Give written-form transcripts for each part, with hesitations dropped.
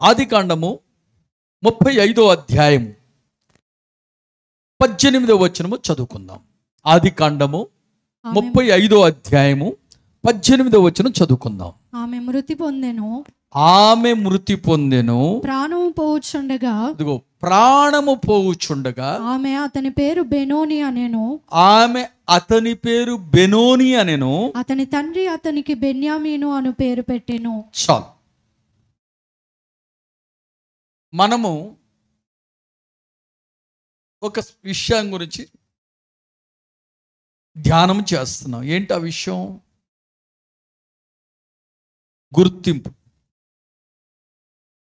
ఆదికాండము 35వ అధ్యాయము 18వ వచనము చదువుకుందాం. ఆదికాండము 35వ అధ్యాయము 18వ వచనం చదువుకుందాం. ఆమె మృతి పొందెను, ప్రాణము పోవుచుండగా ఆమె అతని పేరు బెనోని అనెను. అతని తండ్రి అతనికి బెన్యామీను అను పేరు పెట్టెను. చాలు. మనము ఒక విషయం గురించి ధ్యానం చేస్తున్నాం. ఏంటి ఆ విషయం? గుర్తింపు.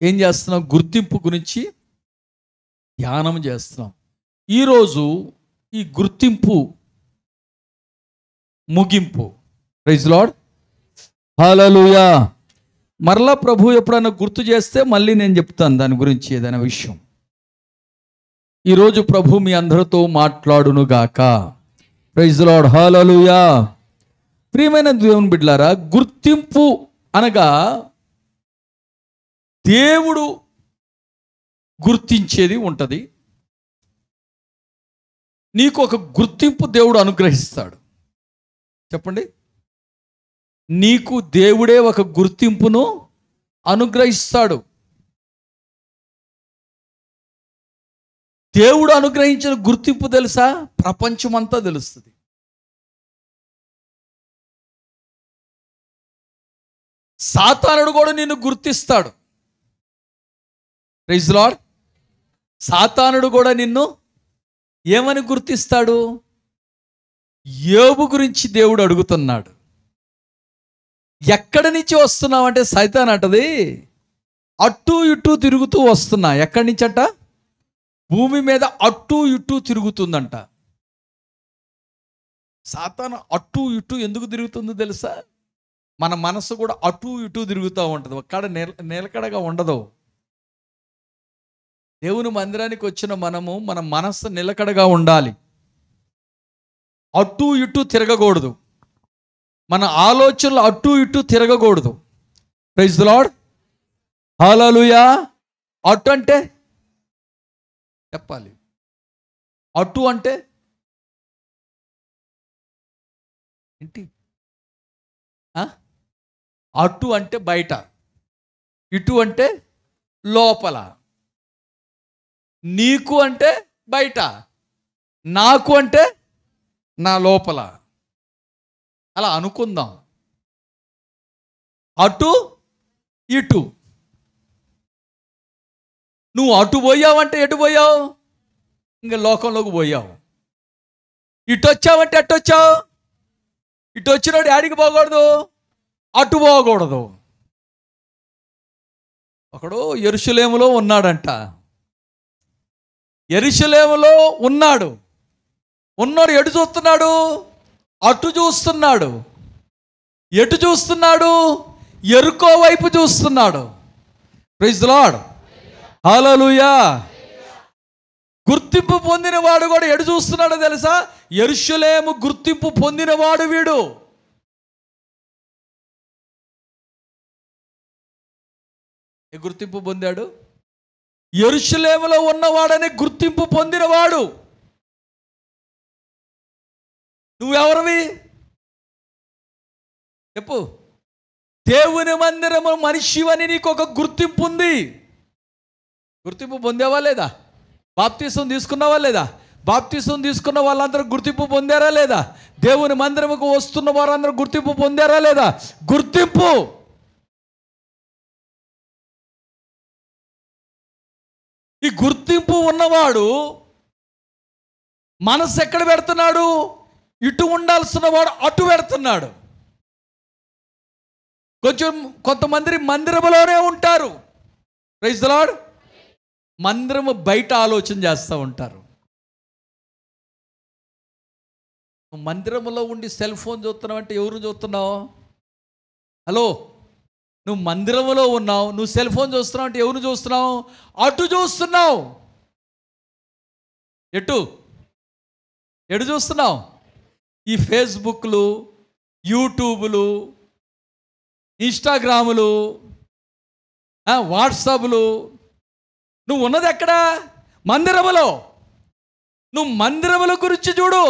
ఏం చేస్తున్నాం? గుర్తింపు గురించి ధ్యానం చేస్తున్నాం. ఈరోజు ఈ గుర్తింపు ముగింపు. ప్రైజ్ లార్డ్, హల్లెలూయా. మరలా ప్రభు ఎప్పుడైనా గుర్తు చేస్తే మళ్ళీ నేను చెప్తాను దాని గురించి ఏదైనా విషయం. ఈరోజు ప్రభు మీ అందరితో మాట్లాడును గాక. Praise Lord, hallelujah. ప్రియమైన దేవుని బిడ్డలారా, గుర్తింపు అనగా దేవుడు గుర్తించేది ఉంటుంది. నీకు ఒక గుర్తింపు దేవుడు అనుగ్రహిస్తాడు. చెప్పండి, నీకు దేవుడే ఒక గుర్తింపును అనుగ్రహిస్తాడు. దేవుడు అనుగ్రహించిన గుర్తింపు తెలుసా? ప్రపంచమంతా తెలుస్తుంది. సాతానుడు కూడా నిన్ను గుర్తిస్తాడు. Praise Lord. సాతానుడు కూడా నిన్ను ఏమని గుర్తిస్తాడు? యోబు గురించి దేవుడు అడుగుతున్నాడు. ఎక్కడి నుంచి వస్తున్నావంటే సైతాన్ అంటది, అటు ఇటు తిరుగుతూ వస్తున్నా. ఎక్కడి నుంచి అంట? భూమి మీద అటు ఇటు తిరుగుతుందంట. సాతాను అటు ఇటు ఎందుకు తిరుగుతుందో తెలుసా? మన మనసు కూడా అటు ఇటు తిరుగుతూ ఉంటుంది. ఒక్కడ నిలకడగా ఉండదు. దేవుని మందిరానికి వచ్చిన మనము మన మనస్సు నిలకడగా ఉండాలి. అటు ఇటు తిరగకూడదు. మన ఆలోచనలు అటు ఇటు తిరగకూడదు. ప్రైజ్ ది లార్డ్, హల్లెలూయా. అటు అంటే చెప్పాలి. అటు అంటే ఏంటి? అటు అంటే బయట, ఇటు అంటే లోపల. నీకు అంటే బయట, నాకు అంటే నా లోపల. అలా అనుకుందాం. అటు ఇటు. నువ్వు అటు పోయావంటే ఎటు పోయావు? ఇంకా లోకంలోకి పోయావు. ఇటు వచ్చావంటే ఎటు వచ్చావు? ఇటు వచ్చినోడు యాడికి పోకూడదు? అటు పోకూడదు. ఒకడు యెరూషలేములో ఉన్నాడంట. యెరూషలేములో ఉన్నాడు. ఎటు చూస్తున్నాడు? అటు చూస్తున్నాడు. ఎటు చూస్తున్నాడు? యెరికో వైపు చూస్తున్నాడు. ప్రైజ్ ది లార్డ్, హల్లెలూయా. గుర్తింపు పొందినవాడు కూడా ఎటు చూస్తున్నాడో తెలుసా? యెరూషలేము గుర్తింపు పొందినవాడు వీడు. ఏ గుర్తింపు పొందాడు? యెరూషలేములో ఉన్నవాడనే గుర్తింపు పొందినవాడు. నువ్వెవరివి చెప్పు? దేవుని మందిరము మనిషివని నీకు ఒక గుర్తింపు ఉంది. గుర్తింపు పొందేవా లేదా? బాప్తీసం తీసుకున్నావా లేదా? బాప్తీసం తీసుకున్న వాళ్ళందరూ గుర్తింపు పొందారా లేదా? దేవుని మందిరముకు వస్తున్న వారందరూ గుర్తింపు పొందారా లేదా? గుర్తింపు. ఈ గుర్తింపు ఉన్నవాడు మనసు ఎక్కడ పెడుతున్నాడు? ఇటు ఉండాల్సిన వాడు అటు పెడుతున్నాడు. కొంతమంది మందిరములోనే ఉంటారు. Praise the Lord. మందిరము బయట ఆలోచన చేస్తూ ఉంటారు. మందిరములో ఉండి సెల్ ఫోన్ చూస్తున్నావు అంటే ఎవరు చూస్తున్నావు? హలో, నువ్వు మందిరములో ఉన్నావు, నువ్వు సెల్ ఫోన్ చూస్తున్నావు అంటే ఎవరు చూస్తున్నావు? అటు చూస్తున్నావు. ఎటు చూస్తున్నావు? ఈ ఫేస్బుక్లు, యూట్యూబులు, ఇన్స్టాగ్రాములు, వాట్సాప్లు. నువ్వు ఉన్నది ఎక్కడ? మందిరములో. నువ్వు మందిరముల గురించి చూడు,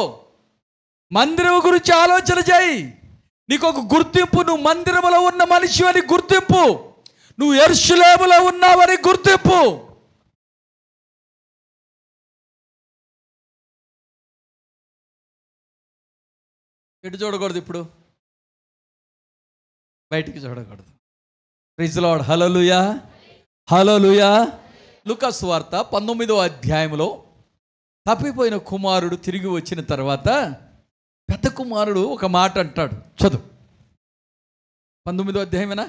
మందిరం గురించి ఆలోచన చేయి. నీకు ఒక గుర్తింపు, నువ్వు మందిరములో ఉన్న మనిషి అని గుర్తింపు, నువ్వు యెరూషలేములో ఉన్నావని గుర్తింపు. ఎటు చూడకూడదు? ఇప్పుడు బయటికి చూడకూడదు. Praise Lord. హల్లెలూయా, హల్లెలూయా. లూకా సువార్త 19వ అధ్యాయంలో తప్పిపోయిన కుమారుడు తిరిగి వచ్చిన తర్వాత పెద్ద కుమారుడు ఒక మాట అంటాడు. చదువు. 19వ అధ్యాయమేనా?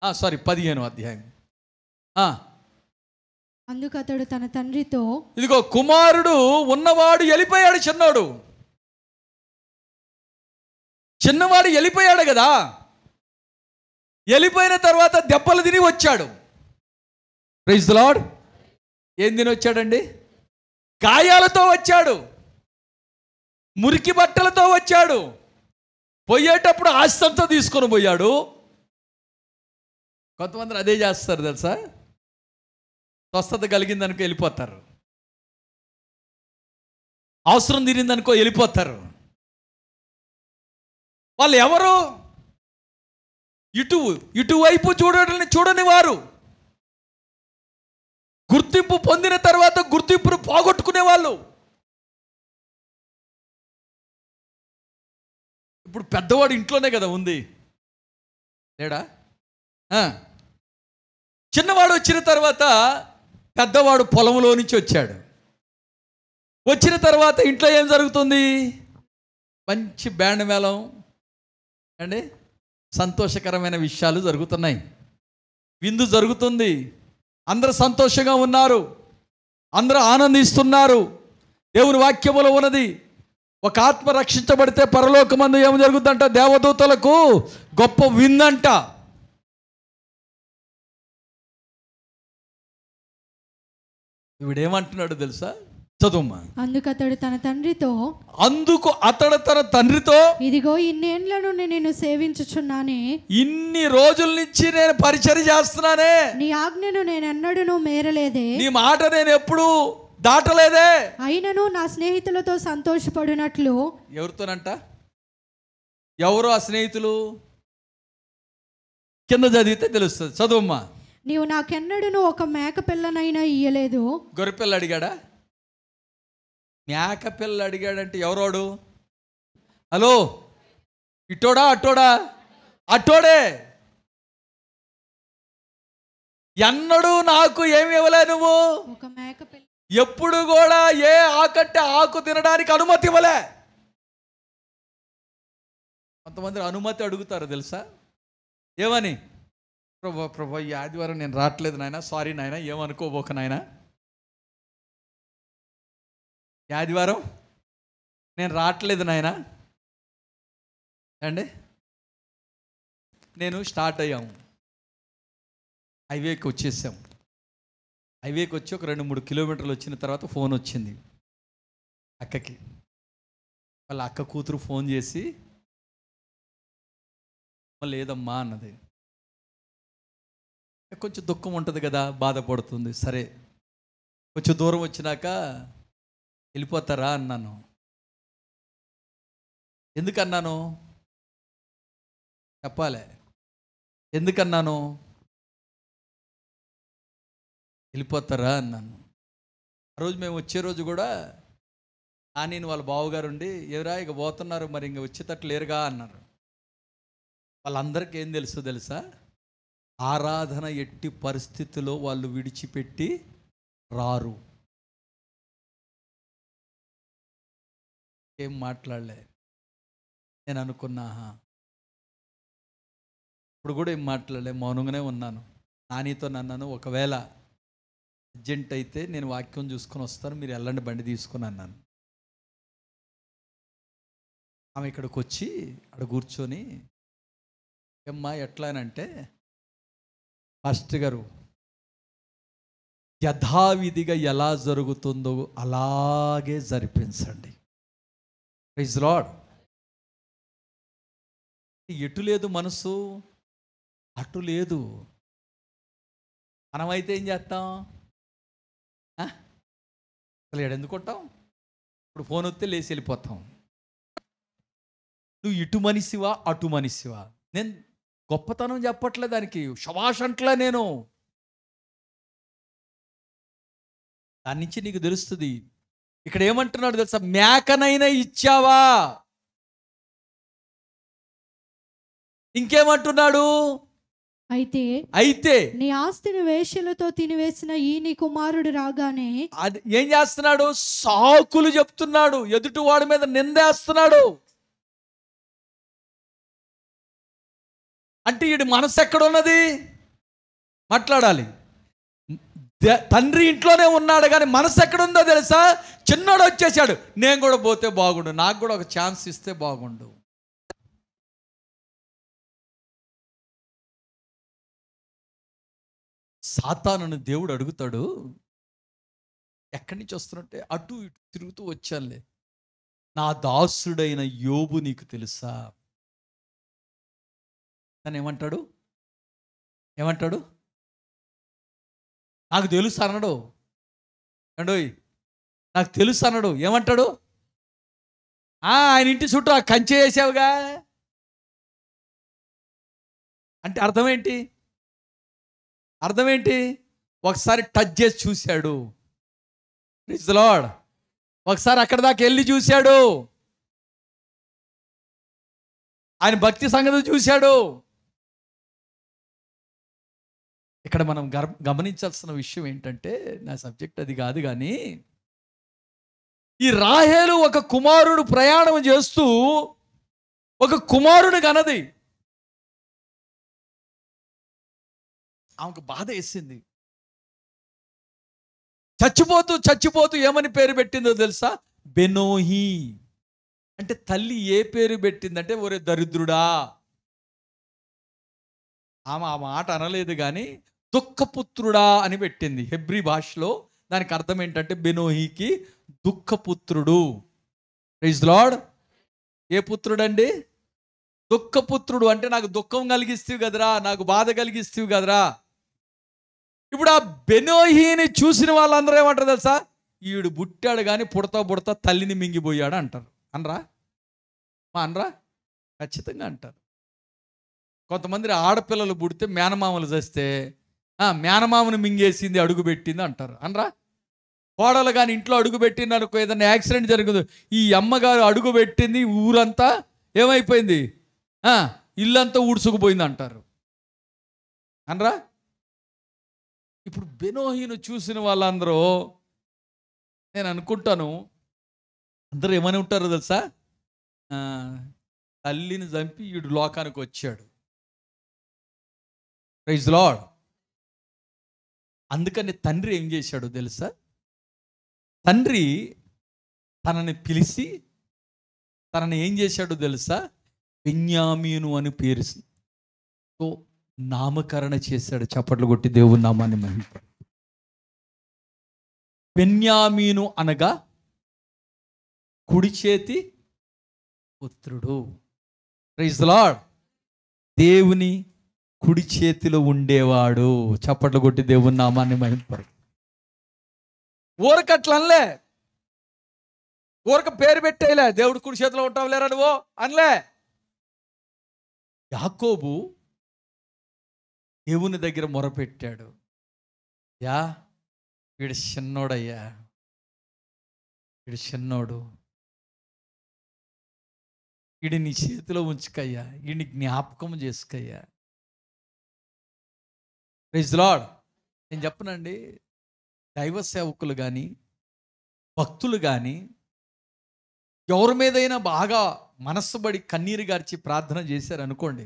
సారీ, 15వ అధ్యాయం. అందుకు అతడు తన తండ్రితో, ఇదిగో కుమారుడు ఉన్నవాడు వెళ్ళిపోయాడు. చిన్నవాడు వెళ్ళిపోయాడు కదా. వెళ్ళిపోయిన తర్వాత దెబ్బలు తిని వచ్చాడు. Praise the Lord. ఏం తిని వచ్చాడండి? గాయాలతో వచ్చాడు, మురికి బట్టలతో వచ్చాడు. పోయేటప్పుడు ఆస్తంతో తీసుకొని పోయాడు. కొంతమంది అదే చేస్తారు తెలుసా? స్వస్థత కలిగిందనుకో వెళ్ళిపోతారు, అవసరం తీరిందనుకో వెళ్ళిపోతారు. వాళ్ళు ఎవరు? ఇటువైపు చూడని వారు. గుర్తింపు పొందిన తర్వాత గుర్తింపును పోగొట్టుకునే వాళ్ళు. ఇప్పుడు పెద్దవాడు ఇంట్లోనే కదా ఉంది, లేడా? చిన్నవాడు వచ్చిన తర్వాత పెద్దవాడు పొలంలో నుంచి వచ్చాడు. వచ్చిన తర్వాత ఇంట్లో ఏం జరుగుతుంది? మంచి బ్యాండ్ మేళం అండి, సంతోషకరమైన విషయాలు జరుగుతున్నాయి, విందు జరుగుతుంది, అందరూ సంతోషంగా ఉన్నారు, అందరూ ఆనందిస్తున్నారు. దేవుని వాక్యములో ఉన్నది, ఒక ఆత్మ రక్షించబడితే పరలోకమందు ఏమి జరుగుతుందంట? దేవదూతలకు గొప్ప విందంట. వీడేమంటున్నాడు తెలుసా? చదువుమా. అందుకు అతడు తన తండ్రితో, ఇదిగో ఇన్నేళ్ల నుండి నేను సేవించుచున్నానే, ఇన్ని రోజుల నుంచి నేను పరిచర్య చేస్తున్నానే, నీ ఆజ్ఞను నేను ఎన్నడూ మేరలేదే, నీ మాట నేను ఎప్పుడు దాటలేదే. అయినను నా స్నేహితులతో సంతోషపడినట్లు. ఎవరితోనంట? ఎవరు ఆ స్నేహితులు? కింద చదివితే తెలుస్తుంది. చదువుమ్మా. నీవు నాకెన్నడూ ఒక మేక పిల్లనైనా ఇయ్యలేదు. గొర్రెపిల్ల అడిగాడా? మేక పిల్ల అడిగాడంటే ఎవరోడు? Hello, Itoda అట్టోడా? అట్టోడే. ఎన్నడూ నాకు ఏమి ఇవ్వలే నువ్వు. ఒక మేక పిల్ల. ఎప్పుడు కూడా ఏ ఆకంటే ఆకు తినడానికి అనుమతి ఇవ్వలే. కొంతమంది అనుమతి అడుగుతారు తెలుసా? ఏమని? ప్రభా ఈ ఆదివారం నేను రావట్లేదు నాయన, సారీ నాయన, ఏమనుకోబోక నాయన, ఈ ఆదివారం నేను రావట్లేదు నాయన అండి. నేను స్టార్ట్ అయ్యాము, హైవేకి వచ్చేసాము. హైవేకి వచ్చి ఒక 2-3 కిలోమీటర్లు వచ్చిన తర్వాత ఫోన్ వచ్చింది అక్కకి. వాళ్ళ అక్క కూతురు ఫోన్ చేసి, లేదమ్మా అన్నది. కొంచెం దుఃఖం ఉంటుంది కదా, బాధపడుతుంది. సరే కొంచెం దూరం వచ్చినాక వెళ్ళిపోతారా అన్నాను. ఎందుకన్నాను చెప్పాలి. ఎందుకన్నాను? వెళ్ళిపోతారా అన్నాను. ఆ రోజు మేము వచ్చే రోజు కూడా నేను వాళ్ళ బావగారు ఉండి, ఎవరా ఇక పోతున్నారు, మరి ఇంక వచ్చేటట్లు లేరుగా అన్నారు. వాళ్ళందరికీ ఏం తెలుసా? ఆరాధన ఎట్టి పరిస్థితిలో వాళ్ళు విడిచిపెట్టి రారు. ఏం మాట్లాడలే. నేను అనుకున్నా, ఇప్పుడు కూడా ఏం మాట్లాడలే, మౌనంగానే ఉన్నాను. నానితో నన్నాను, ఒకవేళ అర్జెంట్ అయితే నేను వాక్యం చూసుకొని వస్తాను, మీరు వెళ్ళండి బండి తీసుకుని అన్నాను. ఆమె ఇక్కడికి వచ్చి అక్కడ కూర్చొని, ఏమ్మా ఎట్లా అని అంటే, పాస్టర్ గారు యథావిధిగా ఎలా జరుగుతుందో అలాగే జరిపించండి. Praise Lord. ఎటు లేదు మనసు, అటు లేదు. మనమైతే ఏం చేస్తాం? అసలు ఎందుకుంటాం? ఇప్పుడు ఫోన్ వస్తే లేచి వెళ్ళిపోతాం. నువ్వు ఇటు మనిషివా అటు మనిషివా? నేను గొప్పతనం చెప్పట్లే, దానికి శభాష్ అంట్లా. నేను దాని నుంచి నీకు తెలుస్తుంది. ఇక్కడ ఏమంటున్నాడు తెలుసా? మేకనైనా ఇచ్చావా? ఇంకేమంటున్నాడు? అయితే నీ ఆస్తిని వేశ్యలతో తినివేసిన ఈ నీ కుమారుడు రాగానే. అది ఏం చేస్తున్నాడు? సాకులు చెప్తున్నాడు, ఎదుటి వాడి మీద నిందేస్తున్నాడు. అంటే వీడి మనసు ఎక్కడున్నది? మాట్లాడాలి. తండ్రి ఇంట్లోనే ఉన్నాడు, కానీ మనసు ఎక్కడుందో తెలుసా? చిన్నోడు వచ్చేసాడు, నేను కూడా పోతే బాగుండు, నాకు కూడా ఒక ఛాన్స్ ఇస్తే బాగుండు. సాతానును దేవుడు అడుగుతాడు, ఎక్కడి నుంచి వస్తున్నట్టే? అటు ఇటు తిరుగుతూ వచ్చానులే, నా దాసుడైన యోబు నీకు తెలుసా? అని ఏమంటాడు? నాకు తెలుసు అన్నాడు. అండోయ్, నాకు తెలుసు అన్నాడు. ఏమంటాడు? ఆయన ఇంటి చుట్టూ ఆ కంచె వేసావుగా అంటే అర్థం ఏంటి? ఒకసారి టచ్ చేసి చూశాడు. Praise the Lord. ఒకసారి అక్కడ దాకా వెళ్ళి చూశాడు. ఆయన భక్తి సంగతి చూశాడు. ఇక్కడ మనం గమనించాల్సిన విషయం ఏంటంటే, నా సబ్జెక్ట్ అది కాదు, కానీ ఈ రాహేలు ఒక కుమారుడు ప్రయాణం చేస్తూ ఒక కుమారుడు కనది. ఆమెకు బాధ వేసింది. చచ్చిపోతూ ఏమని పేరు పెట్టిందో తెలుసా? బెనోహి. అంటే తల్లి ఏ పేరు పెట్టిందంటే, ఒరే దరిద్రుడా. ఆమె ఆ మాట అనలేదు, కానీ దుఃఖపుత్రుడా అని పెట్టింది. హెబ్రీ భాషలో దానికి అర్థం ఏంటంటే, బెనోహికి దుఃఖపుత్రుడు. Praise the Lord. ఏ పుత్రుడండి? దుఃఖపుత్రుడు. అంటే నాకు దుఃఖం కలిగిస్తేవి కదరా, నాకు బాధ కలిగిస్తేవి కదరా. ఇప్పుడు ఆ బెనోహిని చూసిన వాళ్ళందరూ ఏమంటారు తెలుసా? ఈడు పుట్టాడు కానీ పుడతా తల్లిని మింగిపోయాడు అంటారు. అనరా? ఖచ్చితంగా అంటారు. కొంతమంది ఆడపిల్లలు పుడితే మేనమామలు చేస్తే మేనమామను మింగేసింది, అడుగు పెట్టింది అంటారు. అనరా? కోడలు కానీ ఇంట్లో అడుగు పెట్టింది అనుకో, ఏదైనా యాక్సిడెంట్ జరుగుతుంది, ఈ అమ్మగారు అడుగు పెట్టింది, ఊరంతా ఏమైపోయింది, ఇల్లంతా ఊడ్చుకుపోయింది అంటారు. అనరా? ఇప్పుడు బెనోహిను చూసిన వాళ్ళందరూ, నేను అనుకుంటాను, అందరూ ఏమని ఉంటారో తెలుసా? తల్లిని చంపి ఈడు లోకానికి వచ్చాడు. Praise the Lord. అందుకని తండ్రి ఏం చేశాడో తెలుసా? తండ్రి తనని పిలిచి తనని ఏం చేశాడో తెలుసా? బెన్యామీను అని పేరుతో నామకరణ చేశాడు. చప్పట్లు కొట్టి దేవుని నామాన్ని మహిమ. బెన్యామీను అనగా కుడి చేతి పుత్రుడు. Praise the Lord. దేవుని కుడి చేతిలో ఉండేవాడు. చప్పట్లు కొట్టి దేవుని నామాన్ని మహిమ. ఊరకట్లనలే, ఊరక పేరు పెట్టేలే, దేవుడు కుడి చేతిలో ఉంటావు లేరా నువ్వు అనలే. యాకోబు దేవుని దగ్గర మొరపెట్టాడు, వీడు చిన్నోడయ్యా, వీడు చిన్నోడు, వీడి నీ చేతిలో ఉంచుకయ్యా, వీడిని జ్ఞాపకం చేసుకయ్యా. Praise the lord. నేను చెప్పనండి, దైవ సేవకులు కానీ భక్తులు కానీ ఎవరి మీదైనా బాగా మనస్సుబడి కన్నీరు గార్చి ప్రార్థన చేశారు అనుకోండి,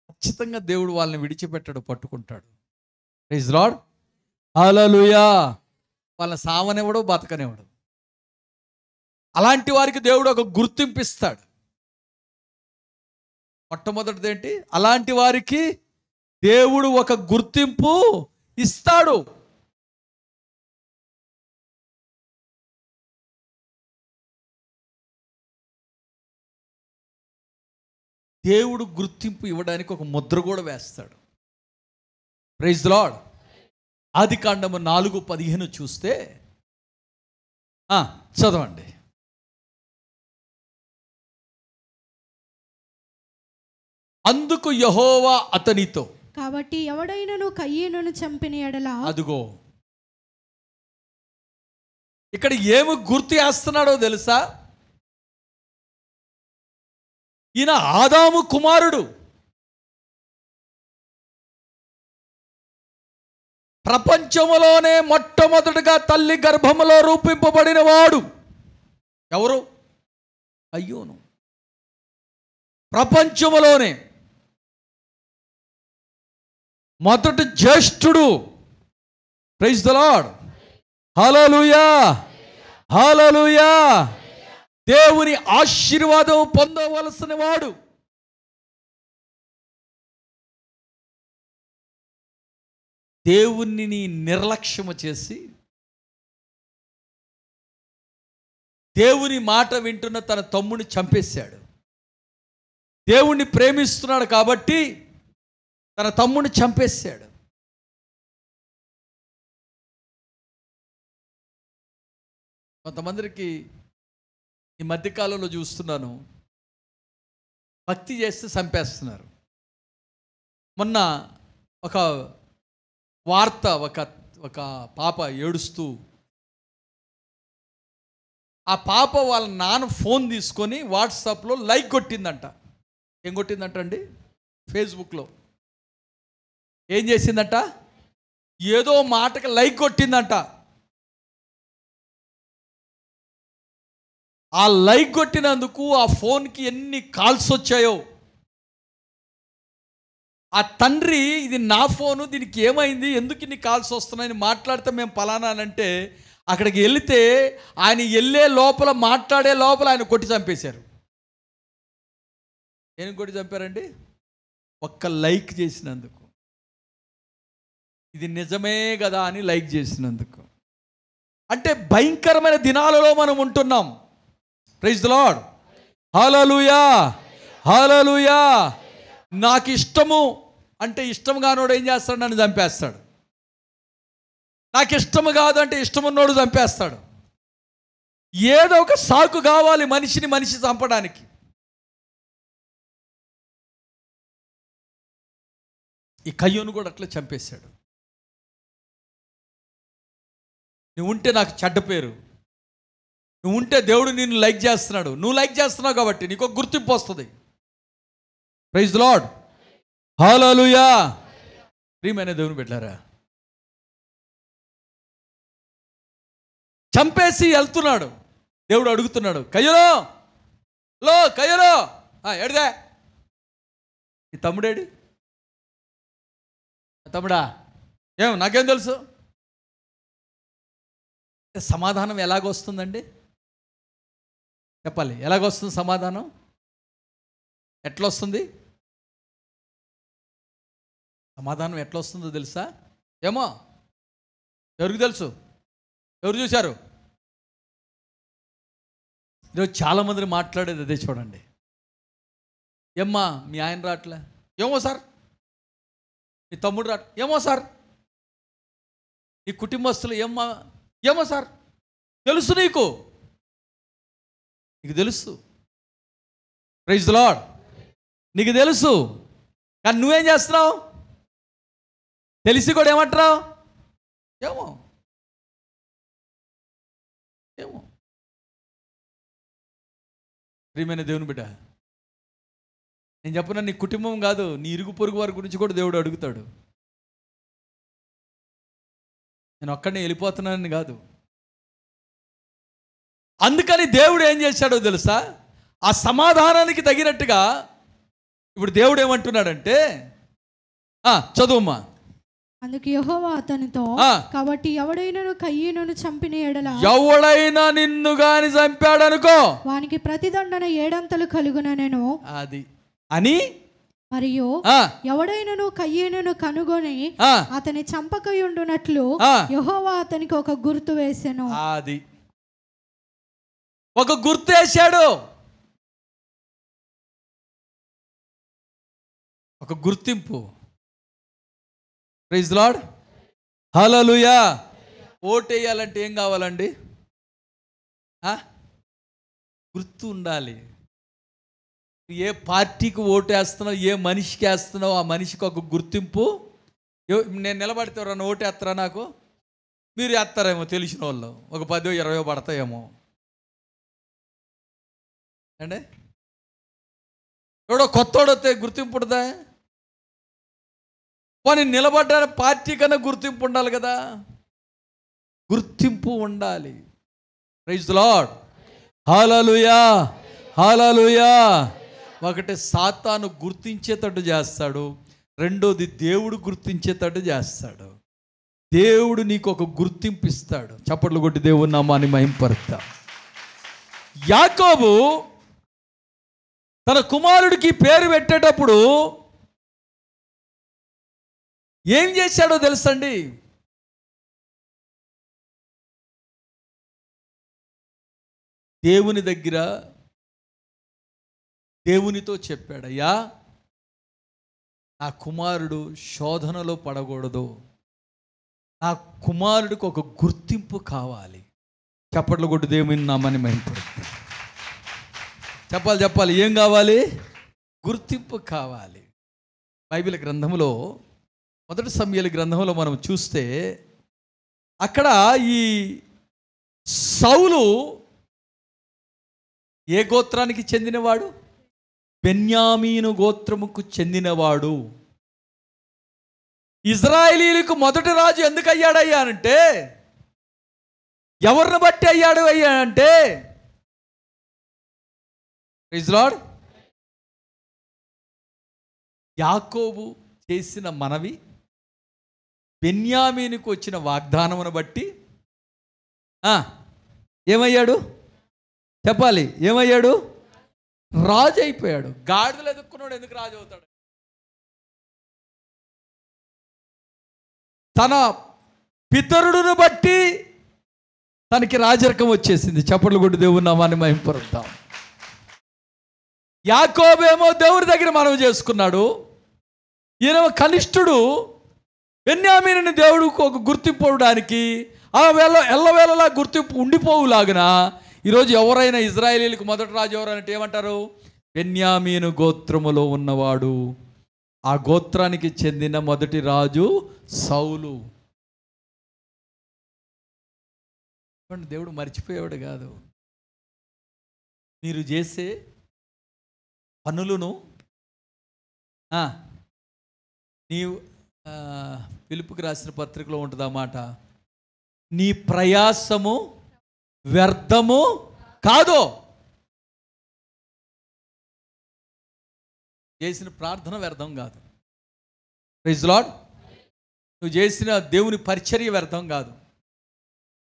ఖచ్చితంగా దేవుడు వాళ్ళని విడిచిపెట్టాడు, పట్టుకుంటాడు. Praise the Lord. హల్లెలూయా. వాళ్ళని సావనివ్వడు, బతకనివ్వడు. అలాంటి వారికి దేవుడు ఒక గుర్తింపు ఇస్తాడు. మొట్టమొదటిది ఏంటి? అలాంటి వారికి దేవుడు ఒక గుర్తింపు ఇస్తాడు. దేవుడు గుర్తింపు ఇవ్వడానికి ఒక ముద్ర కూడా వేస్తాడు. Praise the Lord. ఆదికాండము 4:15 చూస్తే చదవండి. అందుకు యెహోవా అతనితో, కాబట్టి ఎవడైనను కయీనును చంపిన ఎడల, అదుగో ఇక్కడ ఏమి గుర్తు వేస్తున్నాడో తెలుసా? ఈయన ఆదాము కుమారుడు, ప్రపంచములోనే మొట్టమొదటిగా తల్లి గర్భములో రూపింపబడిన వాడు ఎవరు? కయ్యూను. ప్రపంచములోనే మొదటి జ్యేష్ఠుడు. Praise the Lord. Hallelujah, hallelujah. దేవుని ఆశీర్వాదం పొందవలసిన వాడు. దేవుణ్ణి నిర్లక్ష్యము చేసి దేవుని మాట వింటున్న తన తమ్ముడిని చంపేశాడు. దేవుణ్ణి ప్రేమిస్తున్నాడు కాబట్టి తన తమ్ముడిని చంపేశాడు. కొంతమందికి ఈ మధ్యకాలంలో చూస్తున్నాను, భక్తి చేస్తే చంపేస్తున్నారు. మొన్న ఒక వార్త, ఒక పాప ఏడుస్తూ, ఆ పాప వాళ్ళ నాన్న ఫోన్ తీసుకొని వాట్సాప్లో లైక్ కొట్టిందంట. ఏం కొట్టిందంట అండి? ఫేస్బుక్లో ఏం చేసిందంట? ఏదో మాటకి లైక్ కొట్టిందంట. ఆ లైక్ కొట్టినందుకు ఆ ఫోన్కి ఎన్ని కాల్స్ వచ్చాయో. ఆ తండ్రి, ఇది నా ఫోను, దీనికి ఏమైంది, ఎందుకు ఇన్ని కాల్స్ వస్తున్నాయని మాట్లాడితే మేము పలానానంటే, అక్కడికి వెళితే ఆయన వెళ్ళే లోపల, మాట్లాడే లోపల ఆయన కొట్టి చంపేశారు. ఏం కొట్టి చంపారండి? ఒక్క లైక్ చేసినందుకు. ఇది నిజమే కదా అని లైక్ చేసినందుకు. అంటే భయంకరమైన దినాలలో మనం ఉంటున్నాం. Praise the Lord. Hallelujah, hallelujah. నాకు ఇష్టము అంటే ఇష్టం కానోడు ఏం చేస్తాడు? నన్ను చంపేస్తాడు. నాకు ఇష్టము కాదు అంటే ఇష్టమున్నోడు చంపేస్తాడు. ఏదో ఒక సాకు కావాలి మనిషి చంపడానికి. ఈ కయ్యూను కూడా అట్లా చంపేశాడు. నువ్వు ఉంటే నాకు చెడ్డ పేరు, నువ్వు ఉంటే దేవుడు నిన్ను లైక్ చేస్తున్నాడు, నువ్వు లైక్ చేస్తున్నావు కాబట్టి నీకు ఒక గుర్తింపు వస్తుంది. Praise the Lord. హల్లెలూయా. ప్రియమైన దేవుని బిడ్డలారా, చంపేసి వెళ్తున్నాడు. దేవుడు అడుగుతున్నాడు, కయ్యూను, కయ్యూను ఎడదే, ఈ తమ్ముడేడి? తమ్ముడా, ఏం నాకేం తెలుసు? సమాధానం ఎలాగొస్తుందండి? చెప్పాలి, ఎలాగొస్తుంది సమాధానం? ఎట్లా వస్తుంది సమాధానం? ఎట్లా వస్తుందో తెలుసా? ఏమో, ఎవరికి తెలుసు? ఎవరు చూశారు? ఈరోజు చాలామందిని మాట్లాడేది అదే. చూడండి, ఏమ్మా మీ ఆయన రావట్లే? ఏమో సార్. మీ తమ్ముడు రావట్లే? ఏమో సార్. నీ కుటుంబస్తులు ఏమో సార్. తెలుసు, నీకు తెలుసు. Praise the Lord. నీకు తెలుసు, కానీ నువ్వేం చేస్తున్నావు? తెలిసి కూడా ఏమంటున్నావు? ఏమో. ప్రియమైన దేవుని బిడ్డ, నేను చెప్పిన నీ కుటుంబం కాదు, నీ ఇరుగు పొరుగు వారి గురించి కూడా దేవుడు అడుగుతాడు. నేను ఒక్కడిని వెళ్ళిపోతున్నానని కాదు. అందుకని దేవుడు ఏం చేశాడో తెలుసా? ఆ సమాధానానికి తగినట్టుగా ఇప్పుడు దేవుడు ఏమంటున్నాడంటే, చదువుమ్మా. అందుకు యెహోవా అతనితో, కాబట్టి ఎవడైనా కయ్యూనును చంపిన ఎడల, ఎవడైనా నిన్ను గాని చంపాడనుకో, వానికి ప్రతిదండన 7 అంతలు కలుగుననెను. అది అని, మరియు ఎవడైనను కయ్యూనును కనుగొని అతని చంపకయుండునట్లు యెహోవా అతనికి ఒక గుర్తు వేసెను. అది ఒక గుర్తు వేశాడు. ఒక గుర్తింపు. ప్రైజ్ లార్డ్, హల్లెలూయా. ఓటేయాలంటే ఏం కావాలండి? గుర్తు ఉండాలి. ఏ పార్టీకి ఓటేస్తున్నావు, ఏ మనిషికి వేస్తున్నావు, ఆ మనిషికి ఒక గుర్తింపు. నేను నిలబడితే ఎవరన్నా ఓటేస్తారా? నాకు మీరు వేస్తారేమో తెలిసిన వాళ్ళు, ఒక 10-20 పడతాయేమో అండి. ఎవడో కొత్తోడొస్తే గుర్తింపు ఉంటుందా? పోనీ నిలబడ్డ పార్టీ కన్నా గుర్తింపు ఉండాలి కదా. గుర్తింపు ఉండాలి. ప్రైజ్ ది లార్డ్, హల్లెలూయా, హల్లెలూయా. ఒకటి సాతాను గుర్తించేటట్టు చేస్తాడు, రెండోది దేవుడు గుర్తించేటట్టు చేస్తాడు. దేవుడు నీకు ఒక గుర్తింపు ఇస్తాడు. చప్పట్లు కొట్టి దేవుని నామాన్ని మహింపరుస్తా. యాకోబు తన కుమారుడికి పేరు పెట్టేటప్పుడు ఏం చేశాడో తెలుసండి? దేవుని దగ్గర దేవునితో చెప్పాడయ్యా, నా కుమారుడు శోధనలో పడకూడదు, నా కుమారుడికి ఒక గుర్తింపు కావాలి. చప్పట్లు కొట్టి దేవుని నామాన్ని మహింపరుస్తా. చెప్పాలి, ఏం కావాలి? గుర్తింపు కావాలి. బైబిల్ గ్రంథంలో 1 సమూయేలు గ్రంథంలో మనం చూస్తే అక్కడ ఈ సౌలు ఏ గోత్రానికి చెందినవాడు? బెన్యామీను గోత్రముకు చెందినవాడు. ఇజ్రాయేలీలకు మొదటి రాజు ఎందుకు అయ్యాడయ్యా అంటే, ఎవరిని బట్టి అయ్యాడు అయ్యా అంటే, ప్రైజ్ లార్డ్, యాకోబు చేసిన మనవి, బెన్యామీనుకు వచ్చిన వాగ్దానమును బట్టి ఏమయ్యాడు? చెప్పాలి, ఏమయ్యాడు? రాజు అయిపోయాడు. గాడిదలు ఎదుక్కున్నాడు, ఎందుకు రాజు అవుతాడు? తన పితరుడును బట్టి తనకి రాజరికం వచ్చేసింది. చప్పట్లు కొట్టి దేవుని నామాన్ని మహింపరుద్దాం. యాకోబేమో దేవుని దగ్గర మనవి చేసుకున్నాడు. ఈయన కనిష్ఠుడు బెన్యామీనుని దేవుడికి ఒక గుర్తింపు ఇవ్వడానికి ఎల్లవేళలా గుర్తింపు ఉండిపోవులాగిన ఈరోజు ఎవరైనా ఇజ్రాయేలీలకు మొదటి రాజు ఎవరంటే ఏమంటారు? బెన్యామీను గోత్రములో ఉన్నవాడు. ఆ గోత్రానికి చెందిన మొదటి రాజు సౌలు. దేవుడు మర్చిపోయేవాడు కాదు. మీరు చేసే పనులను నీవు పిలుపుకి రాసిన పత్రికలో ఉంటుంది ఆ మాట, నీ ప్రయాసము వ్యర్థము కాదు. చేసిన ప్రార్థన వ్యర్థం కాదు. ప్రైజ్ లార్డ్, నువ్వు చేసిన దేవుని పరిచర్య వ్యర్థం కాదు.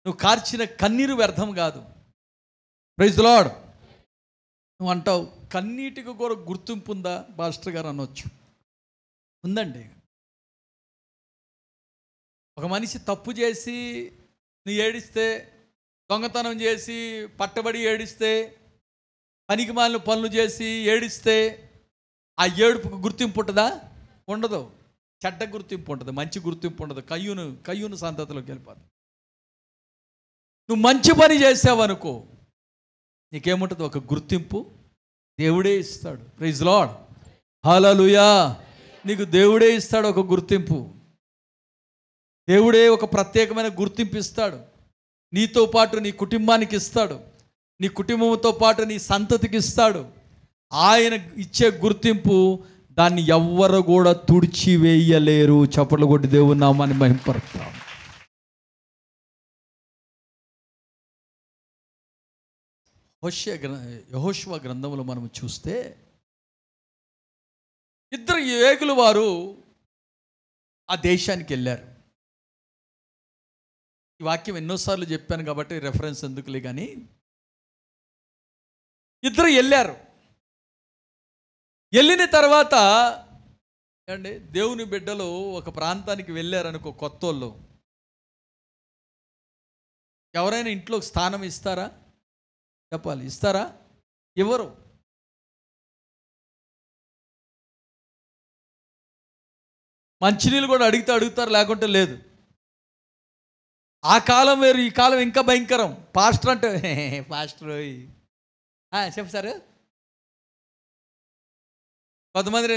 నువ్వు కార్చిన కన్నీరు వ్యర్థం కాదు. Praise Lord. నువ్వు అంటావు కన్నీటికి కూడా గుర్తింపు ఉందా పాస్టర్ గారు అనొచ్చు. ఉందండి. ఒక మనిషి తప్పు చేసి నువ్వు ఏడిస్తే, దొంగతనం చేసి పట్టబడి ఏడిస్తే, పనికి మాలిన పనులు చేసి ఏడిస్తే ఆ ఏడుపుకు గుర్తింపు ఉంటుందా? ఉండదు. చెడ్డ గుర్తింపు ఉంటుంది, మంచి గుర్తింపు ఉండదు. కయ్యూను సంతతిలోకి వెళ్ళిపోతుంది. నువ్వు మంచి పని చేసావనుకో, నీకేముంటుంది? ఒక గుర్తింపు దేవుడే ఇస్తాడు. ప్రైజ్ లార్డ్, హల్లెలూయా. నీకు దేవుడే ఇస్తాడు ఒక గుర్తింపు. దేవుడే ఒక ప్రత్యేకమైన గుర్తింపు ఇస్తాడు. నీతో పాటు నీ కుటుంబానికి ఇస్తాడు, నీ కుటుంబంతో పాటు నీ సంతతికి ఇస్తాడు. ఆయన ఇచ్చే గుర్తింపు దాన్ని ఎవ్వరు కూడా తుడిచివేయలేరు. చప్పట్లు కొట్టి దేవుని నామాన్ని మహింపరుస్తాం. యెహోషువ గ్రంథంలో మనం చూస్తే ఇద్దరు యోగులు వారు ఆ దేశానికి వెళ్ళారు. ఈ వాక్యం ఎన్నోసార్లు చెప్పాను కాబట్టి రెఫరెన్స్ ఎందుకులే, కానీ ఇద్దరు వెళ్ళారు. వెళ్ళిన తర్వాత అండి, దేవుని బిడ్డలు ఒక ప్రాంతానికి వెళ్ళారనుకో, కొత్తోళ్ళు, ఎవరైనా ఇంట్లో స్థానం ఇస్తారా? చెప్పాలి, ఇస్తారా? ఎవరు? మంచినీళ్ళు కూడా అడిగితే అడుగుతారు, లేకుంటే లేదు. ఆ కాలం వేరు, ఈ కాలం ఇంకా భయంకరం. పాస్టర్ అంటే పాస్టర్ చెప్పు సార్. కొంతమంది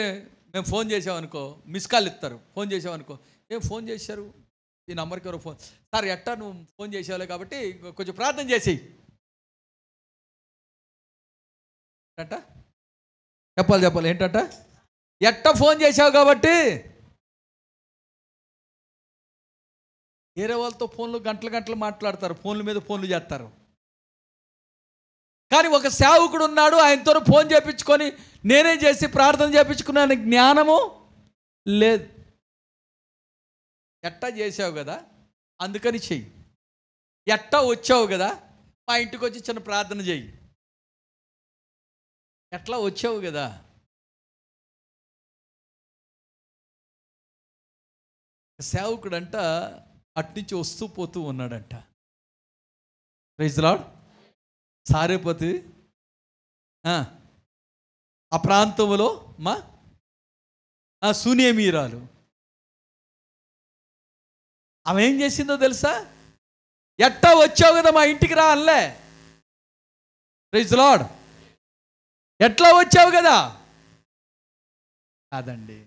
మేము ఫోన్ చేసామనుకో మిస్ కాల్ ఇస్తారు. ఫోన్ చేసామనుకో, ఏం ఫోన్ చేశారు, ఈ నంబర్కి ఎవరో ఫోన్, సార్ ఎట్టా నువ్వు ఫోన్ చేసావులే కాబట్టి కొంచెం ప్రార్థన చేసి అంట చెప్పాలి ఏంటంట, ఎట్ట ఫోన్ చేసావు కాబట్టి. వేరే వాళ్ళతో ఫోన్లు గంటలు మాట్లాడతారు, ఫోన్ల మీద ఫోన్లు చేస్తారు. కానీ ఒక సేవకుడు ఉన్నాడు, ఆయనతో ఫోన్ చేయించుకొని నేనే చేసి ప్రార్థన చేయించుకున్నాను, జ్ఞానము లేదు. ఎట్టా చేసావు కదా అందుకని చెయ్యి, ఎట్టా వచ్చావు కదా మా ఇంటికి వచ్చి చిన్న ప్రార్థన చెయ్యి, ఎట్లా వచ్చావు కదా. సేవకుడంట అట్నుంచి వస్తూ పోతూ ఉన్నాడంట. Praise the lord. సారేపతి ఆ ప్రాంతంలో మా సునేమీరాలు, ఆమె ఏం చేసిందో తెలుసా, ఎట్టా వచ్చావు కదా మా ఇంటికి రా అనలే. Praise the Lord. ఎట్లా వచ్చావు కదా కాదండి,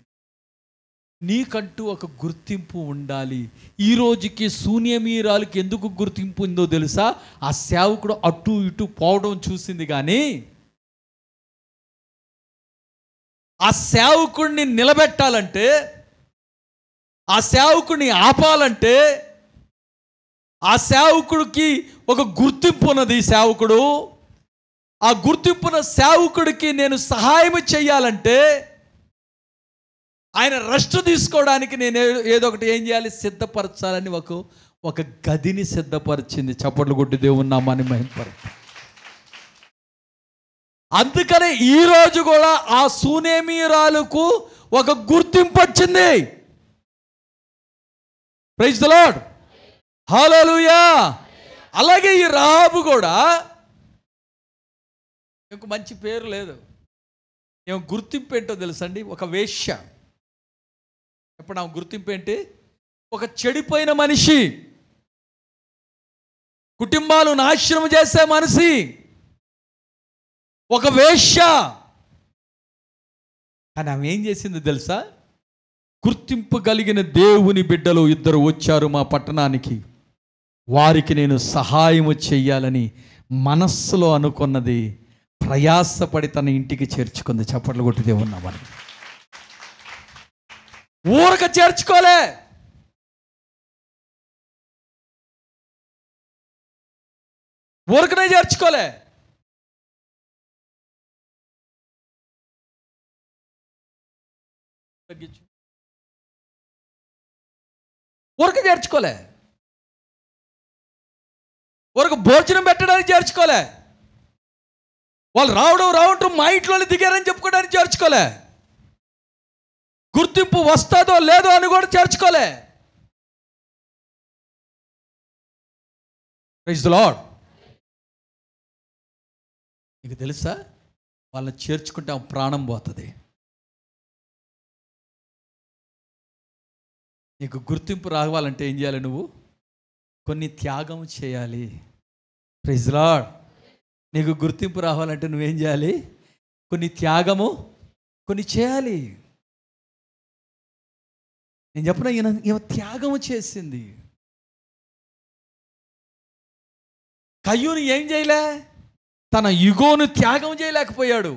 నీకంటూ ఒక గుర్తింపు ఉండాలి. ఈ రోజుకి శూన్యమీరాలకి ఎందుకు గుర్తింపు ఉందో తెలుసా, ఆ సేవకుడు అటు ఇటు పోవడం చూసింది. కానీ ఆ సేవకుడిని నిలబెట్టాలంటే, ఆ సేవకుడిని ఆపాలంటే, ఆ సేవకుడికి ఒక గుర్తింపు ఉన్నది. సేవకుడు, ఆ గుర్తింపున్న సేవకుడికి నేను సహాయం చేయాలంటే, ఆయన రెస్ట్ తీసుకోవడానికి నేను ఏదో ఒకటి ఏం చేయాలి, సిద్ధపరచాలని ఒక గదిని సిద్ధపరిచింది. చప్పట్లు కొట్టి దేవుని నామాన్ని మహిమపరచు. అందుకనే ఈరోజు కూడా ఆ సునేమీరాలకు ఒక గుర్తింపు వచ్చింది. Praise the Lord. హల్లెలూయా. అలాగే ఈ రాహాబు కూడా ఇంకో మంచి పేరు లేదు, ఏం గుర్తింపు ఏంటో తెలుసండి, ఒక వేశ్య. ఎప్పుడు ఆమె గుర్తింపు ఏంటి, ఒక చెడిపోయిన మనిషి, కుటుంబాలు నాశనం చేసే మనిషి, ఒక వేశ్య. కానీ ఆమె ఏం చేసింది తెలుసా, గుర్తింపు కలిగిన దేవుని బిడ్డలు ఇద్దరు వచ్చారు మా పట్టణానికి, వారికి నేను సహాయము చెయ్యాలని మనస్సులో అనుకున్నది, ప్రయాసపడి తన ఇంటికి చేర్చుకుంది. చప్పట్లు కొట్టి దేవుని నామాన్ని. ఊరక చేర్చుకోలే, ఊరకనే చేర్చుకోలే. ఊరక చేర్చుకోలే, ఊరక భోజనం పెట్టడానికి చేర్చుకోలే, వాళ్ళు రావడం మా ఇంట్లోనే దిగారని చెప్పుకోవడానికి చేర్చుకోలే, గుర్తింపు వస్తుందో లేదో అని కూడా చేర్చుకోలే. Praise the Lord. నీకు తెలుసా, వాళ్ళని చేర్చుకుంటే ఆ ప్రాణం పోతుంది. నీకు గుర్తింపు రావాలంటే ఏం చేయాలి, నువ్వు కొన్ని త్యాగం చేయాలి. Praise the Lord. నీకు గుర్తింపు రావాలంటే నువ్వేం చేయాలి, కొన్ని త్యాగము కొన్ని చేయాలి. నేను చెప్పిన ఈమె త్యాగము చేసింది. కయ్యూను ఏం చేయలే, తన ఇగోను త్యాగం చేయలేకపోయాడు.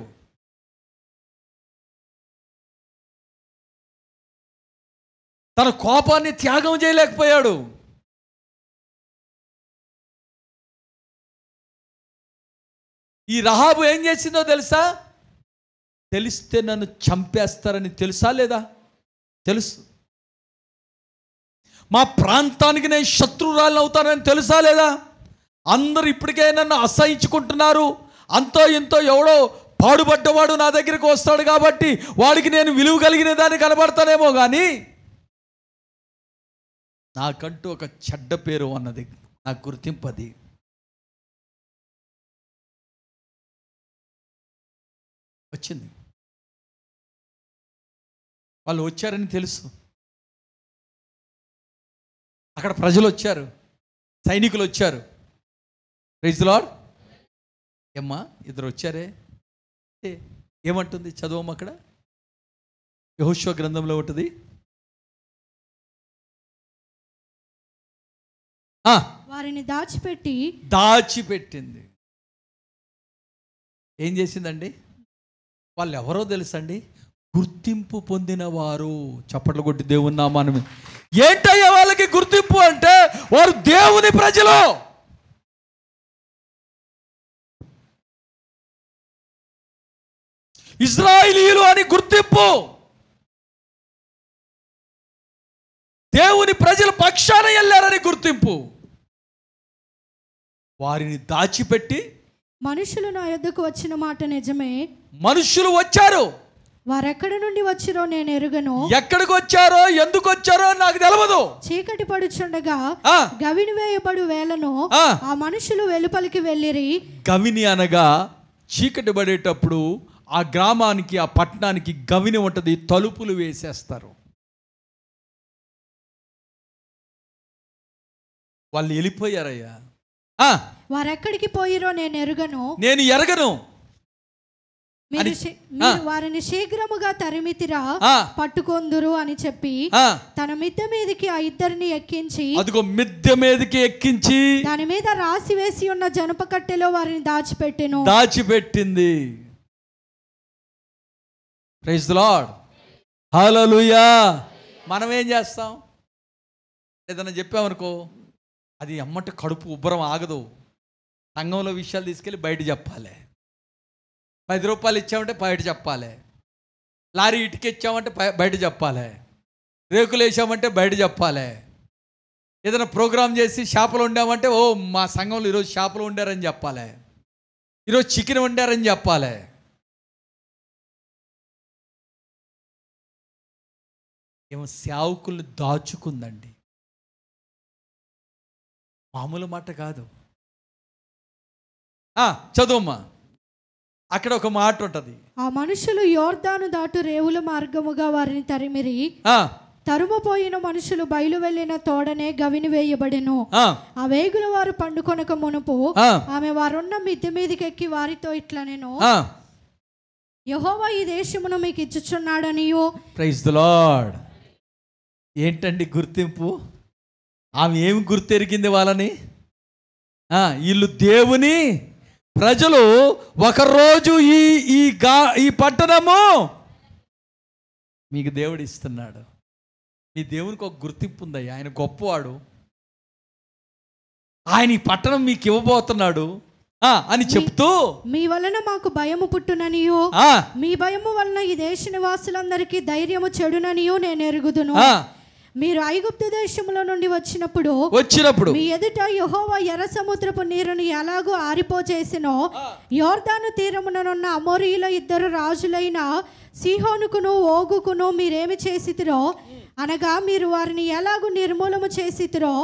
తన కోపాన్ని త్యాగం చేయలేకపోయాడు. ఈ రహాబు ఏం చేసిందో తెలుసా, తెలిస్తే నన్ను చంపేస్తారని తెలుసా లేదా, తెలుసు. మా ప్రాంతానికి నేను శత్రురాలను అవుతానని తెలుసా లేదా. అందరూ ఇప్పటికే నన్ను అసహించుకుంటున్నారు, అంతో ఇంతో ఎవడో పాడుపడ్డవాడు నా దగ్గరికి వస్తాడు కాబట్టి వాడికి నేను విలువ కలిగిన దాన్ని కనబడతానేమో, కానీ నాకంటూ ఒక చెడ్డ పేరు అన్నది, నాకు గుర్తింపది. వచ్చింది, వాళ్ళు వచ్చారని తెలుసు, అక్కడ ప్రజలు వచ్చారు, సైనికులు వచ్చారు. Praise the Lord. ఏమ్మా ఇద్దరు వచ్చారే, ఏమంటుంది చదవమ్మ అక్కడ యెహోషువ గ్రంథంలో ఉంటుంది. వారిని దాచిపెట్టింది. ఏం చేసిందండి? వాళ్ళు ఎవరో తెలుసండి? గుర్తింపు పొందిన వారు. చప్పట్లు కొట్టి దేవుని నామాన్ని. ఏంటయ్యా వాళ్ళకి గుర్తింపు అంటే వారు దేవుని ప్రజలు. ఇశ్రాయేలీయులు అని గుర్తింపు. దేవుని ప్రజల పక్షాన వెళ్ళారని గుర్తింపు. వారిని దాచిపెట్టి, మనుషులు నా యొద్దకు వచ్చిన మాట నిజమే. మనుషులు వచ్చారు, వారెక్కడి నుండి వచ్చిరో నేను ఎరుగను. ఎక్కడికి వచ్చారో ఎందుకు వచ్చారో నాకు తెలియదు. చీకటి పడుచుండగా గవిని వేయబడు వేళను ఆ మనుషులు వెలుపలికి వెళ్ళిరి. గవిని అనగా చీకటి పడేటప్పుడు ఆ గ్రామానికి, ఆ పట్టణానికి గవిని ఉంటది, తలుపులు వేసేస్తారు. వాళ్ళు వెళ్ళిపోయారయ్యా. వారెక్కడికి పోయిరో నేను ఎరుగను. మీరు వారిని శీఘ్రముగా తరిమితిరా, పట్టుకొందురు అని చెప్పి తన మిద్దె మీదకి ఆ ఇద్దరిని ఎక్కించి, అదిగో మిద్దె మీదకి ఎక్కించి దాని మీద రాసి వేసి ఉన్న జనప కట్టెలో వారిని దాచిపెట్టింది. Praise the Lord. హల్లెలూయా. మనం ఏం చేస్తాం? ఏదైనా చెప్పామనుకో, అది అమ్మట కడుపు ఉబ్బరం ఆగదు. సంఘంలో విషయాలు తీసుకెళ్ళి బయట చెప్పాలి. 10 రూపాయలు ఇచ్చామంటే బయట చెప్పాలి. లారీ ఇటుక ఇచ్చామంటే బయట చెప్పాలి. రేకులు వేసామంటే బయట చెప్పాలి. ఏదైనా ప్రోగ్రామ్ చేసి చేపలు వండామంటే, ఓ మా సంఘంలో ఈరోజు చేపలు వండారని చెప్పాలి, ఈరోజు చికెన్ వండారని చెప్పాలి. ఏమో సేవకుల్ని దాచుకుందండి. మామూలు మాట కాదు. చదువమ్మా. అక్కడ ఒక మాట ఉంటది. ఆ మనుషులు యోర్దాను దాటు రేవుల మార్గముగా వారిని తరిమిరి. తరుముపోయిన మనుషులు బయలు వెళ్ళిన తోడనే గవిని వేయబడెను. ఆ వేగుల వారు పండుకొనక మునుపు ఆమె వారున్న మిద్దె మీదకి ఎక్కి వారితో ఇట్లనెను, యెహోవా ఈ దేశమును మీకు ఇచ్చుచున్నాడనియు. Praise the lord. ఏంటండి గుర్తింపు? ఆమె ఏమి గుర్తెరిగింది వాళ్ళని? వీళ్ళు దేవుని ప్రజలు. ఒకరోజు ఈ పట్టణము మీకు దేవుడు ఇస్తున్నాడు. మీ దేవునికి ఒక గుర్తింపు ఉందయ్యా. ఆయన గొప్పవాడు, ఆయన ఈ పట్టణం మీకు ఇవ్వబోతున్నాడు అని చెప్తూ, మీ వలన మాకు భయము పుట్టుననియు, మీ భయము వలన ఈ దేశ నివాసులందరికీ ధైర్యము చెడుననియు నేను ఎరుగుదును. మీరు ఐగుప్తు దేశంలో నుండి వచ్చినప్పుడు మీ ఎదుట యెహోవా ఎర్ర సముద్రపు నీరుని ఎలాగో ఆరిపోచేసినో, యోర్దాను తీరముననున్న అమోరీయుల ఇద్దరు రాజులైన సీహోనుకును ఓగుకును మీరేమి చేసితిరో, అనగా మీరు వారిని ఎలాగూ నిర్మూలము చేసితిరో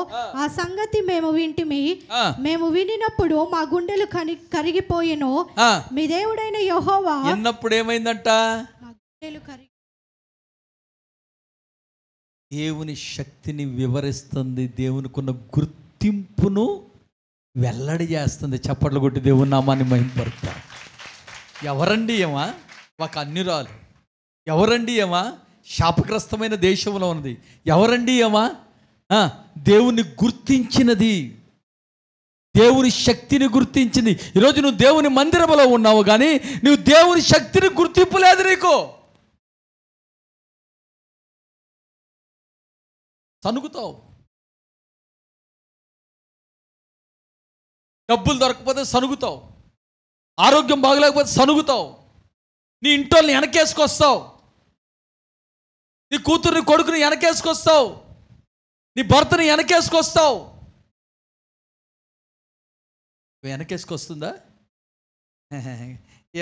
ఆ సంగతి మేము వింటిమి. మేము వినినప్పుడు మా గుండెలు కరిగిపోయెను. మీ దేవుడైన యెహోవా ఎన్నప్పుడు ఏమైందంట? దేవుని శక్తిని వివరిస్తుంది, దేవునికున్న గుర్తింపును వెల్లడి చేస్తుంది. చప్పట్లు కొట్టి దేవుని నామాన్ని మహిమపరుస్తారు. ఎవరండి ఏమా? ఒక అన్యురాలు. ఎవరండి ఏమా? శాపగ్రస్తమైన దేశంలో ఉన్నది. ఎవరండి ఏమా? దేవుని గుర్తించినది, దేవుని శక్తిని గుర్తించింది. ఈరోజు నువ్వు దేవుని మందిరంలో ఉన్నావు, కానీ నువ్వు దేవుని శక్తిని గుర్తింపు లేదు నీకు. సనుగుతావు. డబ్బులు దొరకకపోతే సనుగుతావు, ఆరోగ్యం బాగలేకపోతే సనుగుతావు, నీ ఇంటోల్ని వెనకేసుకొస్తావు, నీ కూతుర్ని కొడుకుని వెనకేసుకొస్తావు, నీ భర్తని వెనకేసుకొస్తావు. వెనకేసుకొస్తుందా?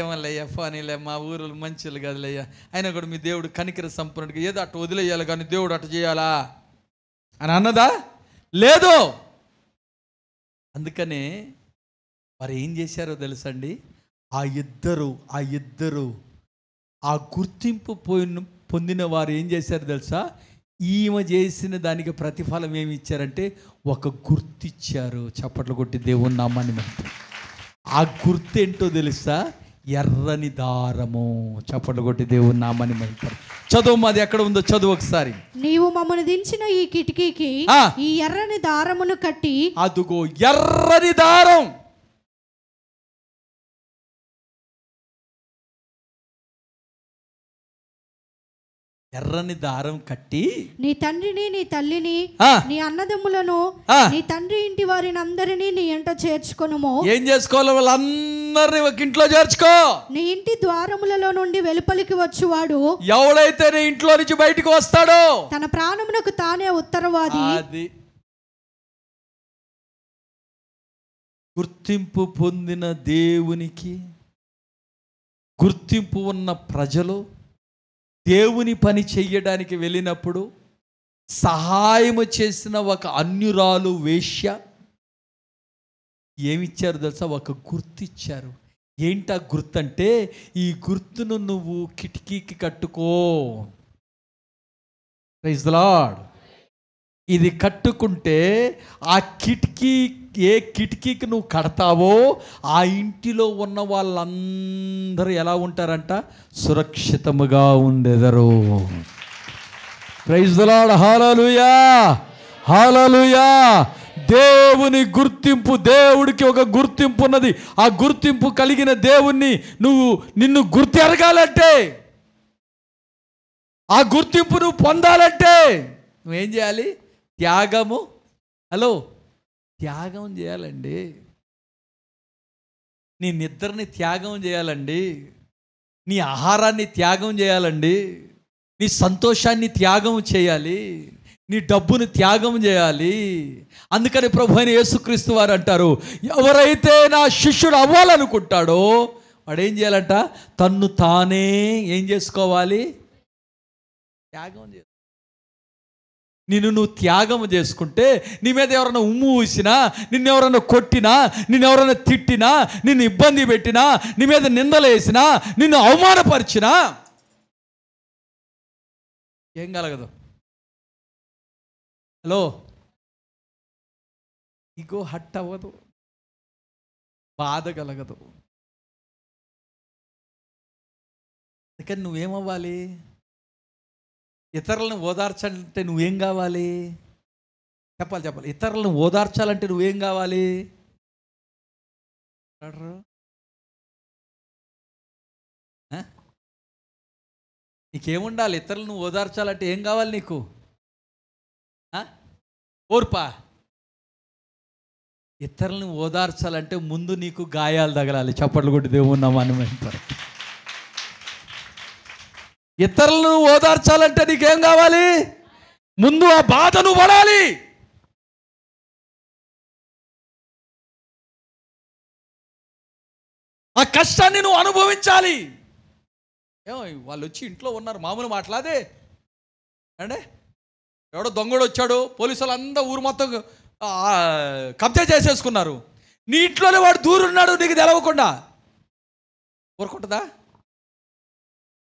ఏమల్లయ్యా ఫానీలే, మా ఊరు మంచిలు కదలయ్యా, అయినా కూడా మీ దేవుడు కనికర సంపన్నుడిగా ఏదో అట్ట వదిలేయాలి, కానీ దేవుడు అట్ట చేయాలా అని అన్నదా? లేదు. అందుకనే మరి ఏం చేశారో తెలుసండి? ఆ ఇద్దరు ఆ గుర్తింపు పొందిన వారు ఏం చేశారు తెలుసా? ఈమె చేసిన దానికి ప్రతిఫలం ఏమి ఇచ్చారంటే ఒక గుర్తిచ్చారు. చప్పట్లు కొట్టి దేవుని నామాన్ని మహిమ. ఆ గుర్తు ఏంటో తెలుసా? ఎర్రని దారము. చప్పట్లు కొట్టి దేవుని నామాన్ని మహిమ. చదువు, మాది ఎక్కడ ఉందో చదువు ఒకసారి. నీవు మమ్మల్ని దించిన ఈ కిటికీకి ఈ ఎర్రని దారమును కట్టి. అదుగో ఎర్రని దారం. ఎర్రని దారం కట్టి నీ తండ్రిని, నీ తల్లిని, నీ అన్నదమ్ములను, నీ తండ్రి ఇంటి వారిని అందరినీ నీ ఎంట చేర్చుకొనుము. ఏం చేసుకోవాలి? వాళ్ళందరినీ ఒక ఇంట్లో చేర్చుకో. నీ ఇంటి ద్వారములలో నుండి వెలుపలికి వచ్చువాడు ఎవడైతే నీ ఇంట్లో నుంచి బయటికి వస్తాడో తన ప్రాణమునకు తానే ఉత్తరవాది. అది గుర్తింపు పొందిన దేవునికి, గుర్తింపు ఉన్న ప్రజలు దేవుని పని చెయ్యడానికి వెళ్ళినప్పుడు సహాయము చేసిన ఒక అన్యురాలు వేశ్య ఏమిచ్చారు తెలుసా? ఒక గుర్తిచ్చారు. ఏంటా గుర్తు అంటే, ఈ గుర్తును నువ్వు కిటికీకి కట్టుకో. Praise the Lord. ఇది కట్టుకుంటే ఆ కిటికీ, ఏ కిటికీకి నువ్వు కడతావో ఆ ఇంటిలో ఉన్న వాళ్ళందరూ ఎలా ఉంటారంట? సురక్షితముగా ఉండెదరు. Praise the Lord. Hallelujah, hallelujah. దేవుని గుర్తింపు, దేవుడికి ఒక గుర్తింపు ఉన్నది. ఆ గుర్తింపు కలిగిన దేవుణ్ణి నిన్ను గుర్తెరగాలంటే, ఆ గుర్తింపు నువ్వు పొందాలంటే నువ్వేం చేయాలి? త్యాగము. త్యాగం చేయాలండి. నీ నిద్రని త్యాగం చేయాలండి. నీ ఆహారాన్ని త్యాగం చేయాలండి. నీ సంతోషాన్ని త్యాగం చేయాలి. నీ డబ్బును త్యాగం చేయాలి. అందుకని ప్రభు అయిన యేసుక్రీస్తు వారు అంటారు, ఎవరైతే నా శిష్యుడు అవ్వాలనుకుంటాడో వాడు ఏం చేయాలంట? తన్ను తానే ఏం చేసుకోవాలి? త్యాగం చేయాలి. నువ్వు త్యాగం చేసుకుంటే నీ మీద ఎవరైనా ఉమ్ము ఊసినా, నిన్నెవరైనా కొట్టినా, నిన్నెవరైనా తిట్టినా, నిన్ను ఇబ్బంది పెట్టినా, నీ మీద నిందలేసినా, నిన్ను అవమానపరిచినా ఏం కలగదు? ఇగో హట్ అవ్వదు, బాధ కలగదు. అందుకని నువ్వేమవ్వాలి? ఇతరులను ఓదార్చాలంటే నువ్వేం కావాలి? చెప్పాలి. ఇతరులను ఓదార్చాలంటే నువ్వేం కావాలి? నీకేముండాలి? ఇతరులను ఓదార్చాలంటే ఏం కావాలి నీకు? ఓర్పా. ఇతరులను ఓదార్చాలంటే ముందు నీకు గాయాలు తగలాలి. చప్పట్లు కొట్టి దేవుని నామాన్ని మహిమ. ఇతరులను ఓదార్చాలంటే నీకేం కావాలి? ముందు ఆ బాధను పడాలి. ఆ కష్టాన్ని నువ్వు అనుభవించాలి. ఏమో వాళ్ళు వచ్చి ఇంట్లో ఉన్నారు, మామూలు మాట్లాదే అంటే ఎవడో దొంగడు వచ్చాడు, పోలీసులు అందరూ ఊరు మొత్తం కబ్జా చేసేసుకున్నారు, నీ ఇంట్లోనే వాడు దూరున్నాడు, నీకు తెలవకుండా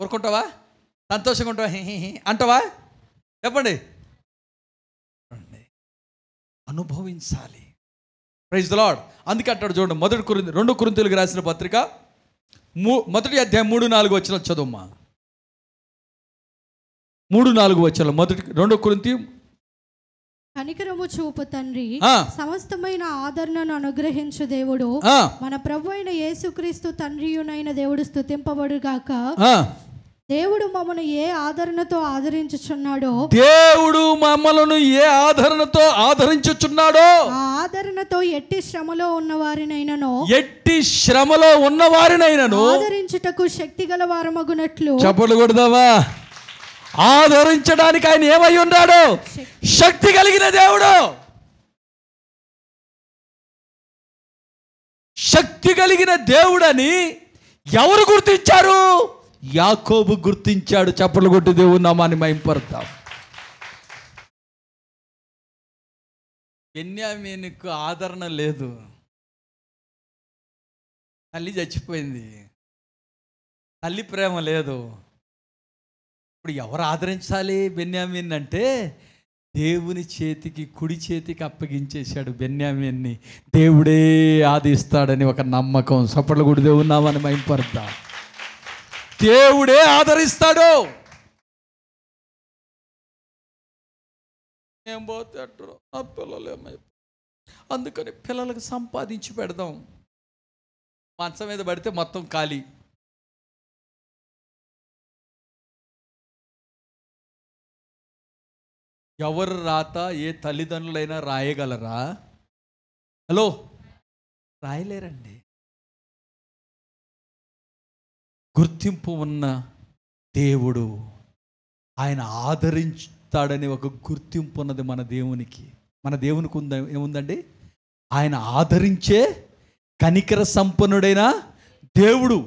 ఊరుకుంటావా? సంతోషంగా ఉంటావా? అంటావా? చెప్పండి. అనుభవించాలి. Praise the Lord. అందుకే అంటాడు చూడండి, 2 కొరింథీయులకు రాసిన పత్రిక 1వ అధ్యాయం 3-4 వచనం చదువుమా. 3-4 వచనం. 2 కొరింథీ. కనికరము చూపు తండ్రి, సమస్తమైన ఆదరణను అనుగ్రహించు దేవుడు, మన ప్రభు అయిన యేసుక్రీస్తు తండ్రియునైన దేవుడు స్తుతింపబడుగాక. దేవుడు మమ్మల్ని ఏ ఆదరణతో ఆదరించుచున్నాడో, దేవుడు మమ్మలను ఏ ఆదరణతో ఆదరించుచున్నాడో, ఆ ఆదరణతో ఎట్టి శ్రమలో ఉన్నవారినైనను ఆదరించుటకు శక్తిగల వారమగునట్లు. చప్పట్లు కొడదామా? ఆదరించడానికి ఆయన ఏమై ఉన్నాడు? శక్తి కలిగిన దేవుడు. శక్తి కలిగిన దేవుడని ఎవరు గుర్తించారు? యాకోబు గుర్తించాడు. చప్పట్లు కొట్టి దేవుని నామాన్ని మహిమపడతాం. బెన్యామీనుకు ఆదరణ లేదు, తల్లి చచ్చిపోయింది, తల్లి ప్రేమ లేదు. ఇప్పుడు ఎవరు ఆదరించాలి బెన్యామీన్ అంటే దేవుని చేతికి, కుడి చేతికి అప్పగించేశాడు బెన్యామీన్ని. దేవుడే ఆదిస్తాడని ఒక నమ్మకం. సపట్లు కూడా దేవుని నామాన్ని మహింపరుద్దాం. దేవుడే ఆదరిస్తాడు. ఏం పోతే అంటారు ఆ పిల్లలు ఏమైపోయి, అందుకని పిల్లలకు సంపాదించి పెడదాం. మంచం మీద పడితే మొత్తం ఖాళీ. ఎవరు రాత ఏ తల్లిదండ్రులైనా రాయగలరా? హలో, రాయలేరండి. గుర్తింపు ఉన్న దేవుడు, ఆయన ఆదరించుతాడని ఒక గుర్తింపు ఉన్నది మన దేవునికి. మన దేవునికి ఏముందండి? ఆయన ఆదరించే కనికర సంపన్నుడైన దేవుడు.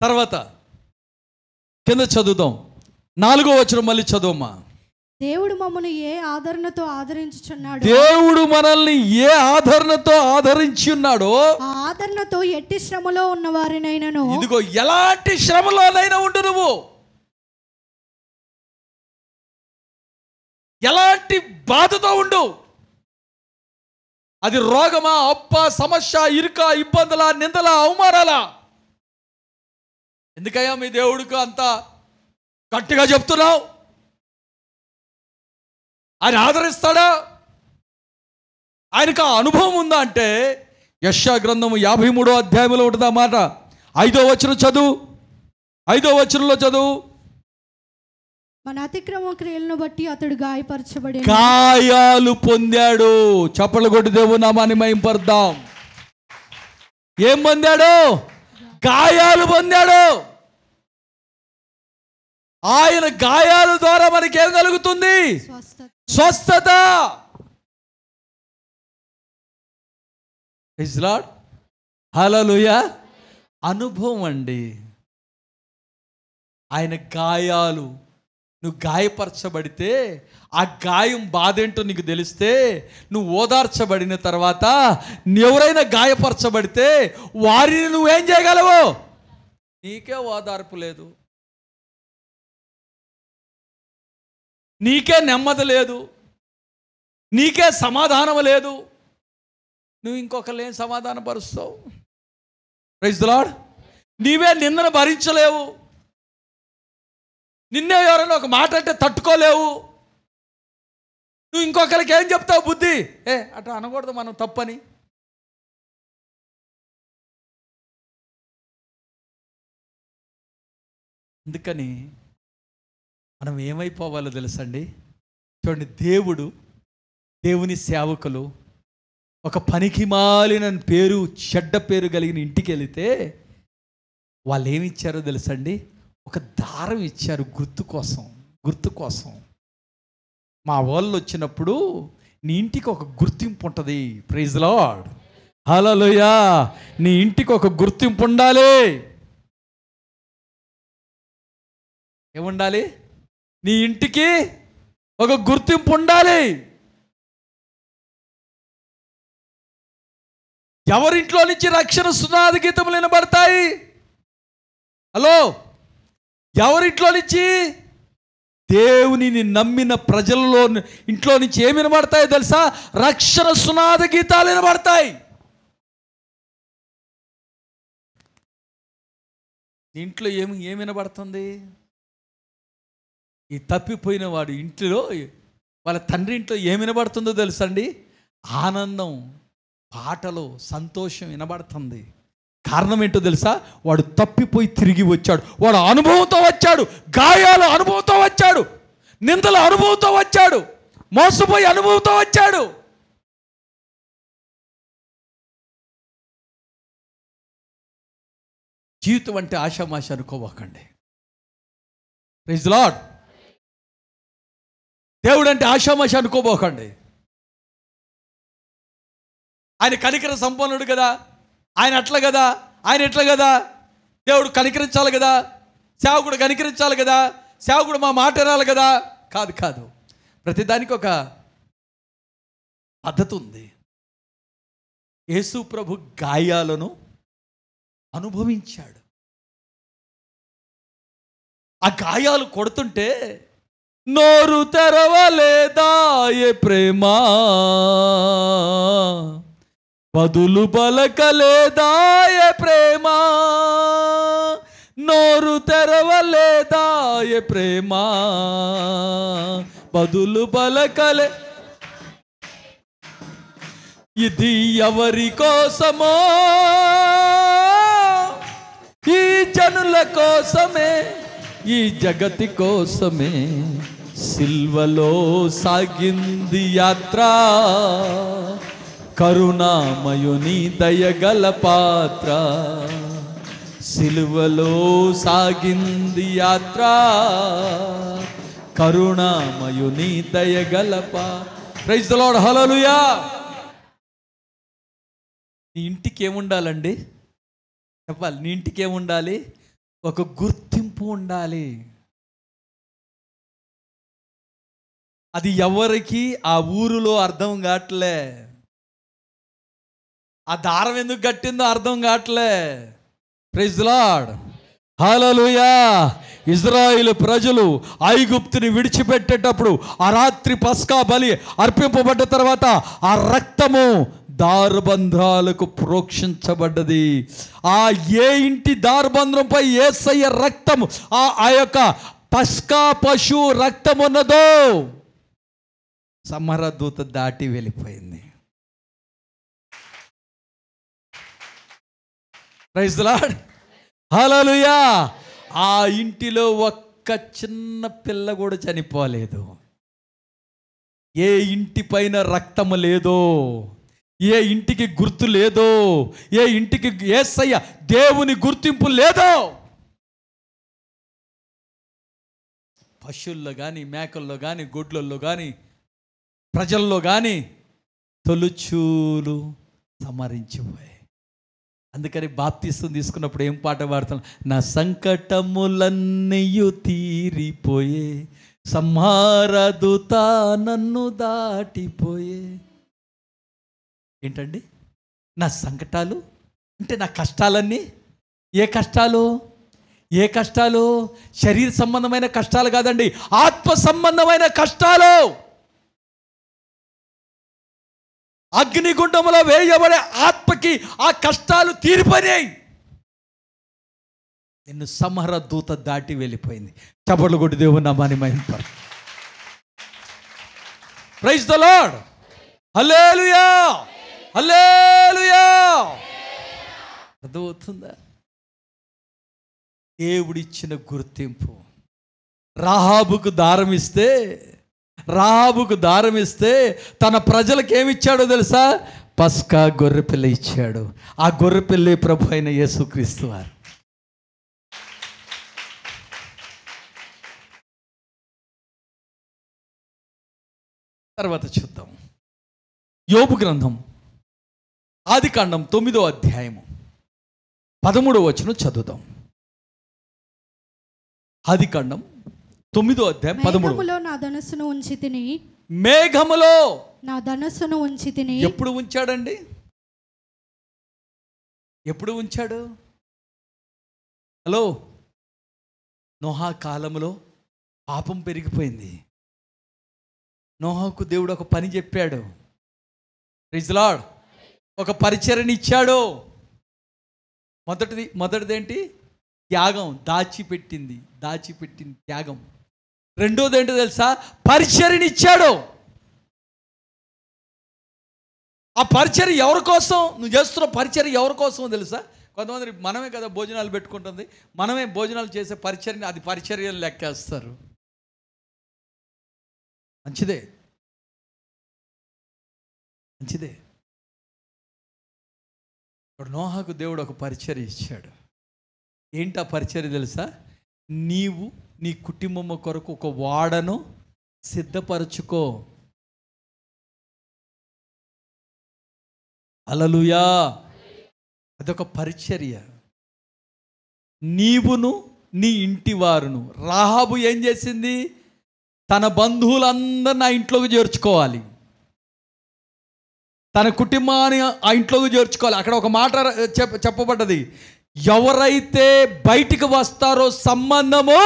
తర్వాత కింద చదువుదాం, 4వ వచనం మళ్ళీ చదువమ్మా. దేవుడు మమ్మల్ని ఏ ఆదరణతో ఆదరించుచున్నాడు, దేవుడు మనల్ని ఏ ఆదరణతో ఆదరించి ఉన్నాడో, ఆ ఆదరణతో ఎట్టి శ్రమలో ఉన్న వారినైనాను, ఇదిగో ఎలాంటి శ్రమలోనైనా ఉండు, నువ్వు ఎలాంటి బాధతో ఉండు, అది రోగమా, అప్ప, సమస్య, ఇరుక, ఇబ్బందుల, నిందల, అవమానాల, ఎందుకయ్యా మీ దేవుడికి అంత గట్టిగా చెప్తున్నావు? ఆయన ఆదరిస్తాడా? ఆయనకు ఆ అనుభవం ఉందా అంటే యెషయా గ్రంథము 53వ అధ్యాయంలో ఉంటుంది ఆ మాట. 5వ వచనం చదువు, 5వ వచనంలో చదువు. మన అతిక్రమ క్రియలను బట్టి అతడు గాయపరచబడి గాయాలు పొందాడు. చప్పట్లు కొట్టి దేవుని నామాన్ని మహింపరుద్దాం. ఏం పొందాడు? గాయాలు పొందాడు. ఆయన గాయాల ద్వారా మనకేం కలుగుతుంది? స్వస్థత. ప్రైజ్ లార్డ్, హల్లెలూయా. అనుభవం అండి. ఆయన గాయాలు, నువ్వు గాయపరచబడితే ఆ గాయం బాధ ఏంటో నీకు తెలిస్తే, నువ్వు ఓదార్చబడిన తర్వాత ఎవరైనా గాయపరచబడితే వారిని నువ్వేం చేయగలవు? నీకే ఓదార్పు లేదు, నీకే నెమ్మది లేదు, నీకే సమాధానం లేదు. నువ్వు ఇంకొకరు ఏం సమాధానం పరుస్తావు? Praise the lord. నీవే నిందను భరించలేవు, నిన్నే ఎవరైనా ఒక మాట అంటే తట్టుకోలేవు. నువ్వు ఇంకొకరికి ఏం చెప్తావు? బుద్ధి అట్లా అనకూడదు మనం, తప్పని. అందుకని మనం ఏమైపోవాలో తెలుసండి. చూడండి, దేవుని సేవకులు ఒక పనికి మాలిన పేరు, చెడ్డ పేరు కలిగిన ఇంటికి వెళితే వాళ్ళు ఏమి ఇచ్చారో తెలుసండి? ఒక దారం ఇచ్చారు, గుర్తు కోసం. మా వాళ్ళు వచ్చినప్పుడు నీ ఇంటికి ఒక గుర్తింపు ఉంటుంది. ప్రైజ్ ది లార్డ్, హల్లెలూయా. నీ ఇంటికి ఒక గుర్తింపు ఉండాలి. ఏముండాలి? నీ ఇంటికి ఒక గుర్తింపు ఉండాలి. ఎవరింట్లో నుంచి రక్షణ సునాద గీతములు వినబడతాయి? హలో, ఎవరింట్లో నుంచి? దేవునిని నమ్మిన ప్రజలలో ఇంట్లో నుంచి ఏమి వినబడతాయో తెలుసా? రక్షణ సునాద గీతాలు వినబడతాయి. ఇంట్లో ఏమి వినబడుతుంది? ఈ తప్పిపోయిన వాడు ఇంట్లో, వాళ్ళ తండ్రి ఇంట్లో ఏమి వినబడుతుందో తెలుసండి? ఆనందం, పాటలు, సంతోషం వినబడుతుంది. కారణం ఏంటో తెలుసా? వాడు తప్పిపోయి తిరిగి వచ్చాడు. వాడు అనుభవంతో వచ్చాడు, గాయాల అనుభవంతో వచ్చాడు, నిందల అనుభవంతో వచ్చాడు, మోసపోయి అనుభవంతో వచ్చాడు. జీవితం అంటే ఆషామాష అనుకోవకండి. Praise the Lord. దేవుడు అంటే ఆషామాష అనుకోబోకండి. ఆయన కనికర సంపన్నుడు కదా, ఆయన అట్లా కదా, ఆయన ఎట్లా కదా, దేవుడు కనికరించాలి కదా, సేవకుడు కనికరించాలి కదా, సేవకుడు మా మాట వినాలి కదా. కాదు. ప్రతిదానికి ఒక పద్ధతి ఉంది. యేసు ప్రభు గాయాలను అనుభవించాడు. ఆ గాయాలు కొడుతుంటే నోరు తెరవలేదా ఏ ప్రేమ, బదులు పలకలేదా ఏ ప్రేమ, నోరు తెరవలేదా ఏ ప్రేమ, బదులు పలకలే. ఇది ఎవరి కోసమో, ఈ జనుల కోసమే, ఈ జగతి కోసమే సిల్వలో సాగింది యాత్ర, కరుణామయుని దయగల పాత్ర, సిలువలో సాగింది యాత్ర, కరుణామయుని దయగల పాత్ర. ప్రైజ్ ది లార్డ్, హల్లెలూయా. నీ ఇంటికి ఏముండాలండి చెప్పాలి? నీ ఇంటికి ఏముండాలి? ఒక గుర్తింపు ఉండాలి. అది ఎవరికి ఆ ఊరిలో అర్థం కావట్లే. ఆ దారం ఎందుకు కట్టిందో అర్థం కావట్లే. ప్రైజ్ ది లార్డ్, హల్లెలూయా. ఇజ్రాయేలు ప్రజలు ఐగుప్తుని విడిచిపెట్టేటప్పుడు ఆ రాత్రి పస్కా బలి అర్పింపబడ్డ తర్వాత ఆ రక్తము దారుబంధ్రాలకు ప్రోక్షించబడ్డది. ఆ ఏ ఇంటి దారుబంధ్రంపై యేసయ్య రక్తము, ఆ యొక్క పస్కా పశువు రక్తం ఉన్నదో సమరదూత దాటి వెళ్ళిపోయింది. Praise the Lord, hallelujah. ఆ ఇంటిలో ఒక్క చిన్న పిల్ల కూడా చనిపోలేదు. ఏ ఇంటి పైన రక్తము లేదో, ఏ ఇంటికి గుర్తు లేదో, ఏ ఇంటికి యేసయ్య దేవుని గుర్తింపు లేదో, పశువుల్లో కానీ, మేకల్లో కానీ, గొడ్లల్లో కానీ, ప్రజల్లో కానీ తొలుచూలు సమరించిపోయాయి. అందుకని బాప్తిసం తీసుకున్నప్పుడు ఏం పాట పాడుతాం? నా సంకటములన్నీయు తీరిపోయే, సంహారదూత నన్ను దాటిపోయే. ఏంటండి నా సంకటాలు అంటే? నా కష్టాలన్నీ ఏ కష్టాలు? ఏ కష్టాలు? శరీర సంబంధమైన కష్టాలు కాదండి, ఆత్మ సంబంధమైన కష్టాలు. అగ్నిగుండంలో వేయబడే ఆత్మకి ఆ కష్టాలు తీరిపోయాయి. నిన్ను సంహర దూత దాటి వెళ్ళిపోయింది. చప్పట్లు కొట్టి దేవుని నామాన్ని మహింపరు. ప్రైజ్ ది లార్డ్, హల్లెలూయా, హల్లెలూయా. అర్థమవుతుందా? దేవుడిచ్చిన గుర్తింపు. రాహాబుకు దారం ఇస్తే తన ప్రజలకు ఏమిచ్చాడో తెలుసా? పస్కా గొర్రెపిల్ల ఇచ్చాడు. ఆ గొర్రెపిల్లే ప్రభు అయిన యేసుక్రీస్తు వారు. తర్వాత చూద్దాం. యోబు గ్రంథం ఆదికాండం 9వ అధ్యాయము 13వ వచనం చదువుదాం. ఆదికాండం 9వ అధ్యాయం 13. మేఘములో నా ధనస్సును ఉంచి తిని, మేఘములో నా ధనస్సును ఉంచి తిని. ఎప్పుడు ఉంచాడండి? ఎప్పుడు ఉంచాడు? హలో, నోహా కాలంలో పాపం పెరిగిపోయింది. నోహాకు దేవుడు ఒక పని చెప్పాడు. ప్రైజ్ ది లార్డ్, ఒక పరిచర్యని ఇచ్చాడు. మొదటిదేంటి? త్యాగం. దాచిపెట్టింది త్యాగం. రెండోది ఏంటో తెలుసా? పరిచర్యని ఇచ్చాడు. ఆ పరిచర్య ఎవరి కోసం? నువ్వు చేస్తున్న పరిచర్య ఎవరి కోసం తెలుసా? కొంతమంది మనమే కదా భోజనాలు పెట్టుకుంటుంది, మనమే భోజనాలు చేసే పరిచర్యని అది పరిచర్యను లెక్కేస్తారు. మంచిదే. ఇప్పుడు నోహాకు దేవుడు ఒక పరిచర్య ఇచ్చాడు. ఏంటి ఆ పరిచర్య తెలుసా? నీవు నీ కుటుంబం కొరకు ఒక ఓడను సిద్ధపరచుకో. హల్లెలూయా. అదొక పరిచర్య. నీవును నీ ఇంటి వారును. రాహాబు ఏం చేసింది? తన బంధువులందరిని ఆ ఇంట్లోకి చేర్చుకోవాలి, తన కుటుంబాన్ని ఆ ఇంట్లోకి చేర్చుకోవాలి. అక్కడ ఒక మాట చెప్పబడ్డది, ఎవరైతే బయటికి వస్తారో సంబంధము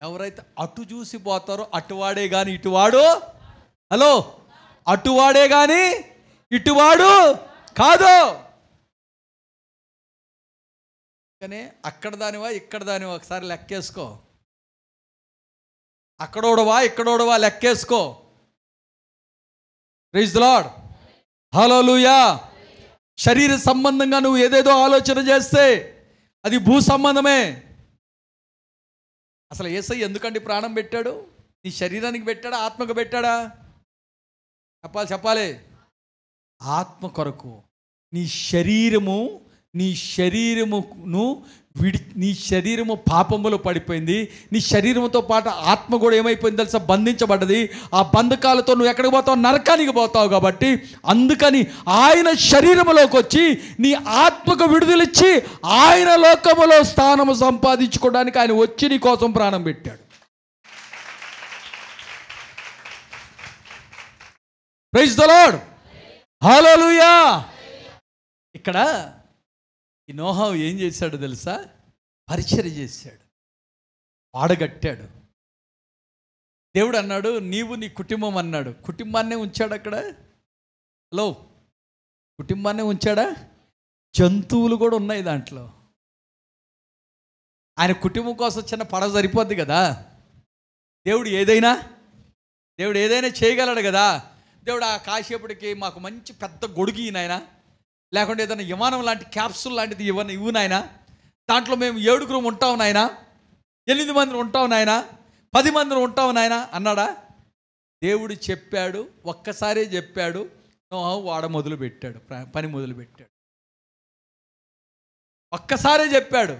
ఎవరైతే అటు చూసి పోతారో అటువాడే కానీ ఇటువాడు, హలో, అటువాడే కానీ ఇటువాడు కాదు. కానీ అక్కడ దానివా ఇక్కడ దానివా ఒకసారి లెక్కేసుకో. అక్కడోడవా ఇక్కడోడవా లెక్కేసుకో. ప్రైజ్ ది లార్డ్, హల్లెలూయా. శరీర సంబంధంగా నువ్వు ఏదేదో ఆలోచన చేస్తే అది భూ సంబంధమే. అసలు యేసయ్య ఎందుకంటే ప్రాణం పెట్టాడు? నీ శరీరానికి పెట్టాడా, ఆత్మకు పెట్టాడా? చెప్పాలి. ఆత్మ కొరకు. నీ శరీరము పాపములో పడిపోయింది. నీ శరీరంతో పాటు ఆత్మ కూడా ఏమైపోయింది తెలుసా? బంధించబడ్డది. ఆ బంధకాలతో నువ్వు ఎక్కడికి పోతావు? నరకానికి పోతావు. కాబట్టి అందుకని ఆయన శరీరములోకి వచ్చి నీ ఆత్మకు విడుదలిచ్చి ఆయన లోకములో స్థానము సంపాదించుకోవడానికి ఆయన వచ్చి నీ కోసం ప్రాణం పెట్టాడు. ప్రైజ్ ది లార్డ్, హల్లెలూయా. ఇక్కడ ఈ నోహా ఏం చేశాడు తెలుసా? పరిచర్య చేశాడు, వాడగట్టాడు. దేవుడు అన్నాడు నీవు నీ కుటుంబం అన్నాడు. కుటుంబాన్నే ఉంచాడు అక్కడ. హలో, కుటుంబాన్నే ఉంచాడా? జంతువులు కూడా ఉన్నాయి దాంట్లో. ఆయన కుటుంబం కోసం చిన్న పడవ సరిపోద్ది కదా. దేవుడు ఏదైనా చేయగలడు కదా. దేవుడు ఆ కాసేపటికి మాకు మంచి పెద్ద గొడుగు ఈయన, లేకుంటే ఏదైనా విమానం లాంటి క్యాప్సూల్ లాంటిది ఇవ్వు నాయన, దాంట్లో మేము 7 ఉంటాం నాయన, 8 మంది ఉంటాం నాయన, 10 మంది ఉంటాం నాయన అన్నాడా? దేవుడు చెప్పాడు, ఒక్కసారే చెప్పాడు. వాడ మొదలుపెట్టాడు, పని మొదలుపెట్టాడు. ఒక్కసారే చెప్పాడు.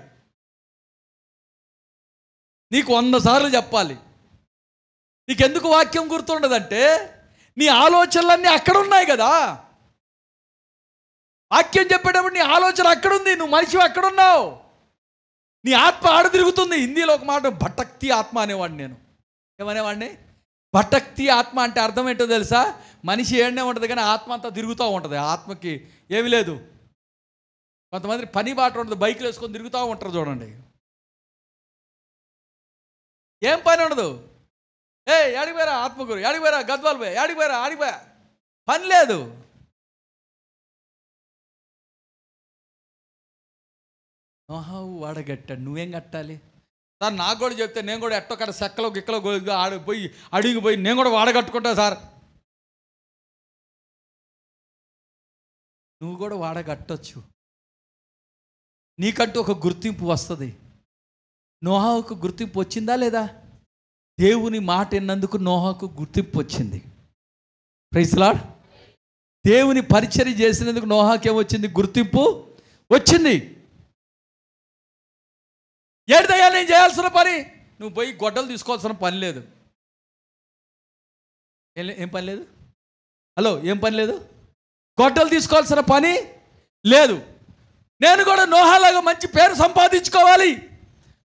నీకు 100 సార్లు చెప్పాలి. నీకెందుకు వాక్యం గుర్తుండదంటే నీ ఆలోచనలన్నీ అక్కడ ఉన్నాయి కదా. వాక్యం చెప్పేటప్పుడు నీ ఆలోచన అక్కడుంది, నువ్వు మనిషి అక్కడున్నావు, నీ ఆత్మ ఆడ తిరుగుతుంది. హిందీలో ఒక మాట భటక్తి ఆత్మ అనేవాడిని నేను. ఏమనేవాడిని? భటక్తి ఆత్మ అంటే అర్థం ఏంటో తెలుసా? మనిషి ఏడనే ఉంటుంది కానీ ఆత్మ అంతా తిరుగుతూ ఉంటుంది. ఆత్మకి ఏమి లేదు. కొంతమంది పని బాట ఉండదు, బైక్లు వేసుకొని తిరుగుతూ ఉంటారు చూడండి. ఏం పని ఉండదు. యాడిపోయారా ఆత్మగురు, యాడిపోయారా గద్వాల్ పోయా, యాడిపోయారా ఆడిపోయా, పని లేదు. వాడగట్టాడు, నువ్వేం కట్టాలి? సార్ నాకు కూడా చెప్తే నేను కూడా ఎట్టొక్కడ సెక్కలో గిక్కలో ఆడిపోయి అడిగిపోయి నేను కూడా వాడగట్టుకుంటా సార్. నువ్వు కూడా వాడగట్టొచ్చు. నీకంటూ ఒక గుర్తింపు వస్తుంది. నోహాకు గుర్తింపు వచ్చిందా లేదా? దేవుని మాట విన్నందుకు నోహాకు గుర్తింపు వచ్చింది. Praise the Lord. దేవుని పరిచర్య చేసినందుకు నోహాకి ఏమొచ్చింది? గుర్తింపు వచ్చింది. ఏడుదయ్యా నేను చేయాల్సిన పని? నువ్వు పోయి గొడ్డలు తీసుకోవాల్సిన పని లేదు. ఏం పని లేదు? హలో, ఏం పని లేదు? గొడ్డలు తీసుకోవాల్సిన పని లేదు. నేను కూడా నోహాలాగా మంచి పేరు సంపాదించుకోవాలి,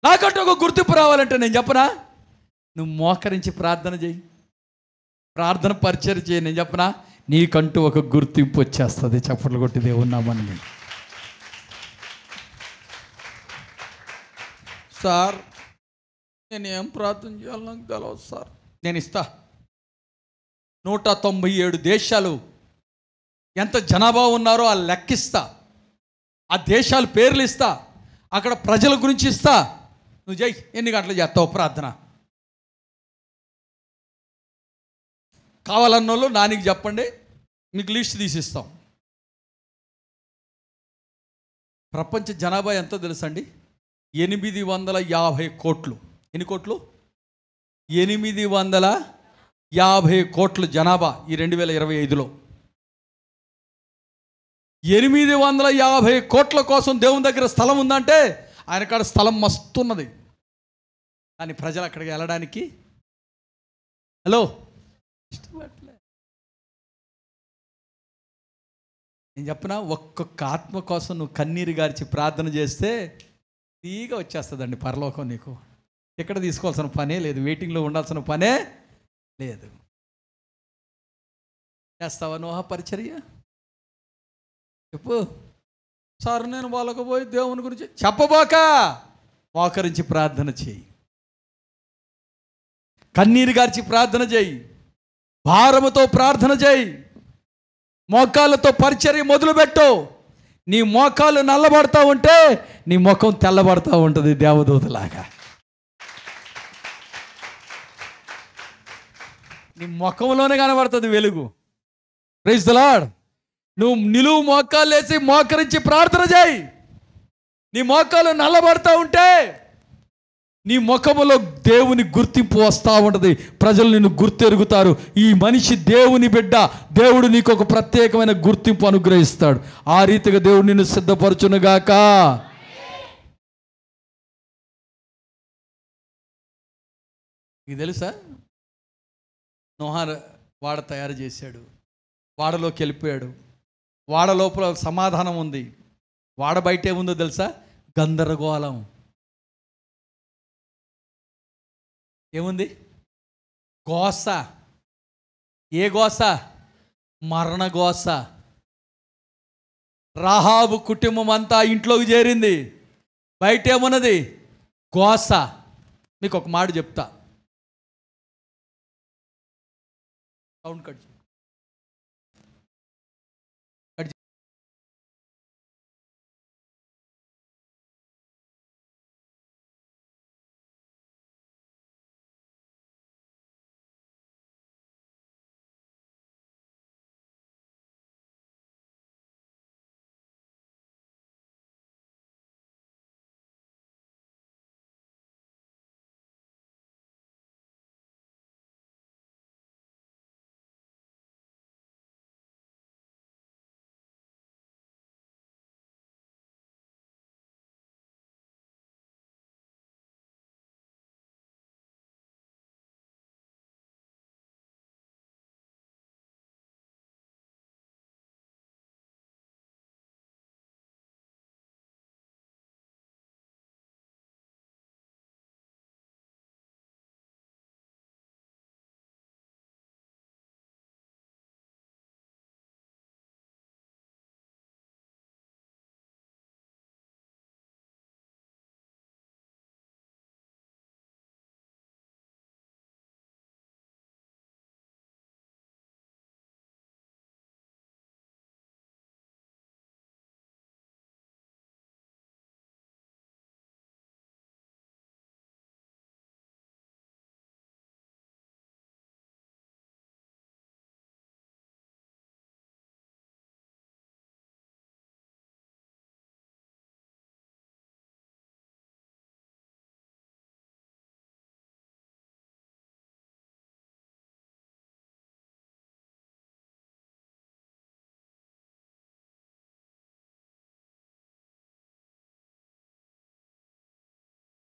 నాకంటూ ఒక గుర్తింపు రావాలంటే నేను చెప్పనా? నువ్వు మోకరించి ప్రార్థన చేయి, ప్రార్థన పరిచర్య చేయి. నేను చెప్పనా? నీకంటూ ఒక గుర్తింపు వచ్చేస్తుంది. చప్పట్లు కొట్టి దేవుని నామమున. సార్ నేను ఏం ప్రార్థన చేయాలి నాకు తెలియదు సార్. నేను ఇస్తా. 197 దేశాలు ఎంత జనాభా ఉన్నారో ఆ లెక్కిస్తా, ఆ దేశాల పేర్లు ఇస్తా, అక్కడ ప్రజల గురించి ఇస్తా. నువ్వు చేయి. ఎన్ని గంటలు చేస్తావు ప్రార్థన? కావాలన్నోళ్ళు నానికి చెప్పండి, మీకు లిస్ట్ తీసిస్తాం. ప్రపంచ జనాభా ఎంతో తెలుసండి? 850 కోట్లు. ఎన్ని కోట్లు? 850 కోట్ల జనాభా ఈ 2025లో. 850 కోట్ల కోసం దేవుని దగ్గర స్థలం ఉందంటే ఆయన కాడ స్థలం మస్తున్నది. కానీ ప్రజలు అక్కడికి వెళ్ళడానికి హలో ఇష్టపడలే. నేను చెప్పిన ఒక్కొక్క ఆత్మ కోసం నువ్వు కన్నీరు గార్చి ప్రార్థన చేస్తే ఫ్రీగా వచ్చేస్తుందండి పరలోకం. నీకు ఎక్కడ తీసుకోవాల్సిన పనే లేదు, వెయిటింగ్లో ఉండాల్సిన పనే లేదు. చేస్తావా నోహా పరిచర్య? చెప్పు. సార్ నేను వాళ్ళకు పోయి దేవుని గురించి చెప్పబోక మోకరించి ప్రార్థన చేయి. కన్నీరు గార్చి ప్రార్థన చేయి, భారముతో ప్రార్థన చేయి, మోకాళ్ళతో పరిచర్య మొదలుపెట్టు. నీ మోకాలు నల్లబడతా ఉంటే నీ ముఖం తెల్లబడతా ఉంటుంది దేవదూతలాగా. నీ ముఖంలోనే కనబడుతుంది వెలుగు. Praise the Lord. నువ్వు నిలువు మోకాలు వేసి మోకరించి ప్రార్థన చేయి. నీ మోకాలు నల్లబడతా ఉంటే నీ ముఖములో దేవుని గుర్తింపు వస్తూ ఉంటుంది. ప్రజలు నిన్ను గుర్తెరుగుతారు. ఈ మనిషి దేవుని బిడ్డ, దేవుడు నీకు ఒక ప్రత్యేకమైన గుర్తింపు అనుగ్రహిస్తాడు. ఆ రీతిగా దేవుడు నిన్ను సిద్ధపరచునుగాక. నీకు తెలుసా, నోహా వాడ తయారు చేశాడు, వాడలోకి వెళ్ళిపోయాడు. వాడ లోపల సమాధానం ఉంది, వాడ బయట ఏముందో తెలుసా? గందరగోళం. ఏముంది? గోస. ఏ గోస? మరణ గోస. రాహాబు కుటుంబం అంతా ఇంట్లోకి చేరింది, బయట ఏమున్నది? గోస. మీకు ఒక మాట చెప్తా, సౌండ్ కట్.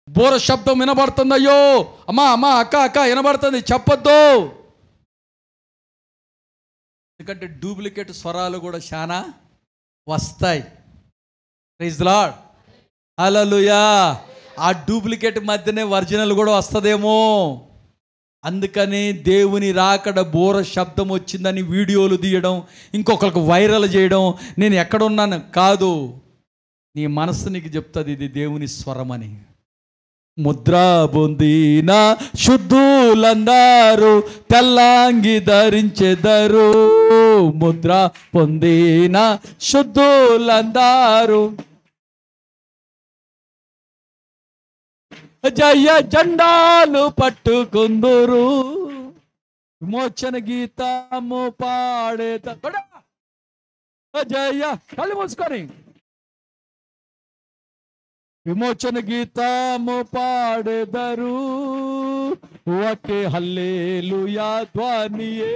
బోర శబ్దం వినబడుతుంది. అయ్యో అమ్మా అమ్మా అక్క అక్క వినబడుతుంది, చెప్పొద్దు. ఎందుకంటే డూప్లికేట్ స్వరాలు కూడా చాలా వస్తాయి. Praise the Lord. హల్లెలూయా. ఆ డూప్లికేట్ మధ్యనే ఒరిజినల్ కూడా వస్తుందేమో. అందుకని దేవుని రాకడ బోర శబ్దం వచ్చిందని వీడియోలు తీయడం, ఇంకొకరికి వైరల్ చేయడం, నేను ఎక్కడున్నాను కాదు, నీ మనస్సు నీకు చెప్తుంది ఇది దేవుని స్వరం అని. ముద్ర పొందిన శుద్ధులందరూ తెల్లంగి ధరించెదరు. ముద్ర పొందిన శుద్ధులందరూ జయ జెండాలు పట్టుకుందురు. విమోచన గీతము పాడేత జయ. కళ్ళు మూసుకొని విమోచన గీతము పాడెదరు. ఒకే హల్లెలూయా ధ్వనియే,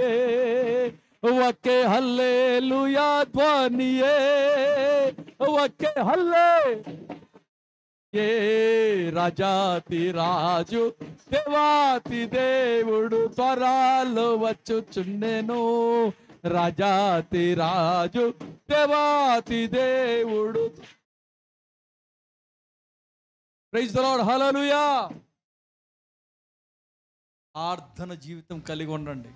ఒకే హల్లెలూయా ధ్వనియే, ఒకే హల్లే. ఏ రాజాతి రాజు దేవాతి దేవుడు త్వరలో వచ్చుచుండెను. రాజాతి రాజు దేవాతి దేవుడు. Praise the Lord. హల్లెలూయా. ప్రార్థన జీవితం కలిగి ఉండండి.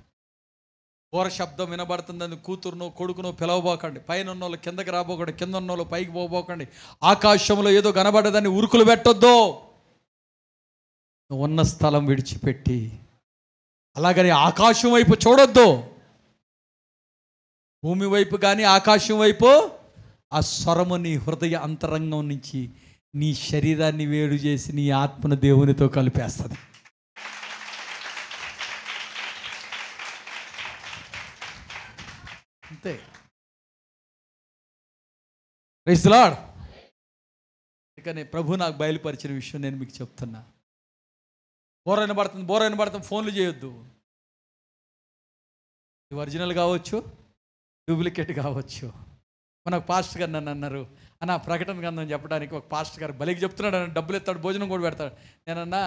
ఘోర శబ్దం వినబడుతుందని కూతురునో కొడుకునో పిలవబోకండి. పైన ఉన్న వాళ్ళు కిందకి రాబోకండి, కింద ఉన్న వాళ్ళు పైకి పోబోకండి. ఆకాశంలో ఏదో కనబడదని ఉరుకులు పెట్టొద్దు. ఉన్న స్థలం విడిచిపెట్టి అలాగని ఆకాశం వైపు చూడొద్దు, భూమి వైపు కానీ ఆకాశం వైపు. ఆ స్వరము నీ హృదయ అంతరంగం నుంచి నీ శరీరాన్ని వేరు చేసి నీ ఆత్మను దేవునితో కలిపేస్తుంది. అంతే. Praise the Lord. అందుకని ప్రభు నాకు బయలుపరిచిన విషయం నేను మీకు చెప్తున్నా. బోర్ వినబడుతుంది ఫోన్లు చేయొద్దు. ఇది ఒరిజినల్ కావచ్చు, డూప్లికేట్ కావచ్చు. మనకు పాస్టర్ గారు నన్ను అన్నారు, అన్న ప్రకటన గ్రంథం చెప్పడానికి ఒక పాస్టర్ గారు బలికి చెప్తున్నాడు, డబ్బులు ఎత్తాడు, భోజనం కూడా పెడతాడు. నేనన్నా,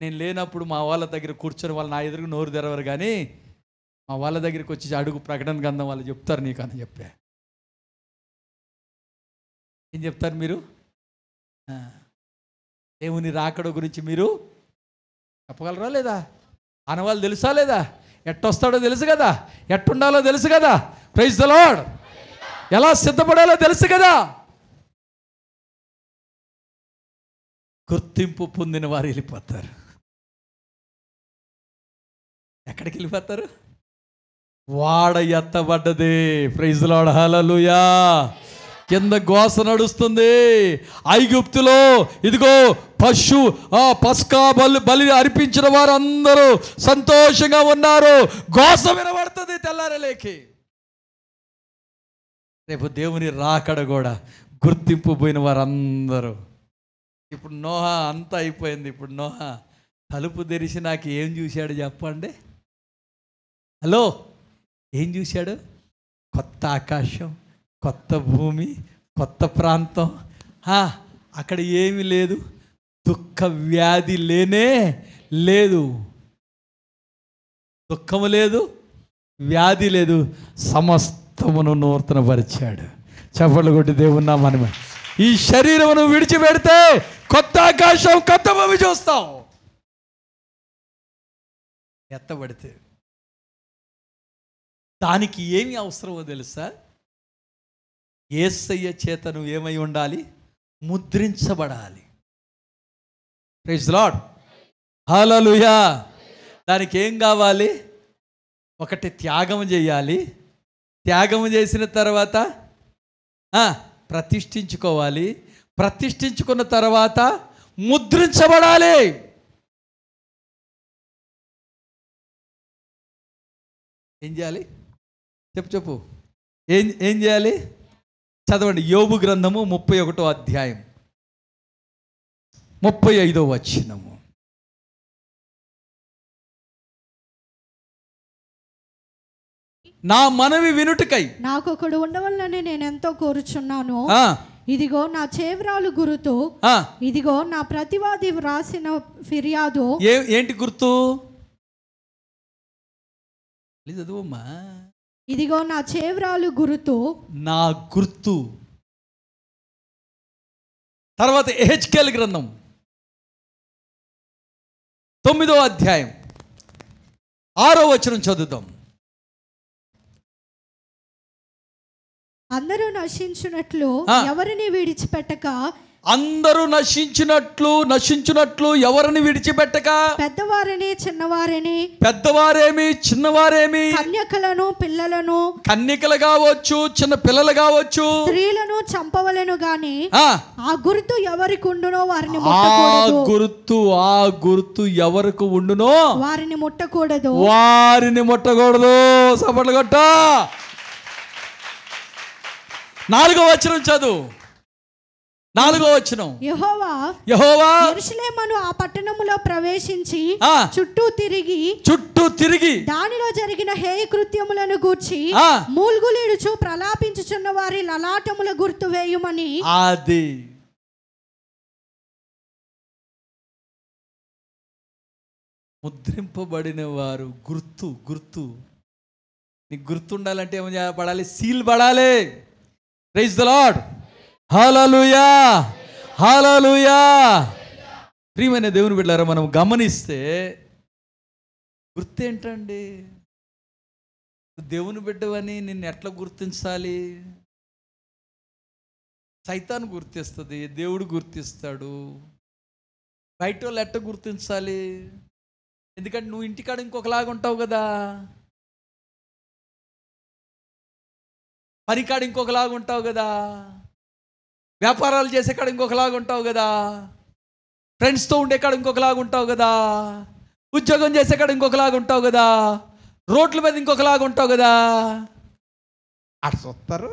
నేను లేనప్పుడు మా వాళ్ళ దగ్గర కూర్చొని వాళ్ళు నా ఎదురుగా నోరు తెరవరు, కానీ మా వాళ్ళ దగ్గరికి వచ్చి అడుగు, ప్రకటన గ్రంథం వాళ్ళు చెప్తారు నీకు అని చెప్పా. ఏం చెప్తారు మీరు? దేవుని రాకడ గురించి మీరు చెప్పగలరా లేదా? ఆనవాళ్ళు తెలుసా లేదా? ఎట్టొస్తాడో తెలుసు కదా, ఎట్టుండాలో తెలుసు కదా. Praise the Lord. ఎలా సిద్ధపడాలో తెలుసు కదా. గుర్తింపు పొందిన వారు వెళ్ళిపోతారు. ఎక్కడికి వెళ్ళిపోతారు? వాడ ఎత్తబడ్డది. Praise the Lord. హల్లెలూయా. కింద గోస నడుస్తుంది. ఐగుప్తులో ఇదిగో పస్కా బలి అర్పించిన వారు అందరూ సంతోషంగా ఉన్నారు. గోస వినబడుతుంది తెల్లారలేకి. రేపు దేవుని రాకడ కూడా గుర్తింపు పోయిన వారందరూ. ఇప్పుడు నోహా అంతా అయిపోయింది. ఇప్పుడు నోహా తలుపు తెరిచి నాకు ఏం చూశాడు చెప్పండి? హలో, ఏం చూశాడు? కొత్త ఆకాశం, కొత్త భూమి, కొత్త ప్రాంతం. అక్కడ ఏమీ లేదు, దుఃఖ వ్యాధి లేనే లేదు, దుఃఖము లేదు, వ్యాధి లేదు, సమస్తమును నూతనపరిచాడు. చప్పట్లు కొట్టి దేవుని నామమున ఈ శరీరమును విడిచిపెడితే కొత్త ఆకాశం, కొత్త భూమి చూస్తాం. ఎత్తబడితే దానికి ఏమి అవసరమో తెలుసా? యేసయ్య చేత నువ్వు ఏమై ఉండాలి? ముద్రించబడాలి. Praise the Lord. హల్లెలూయా. దానికి ఏం కావాలి? ఒకటి త్యాగం చేయాలి. త్యాగం చేసిన తర్వాత ప్రతిష్ఠించుకోవాలి. ప్రతిష్ఠించుకున్న తర్వాత ముద్రించబడాలి. ఏం చేయాలి? చెప్పు. ఏం చేయాలి? చదవండి. యోబు గ్రంథము 31వ అధ్యాయం 35వ వచనము. నా మనవి వినుటకై నాకొకడు ఉండవలనని నేను ఎంతో కోరుచున్నాను. ఇదిగో నా చేవ్రాలు గురుతు, ఇదిగో నా ప్రతివాది వ్రాసిన ఫిర్యాదు. ఏంటి గుర్తు? చదువమ్మా. ఇదిగో నా చేవ్రాలు గురుతు, నా గుర్తు. తర్వాత యెహెజ్కేలు గ్రంథం 9వ అధ్యాయం 6వ వచనం చదువుదాం. అందరూ నశించునట్లు ఎవరిని విడిచిపెట్టక, అందరూ నశించునట్లు ఎవరిని విడిచిపెట్టక, పెద్దవారని చిన్నవారని, పెద్దవారేమి చిన్నవారేమి, కన్యకలను పిల్లలను, కన్యకలు కావచ్చు, చిన్న పిల్లలు కావచ్చు, స్త్రీలను చంపవలెను గాని ఆ గుర్తు ఎవరికి ఉండునో వారిని ముట్టకూడదు. ఆ గుర్తు ఎవరికి ఉండునో వారిని ముట్టకూడదు. సపట్లు కొట్ట. 4వ వచనం చదువు. 4వ వచనం. యెహోవా యెరూషలేమును ఆ పట్టణములో ప్రవేశించి చుట్టూ తిరిగి దానిలో జరిగిన హేయ కృత్యములను గూర్చి మూల్గులీడుచు ప్రలాపించుచున్న వారి లలాటముల గుర్తు వేయుమని. అది ముద్రింపబడిన వారు గుర్తు. నీకు గుర్తుండాలంటే ఏమో పడాలి? సీల్ పడాలి. Praise the Lord. Hallelujah. Hallelujah. ప్రియమైన దేవుని బిడ్డలారా, మనం గమనిస్తే గుర్తేంటండి? దేవుని బిడ్డవని నిన్ను ఎట్లా గుర్తించాలి? సైతాను గుర్తిస్తుంది, దేవుడు గుర్తిస్తాడు. బయట వాళ్ళు ఎట్లా గుర్తించాలి? ఎందుకంటే నువ్వు ఇంటికాడ ఇంకొకలాగా ఉంటావు కదా, పనికాడ ఇంకొకలాగా ఉంటావు కదా, వ్యాపారాలు చేసే కాడ ఇంకొకలాగా ఉంటావు కదా, ఫ్రెండ్స్తో ఉండే కాడ ఇంకొకలాగా ఉంటావు కదా, ఉద్యోగం చేసే కాడ ఇంకొకలాగా ఉంటావు కదా, రోడ్ల మీద ఇంకొకలాగా ఉంటావు కదా. అట్లా చూస్తారు,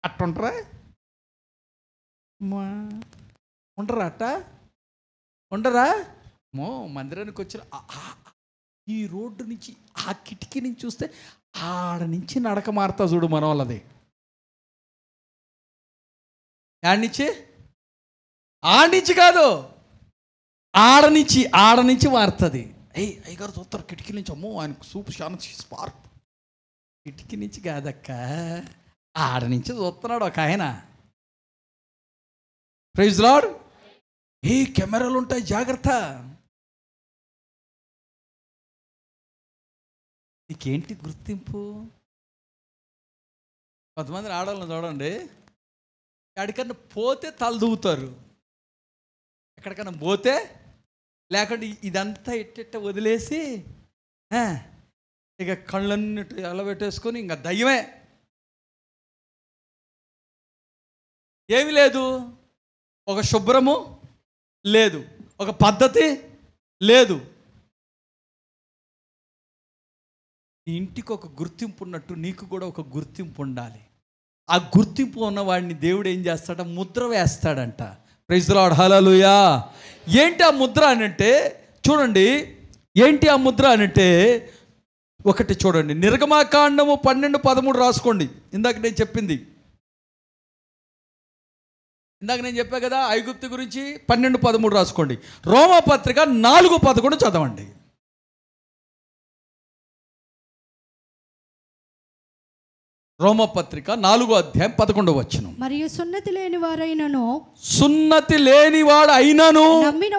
అట్టుంటారా? ఉండరా? ఉండరా? మందిరానికి వచ్చిన ఈ రోడ్డు నుంచి ఆ కిటికీ నుంచి చూస్తే ఆడ నుంచి నడక మారుతా చూడు మన వాళ్ళది. ఆడ నుంచి కాదు, ఆడ నుంచి మారుతుంది. అయ్యగారు చూస్తారు కిటికీ నుంచి, అమ్మో ఆయనకు సూప్ చాలా స్పార్క్. కిటికీ నుంచి కాదక్క, ఆడ నుంచి చూస్తున్నాడు ఒక ఆయన. Praise Lord. కెమెరాలు ఉంటాయి, జాగ్రత్త. నీకేంటి గుర్తింపు? కొంతమంది ఆడవాళ్ళని చూడండి, ఎక్కడికన్నా పోతే తలదూగుతారు, ఎక్కడికన్నా పోతే, లేకుంటే ఇదంతా ఎట్టెట్ట వదిలేసి ఇక కళ్ళన్నీ ఎలబెట్టేసుకొని ఇంకా దయ్యమే, ఏమి లేదు, ఒక శుభ్రము లేదు, ఒక పద్ధతి లేదు. ఇంటికి ఒక గుర్తింపు ఉన్నట్టు నీకు కూడా ఒక గుర్తింపు ఉండాలి. ఆ గుర్తింపు ఉన్నవాడిని దేవుడు ఏం చేస్తాడ? ముద్ర వేస్తాడంట. ప్రైజ్ ది లార్డ్, హల్లెలూయా. ఏంటి ఆ ముద్ర అనంటే, చూడండి ఏంటి ఆ ముద్ర అనంటే, ఒకటి చూడండి, నిర్గమకాండము 12:13 రాసుకోండి. ఇందాక నేను చెప్పా కదా ఐగుప్తు గురించి. 12:13 రాసుకోండి. రోమాపత్రిక 4:11 చదవండి. రోమపత్రిక 4:11. మరియు సున్నతి లేని వారైనను, సున్నతి లేనివాడు అయినను, నమ్మిన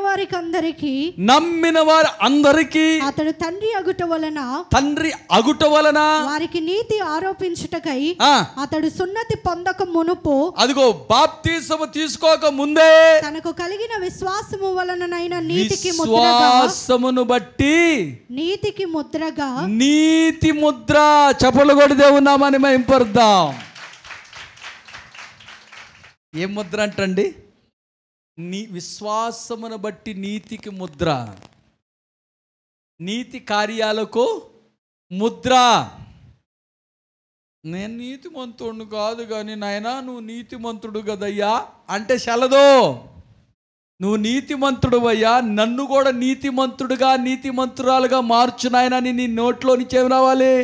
వారి అందరికి అతడు తండ్రి అగుట వలన వారికి నీతి ఆరోపించుటకై అతడు సున్నతి పొందక మునుపు, అదిగో బాప్తిసము తీసుకోక ముందే తనకు కలిగిన విశ్వాసము వలననైన విశ్వాసమును బట్టి నీతి ముద్ర చప్పలు కొడి దేవుని నామాన్ని మహింపరుద్దాం. ఏం ముద్ర అంటండి? విశ్వాసమును బట్టి నీతికి ముద్ర, నీతి కార్యాలకు ముద్ర. నేను నీతిమంతుడు కాదు కానీ నాయనా నువ్వు నీతిమంతుడు కదయ్యా అంటే చల్లదు. నువ్వు నీతిమంతుడు అయ్యా, నన్ను కూడా నీతిమంతుడుగా నీతిమంతురాలుగా మార్చు నాయనా నీ నోట్లో నుంచి ఏమి రావాలి?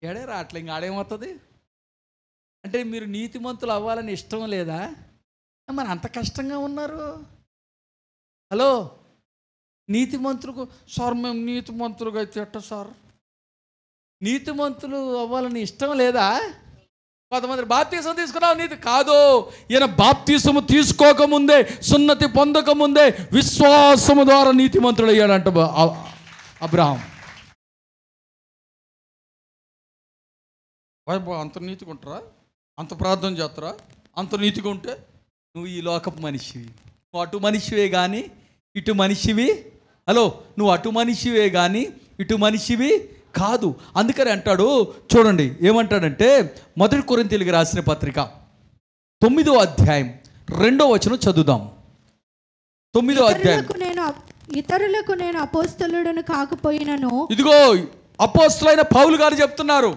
ఏడే రావట్లే, ఇంక ఆడేమవుతుంది అంటే మీరు నీతిమంతులు అవ్వాలని ఇష్టం లేదా? మరి అంత కష్టంగా ఉన్నారు. హలో, నీతిమంతులకు సార్ మేము నీతిమంతులుగా అయితే ఎట్ట సార్? నీతిమంతులు అవ్వాలని ఇష్టం లేదా? కొంతమంది బాప్తీసం తీసుకున్నావు, నీతి కాదు. ఈయన బాప్తీసము తీసుకోకముందే, సున్నతి పొందకముందే విశ్వాసము ద్వారా నీతిమంతుడు అయ్యాడంట అబ్రహాం. అంత నీతిగా ఉంటారా? అంత ప్రార్థన చేస్తారా? అంత నీతిగా ఉంటే నువ్వు ఈ లోకపు మనిషివి. నువ్వు అటు మనిషివే కానీ ఇటు మనిషివి. హలో, నువ్వు అటు మనిషివే కానీ ఇటు మనిషివి కాదు. అందుకని అంటాడు, చూడండి ఏమంటాడంటే, 1 కొరింథీయులకు రాసిన పత్రిక 9వ అధ్యాయం 2వ వచనం చదువుదాం. 9వ అధ్యాయం. ఇతరులకు నేను అపోస్తలుడను కాకపోయినను, ఇదిగో అపోస్తలుడైన పౌలు గారు చెప్తున్నారు,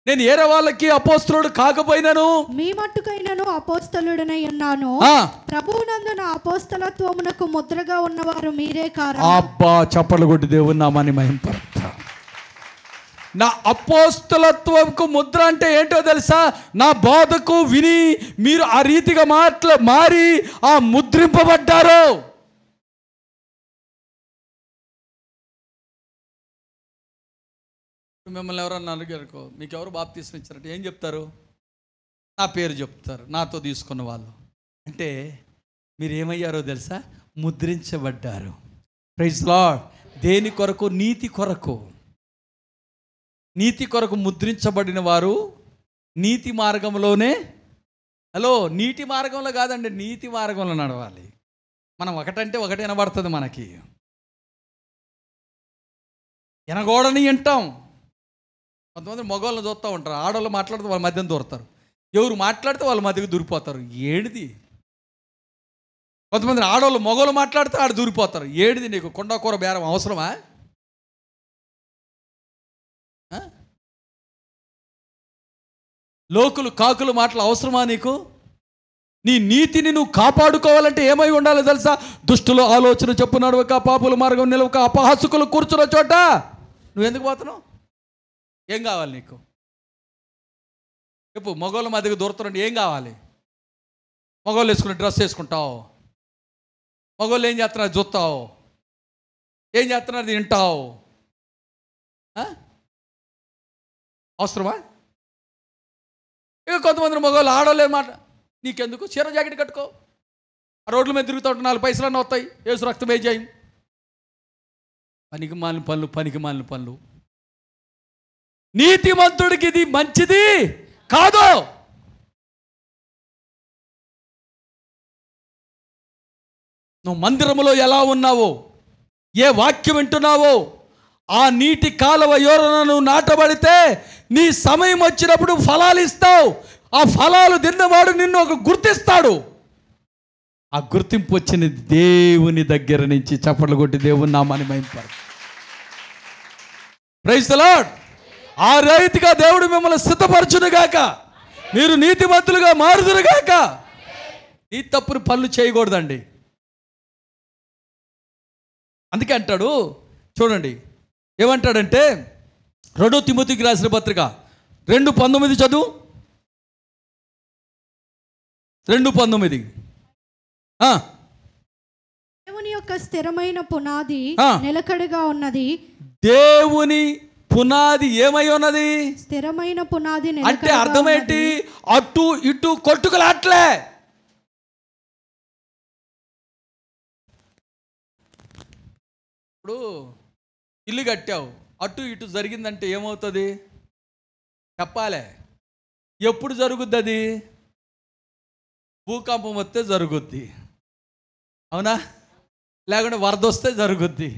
నేను ఏరే వాళ్ళకి అపోస్తలుడు కాకపోయినాను, మీ మట్టుకైనను అపోస్తలుడనై ఉన్నాను. ప్రభువునందు నా అపోస్తలత్వమునకు ముద్రగా ఉన్నవారు మీరే కారా? అబ్బా, చప్పట్లు కొట్టి దేవుని నామాన్ని మహింపరుద్దాం. నా అపోస్తలత్వంకు ముద్ర అంటే ఏంటో తెలుసా? నా బోధకు విని మీరు ఆ రీతిగా మారి ఆ ముద్రింపబడ్డారు. మిమ్మల్ని ఎవరన్నా అడిగారు, మీకు ఎవరు బాప్తీసం ఇచ్చారంటే ఏం చెప్తారు? నా పేరు చెప్తారు, నాతో తీసుకున్న వాళ్ళు. అంటే మీరు ఏమయ్యారో తెలుసా? ముద్రించబడ్డారు. Praise Lord. దేని కొరకు? నీతి కొరకు. నీతి కొరకు ముద్రించబడిన వారు నీతి మార్గంలోనే, హలో, నీటి మార్గంలో కాదండి, నీతి మార్గంలో నడవాలి. మనం ఒకటంటే ఒకటి వినబడుతుంది మనకి, వినగూడని వింటాం. కొంతమంది మగవాళ్ళని చూస్తూ ఉంటారు, ఆడవాళ్ళు మాట్లాడితే వాళ్ళ మధ్యన దూరుతారు, ఎవరు మాట్లాడితే వాళ్ళ మధ్యకి దూరిపోతారు. ఏడిది? కొంతమంది ఆడవాళ్ళు మగవాళ్ళు మాట్లాడితే ఆడ దూరిపోతారు. ఏడిది? నీకు కొండకూర బేరం అవసరమా? లోకులు కాకులు మాటలు అవసరమా నీకు? నీ నీతిని నువ్వు కాపాడుకోవాలంటే ఏమై ఉండాలో తెలుసా? దుష్టుల ఆలోచన చెప్పు నడవక, పాపుల మార్గం నిలవక, అపహాసకులు కూర్చున్న చోట నువ్వు ఎందుకు పోతున్నావు? ఏం కావాలి నీకు చెప్పు. మగవాళ్ళ మధ్యకి దూరుతుంటే ఏం కావాలి? మగవాళ్ళు వేసుకునే డ్రెస్ వేసుకుంటావు, మగవాళ్ళు ఏం చేస్తున్నారు చూస్తావు, ఏం చేస్తున్నారు తింటావు. అవసరమా? ఇక కొంతమంది మగవాళ్ళు ఆడవాళ్ళు మాట, నీకెందుకు, చీర జాకెట్ కట్టుకో, ఆ రోడ్ల మీద తిరుగుతూ ఉంటే 4 పైసలన్నీ వస్తాయి, ఏసు రక్తం వేజేయం. పనికి మాలిన పనులు, పనికి మాలిన పనులు. నీతిమంతుడికి ఇది మంచిది కాదు. నువ్వు మందిరములో ఎలా ఉన్నావో, ఏ వాక్యం వింటున్నావో, ఆ నీటి కాలువ యోరన నువ్వు నాటబడితే నీ సమయం వచ్చినప్పుడు ఫలాలు ఇస్తావు. ఆ ఫలాలు తిన్నవాడు నిన్ను ఒక గుర్తిస్తాడు. ఆ గుర్తింపు వచ్చిన దేవుని దగ్గర నుంచి. చప్పట్లు కొట్టి దేవుని నామాన్ని మహింపరు. Praise the lord. ఆ రీతిగా దేవుడు మిమ్మల్ని సిద్ధపరచునుగాక, మీరు నీతిమంతులుగా మారుదురుగాక. ఈ తప్పుని పనులు చేయకూడదండి. అందుకే అంటాడు, చూడండి ఏమంటాడంటే, 2 తిమోతికి రాసిన పత్రిక 2:19 చదువు. 2:19. దేవుని యొక్క స్థిరమైన పునాది నిలకడగా ఉన్నది. దేవుని పునాది ఏమై ఉన్నది? స్థిరమైన పునాది. అంటే అర్థమేంటి? అటు ఇటు కొట్టుకులాట్లే. ఇప్పుడు ఇల్లు కట్టావు, అటు ఇటు జరిగిందంటే ఏమవుతుంది చెప్పాలే. ఎప్పుడు జరుగుద్ది అది? భూకంపం వస్తే జరుగుద్ది, అవునా? లేకుంటే వరద వస్తే జరుగుద్ది,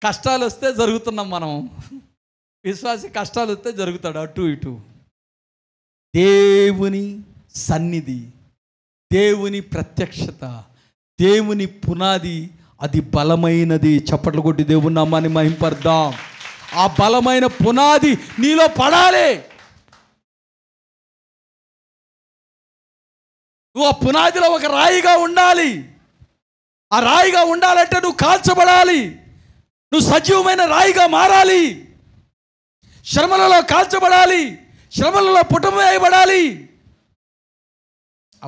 కష్టాలు వస్తే జరుగుతున్నాం మనం. విశ్వాసి కష్టాలు వస్తే జరుగుతాడు అటు ఇటు. దేవుని సన్నిధి, దేవుని ప్రత్యక్షత, దేవుని పునాది అది బలమైనది. చప్పట్లు కొట్టి దేవుని నామాన్ని మహింపర్దాం. ఆ బలమైన పునాది నీలో పడాలి. నువ్వు ఆ పునాదిలో ఒక రాయిగా ఉండాలి. ఆ రాయిగా ఉండాలంటే నువ్వు కాల్చబడాలి, నువ్వు సజీవమైన రాయిగా మారాలి, శ్రమలలో కాల్చబడాలి, శ్రమలలో పుటం వేయబడాలి.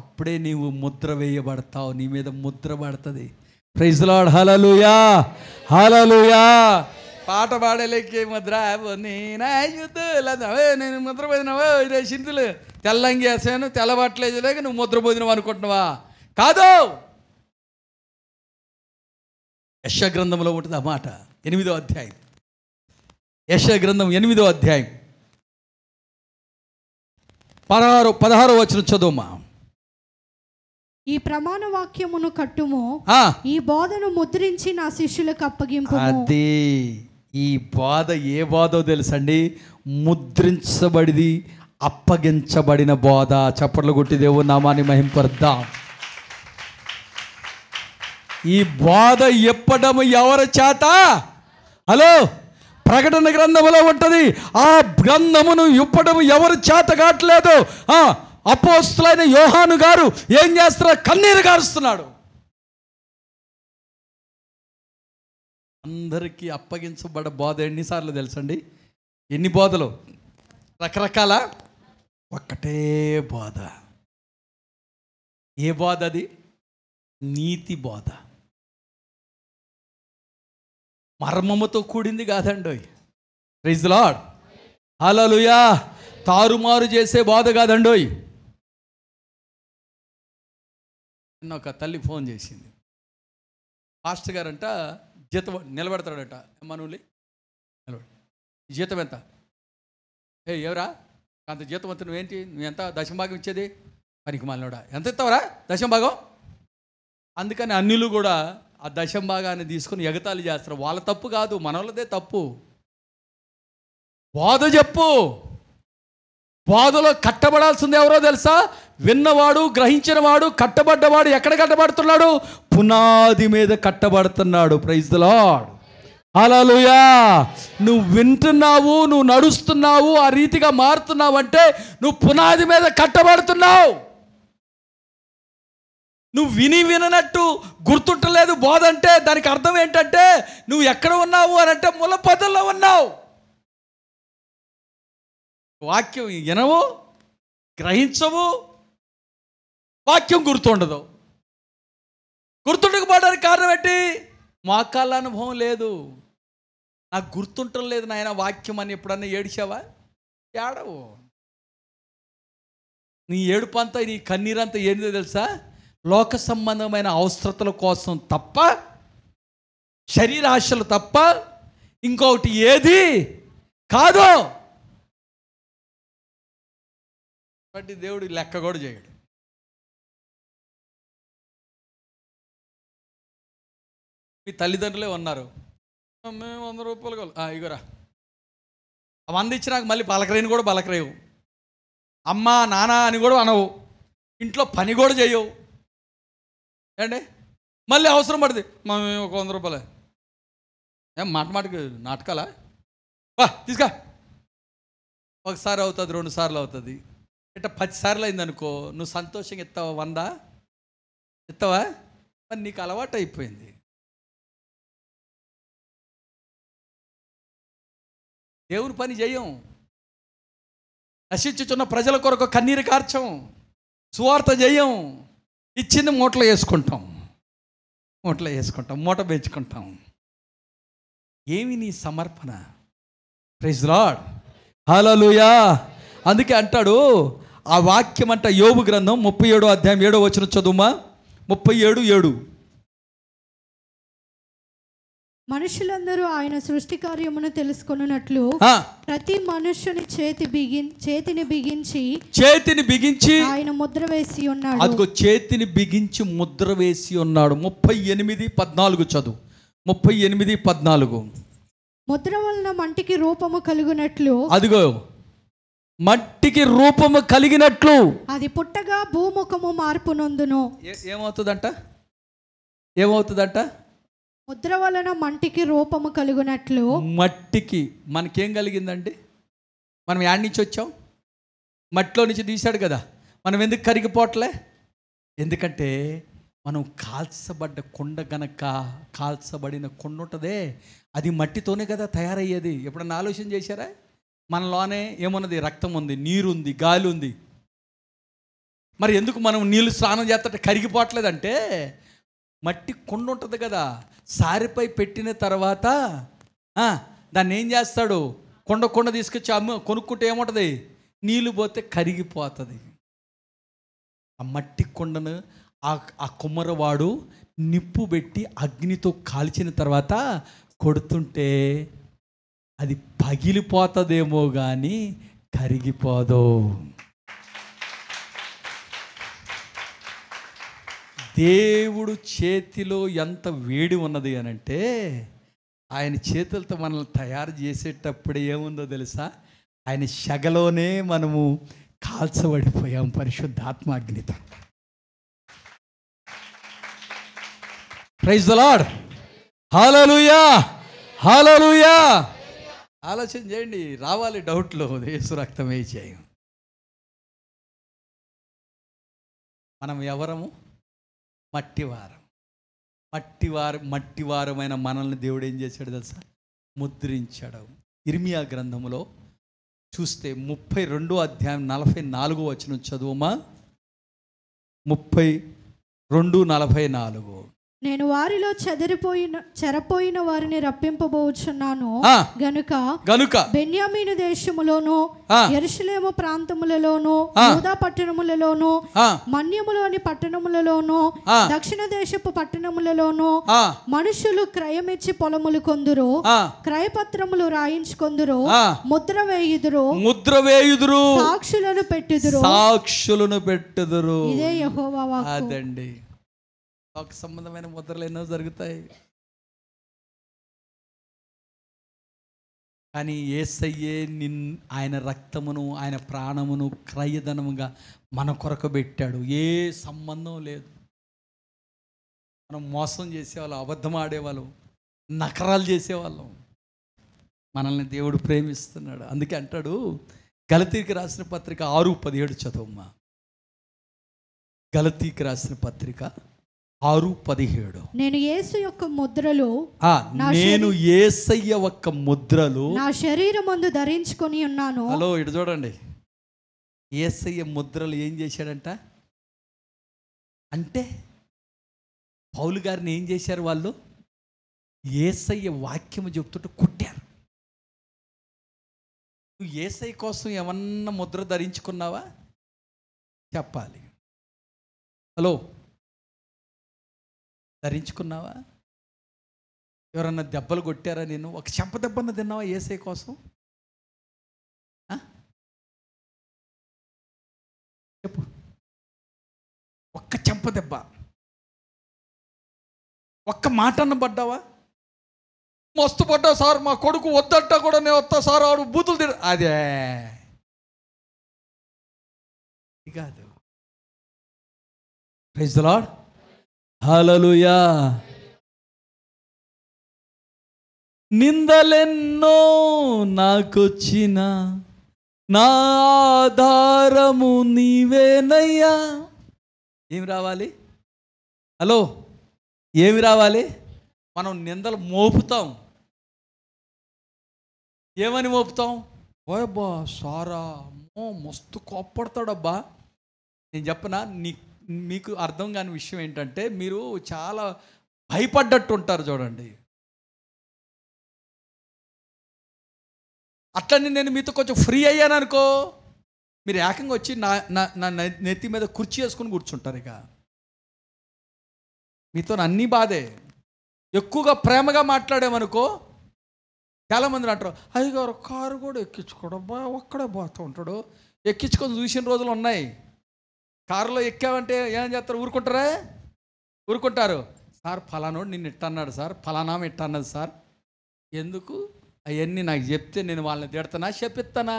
అప్పుడే నీవు ముద్ర వేయబడతావు, నీ మీద ముద్ర పడుతుంది. Praise the Lord. Hallelujah, hallelujah. పాట పాడలేకే ముద్ర నేను ముద్ర పోయినావా? చింతలు తెల్లంగి వేసాను, తెల్లబట్టలేదు లేక నువ్వు ముద్ర పోదినావు అనుకుంటున్నావా? కాదు. యెషయా గ్రంథంలో ఉంటుంది ఆ మాట. 8వ అధ్యాయం, యెషయా గ్రంథం 8వ అధ్యాయం 16వ వచనం చదువుమా. ఈ ప్రమాణ వాక్యమును కట్టుము, ఈ బోధను ముద్రించి నా శిష్యులకు అప్పగింపు. అది ఈ బోధ ఏ బోధో తెలుసండి? ముద్రించబడిది, అప్పగించబడిన బోధ. చప్పట్లు కొట్టి దేవుని నామాన్ని మహింపర్దాం. ఈ బోధ ఎప్పడం ఎవరి చేత? హలో, ప్రకటన గ్రంథములో ఉంటుంది. ఆ గ్రంథమును ఇప్పడం ఎవరి చేత కావట్లేదు. అపోస్తులైన యోహాను గారు ఏం చేస్తున్నారు? కన్నీరు గారుస్తున్నాడు. అందరికీ అప్పగించబడ్డ బోధ ఎన్నిసార్లు తెలుసండి? ఎన్ని బోధలు? రకరకాల, ఒక్కటే బోధ. ఏ బోధ అది? నీతి బోధ. మర్మముతో కూడింది కాదండి. Praise the Lord. హల్లెలూయా. తారుమారు చేసే బోధ కాదండోయ్. నిన్న ఒక తల్లి ఫోన్ చేసింది. పాస్టర్ గారంట జీతం నిలబెడతాడట. అమ్మా నువ్వు నిలబడి, జీతం ఎంత? ఎవరా అంత జీతం అంత? నువ్వేంటి, నువ్వు ఎంత దశంభాగం ఇచ్చేది? పనికి మాలినోడా, ఎంత ఇస్తావరా దశంభాగం? అందుకని అన్యులు కూడా ఆ దశంభాగాన్ని తీసుకుని ఎగతాళి చేస్తారు. వాళ్ళ తప్పు కాదు, మనోళ్ళదే తప్పు. బోధ చెప్పు. బోధలో కట్టబడాల్సింది ఎవరో తెలుసా? విన్నవాడు, గ్రహించినవాడు, కట్టబడ్డవాడు. ఎక్కడ కట్టబడుతున్నాడు? పునాది మీద కట్టబడుతున్నాడు. Praise the Lord. హల్లెలూయా. నువ్వు వింటున్నావు, నువ్వు నడుస్తున్నావు, ఆ రీతిగా మారుతున్నావు అంటే నువ్వు పునాది మీద కట్టబడుతున్నావు. నువ్వు వినట్టు గుర్తుంటలేదు బోధ అంటే దానికి అర్థం ఏంటంటే నువ్వు ఎక్కడ ఉన్నావు అని అంటే ములపదల్లో ఉన్నావు. వాక్యం వినవు, గ్రహించవు, వాక్యం గుర్తుండదు. గుర్తుండకపోవడానికి కారణం ఏంటి? మోకాళ్ళ అనుభవం లేదు. నాకు గుర్తుంటం లేదు నాయన వాక్యం అని ఎప్పుడన్నా ఏడిచావా? ఏడవు. నీ ఏడుపంతా, నీ కన్నీరంతా ఏందో తెలుసా? లోక సంబంధమైన అవసరతల కోసం తప్ప, శరీరాశలు తప్ప ఇంకొకటి ఏది కాదు. బట్టి దేవుడు లెక్క కూడా చేయడు. మీ తల్లిదండ్రులే ఉన్నారు, మేము 100 రూపాయలు కావాలి, ఇగోరా 100 ఇచ్చినాక మళ్ళీ పలకరేని కూడా పలకరేవు, అమ్మ నాన్న అని కూడా అనవు, ఇంట్లో పని కూడా చేయవు. ఏండి మళ్ళీ అవసరం పడుతుంది, మేము ఒక 100 రూపాయలే. ఏం మాటకి నాటకాలా? బా తీసుకా. ఒకసారి అవుతుంది, 2 సార్లు అవుతుంది, ఇట్లా 10 సార్లు అయిందనుకో, నువ్వు సంతోషంగా ఇస్తావా? 100 ఇస్తావా? మరి నీకు అలవాటు అయిపోయింది. దేవుని పని చేయం, నశించుచున్న ప్రజల కొరకు కన్నీరు కార్చం, సువార్త చేయం, ఇచ్చింది మూటలో వేసుకుంటాం, మూట పెంచుకుంటాం. ఏమి నీ సమర్పణ? Praise Lord. హల్లెలూయా. అందుకే అంటాడు ఆ వాక్యం అంట, యోబు గ్రంథం 37వ అధ్యాయం 7వ వచనం చదువుమా. 37:7. మనుషులందరూ ఆయన సృష్టి కార్యమును తెలుసుకొనున్నట్లు ప్రతి మనుష్యుని చేతిని బిగించి ఆయన ముద్ర వేసి ఉన్నాడు. అదిగో చేతిని బిగించి ముద్ర వేసి ఉన్నాడు. 38:14 చదువు. 38:14. ముద్ర వలన మట్టికి రూపము కలుగునట్లు, అదిగో మట్టికి రూపము కలిగినట్లు అది పుట్టగా భూముఖము మార్పు నొందును. ఏమవుతుందంట? ముద్ర వలన మట్టికి రూపము కలుగునట్లు. మట్టికి మనకేం కలిగిందండి? మనం యాడ్ నుంచి వచ్చాం, మట్టిలో నుంచి తీశాడు కదా. మనం ఎందుకు కరిగిపోవట్లే? ఎందుకంటే మనం కాల్చబడ్డ కుండ గనక, కాల్చబడిన కుండ ఉంటుందే అది మట్టితోనే కదా తయారయ్యేది. ఎప్పుడన్నా ఆలోచన చేశారా? మనలోనే ఏమున్నది? రక్తం ఉంది, నీరు ఉంది, గాలి ఉంది. మరి ఎందుకు మనం నీళ్ళు స్నానం చేస్తుంటే కరిగిపోవట్లేదంటే మట్టి కుండ ఉంటుంది కదా, సారిపై పెట్టిన తర్వాత దాన్ని ఏం చేస్తాడు? కుండ తీసుకొచ్చి కొనుక్కుంటే ఏముంటుంది? నీళ్ళు పోతే కరిగిపోతుంది. ఆ మట్టి కుండను ఆ కుమ్మరవాడు నిప్పు పెట్టి అగ్నితో కాల్చిన తర్వాత కొడుతుంటే అది పగిలిపోతుందేమో కానీ కరిగిపోదు. దేవుడు చేతిలో ఎంత వేడి ఉన్నది అని అంటే, ఆయన చేతులతో మనల్ని తయారు చేసేటప్పుడు ఏముందో తెలుసా? ఆయన శగలోనే మనము కాల్చబడిపోయాం పరిశుద్ధాత్మాగ్నితో. Praise the Lord. Hallelujah, hallelujah. ఆలోచన చేయండి, రావాలి డౌట్లు. యేసు రక్తమే చేయం. మనం ఎవరము? మట్టివారమైన మనల్ని దేవుడు ఏం చేశాడు తెలుసా? ముద్రించాడు. ఇర్మియా గ్రంథములో చూస్తే 32వ అధ్యాయం 44వ వచనం చదువుమా. 32:44. నేను వారిలో చెరపోయిన వారిని రప్పింపబోచున్నాను గనుక బెన్యామీను దేశములోను, యెరూషలేము ప్రాంతములలోను, యూదా పట్టణములలోను, మన్యములోని పట్టణములలోను, దక్షిణ దేశపు పట్టణములలోను మనుషులు క్రయమిచ్చి పొలములు కొందురు, క్రయపత్రములు రాయించుకొందురు, ముద్ర వేయుదురు, సాక్షులను పెట్టుదురు. ఇదే యెహోవా వాక్కు. లోక సంబంధమైన ముద్రలు ఎన్నో జరుగుతాయి. కానీ యేసయ్యే ఆయన రక్తమును ఆయన ప్రాణమును క్రయధనముగా మన కొరకు పెట్టాడు. ఏ సంబంధం లేదు. మనం మోసం చేసేవాళ్ళం, అబద్ధం ఆడేవాళ్ళం, నకరాలు చేసేవాళ్ళం. మనల్ని దేవుడు ప్రేమిస్తున్నాడు. అందుకే అంటాడు, గలతీకి రాసిన పత్రిక 6:17 చదువమ్మా. గలతీకి రాసిన పత్రిక 6:17. నేను యేసు యొక్క ముద్రలు, నేను యేసయ్య యొక్క ముద్రలు నా శరీరమందు ధరించుకొని ఉన్నాను. హలో, ఇటు చూడండి. యేసయ్య ముద్రలు ఏం చేశాడంట అంటే, పౌలు గారిని ఏం చేశారు వాళ్ళు? యేసయ్య వాక్యము చెప్తుంటే కొట్టారు. నువ్వు యేసయ్య కోసం ఏమన్నా ముద్ర ధరించుకున్నావా? చెప్పాలి. హలో, ధరించుకున్నావా? ఎవరన్నా దెబ్బలు కొట్టారా? నేను ఒక చెంప దెబ్బన్న తిన్నావా యేసయ్య కోసం? చెప్పు. ఒక్క చెంప దెబ్బ, ఒక్క మాట అన్న పడ్డావా? మస్తు పడ్డా సార్, మా కొడుకు వద్దంటా కూడా నేను వస్తా సార్, ఆడు బూతులు తిడ. అదే కాదు. Praise the Lord. హల్లెలూయా. నిందలెన్నో నాకొచ్చిన నా ఆధారము నీవేనయ్యా. ఏమి రావాలి? హలో, ఏమి రావాలి? మనం నిందలు మోపుతాం. ఏమని మోపుతాం? ఓయబ్బా సారా, మస్తు కోప్పడతాడబ్బా. నేను చెప్పనా, మీకు అర్థం కాని విషయం ఏంటంటే, మీరు చాలా భయపడ్డట్టు ఉంటారు. చూడండి, అట్లని నేను మీతో కొంచెం ఫ్రీ అయ్యాను అనుకో, మీరు ఏకంగా వచ్చి నా నెత్తి మీద కుర్చీ వేసుకుని కూర్చుంటారు. ఇక మీతో అన్నీ బాధే. ఎక్కువగా ప్రేమగా మాట్లాడామనుకో, చాలామంది అంటారు, అయ్యగారు కారు కూడా ఎక్కించుకోడబ్బా, ఒక్కడే పోతూ ఉంటాడు. ఎక్కించుకొని చూసిన రోజులు ఉన్నాయి. కారులో ఎక్కామంటే ఏం చేస్తారు? ఊరుకుంటారా? ఊరుకుంటారు. సార్ ఫలానోడు నిన్ను ఇట్టన్నాడు సార్, ఫలానామ ఇట్టన్నది సార్. ఎందుకు అవన్నీ నాకు చెప్తే నేను వాళ్ళని తిడతానా, చెప్పిస్తానా?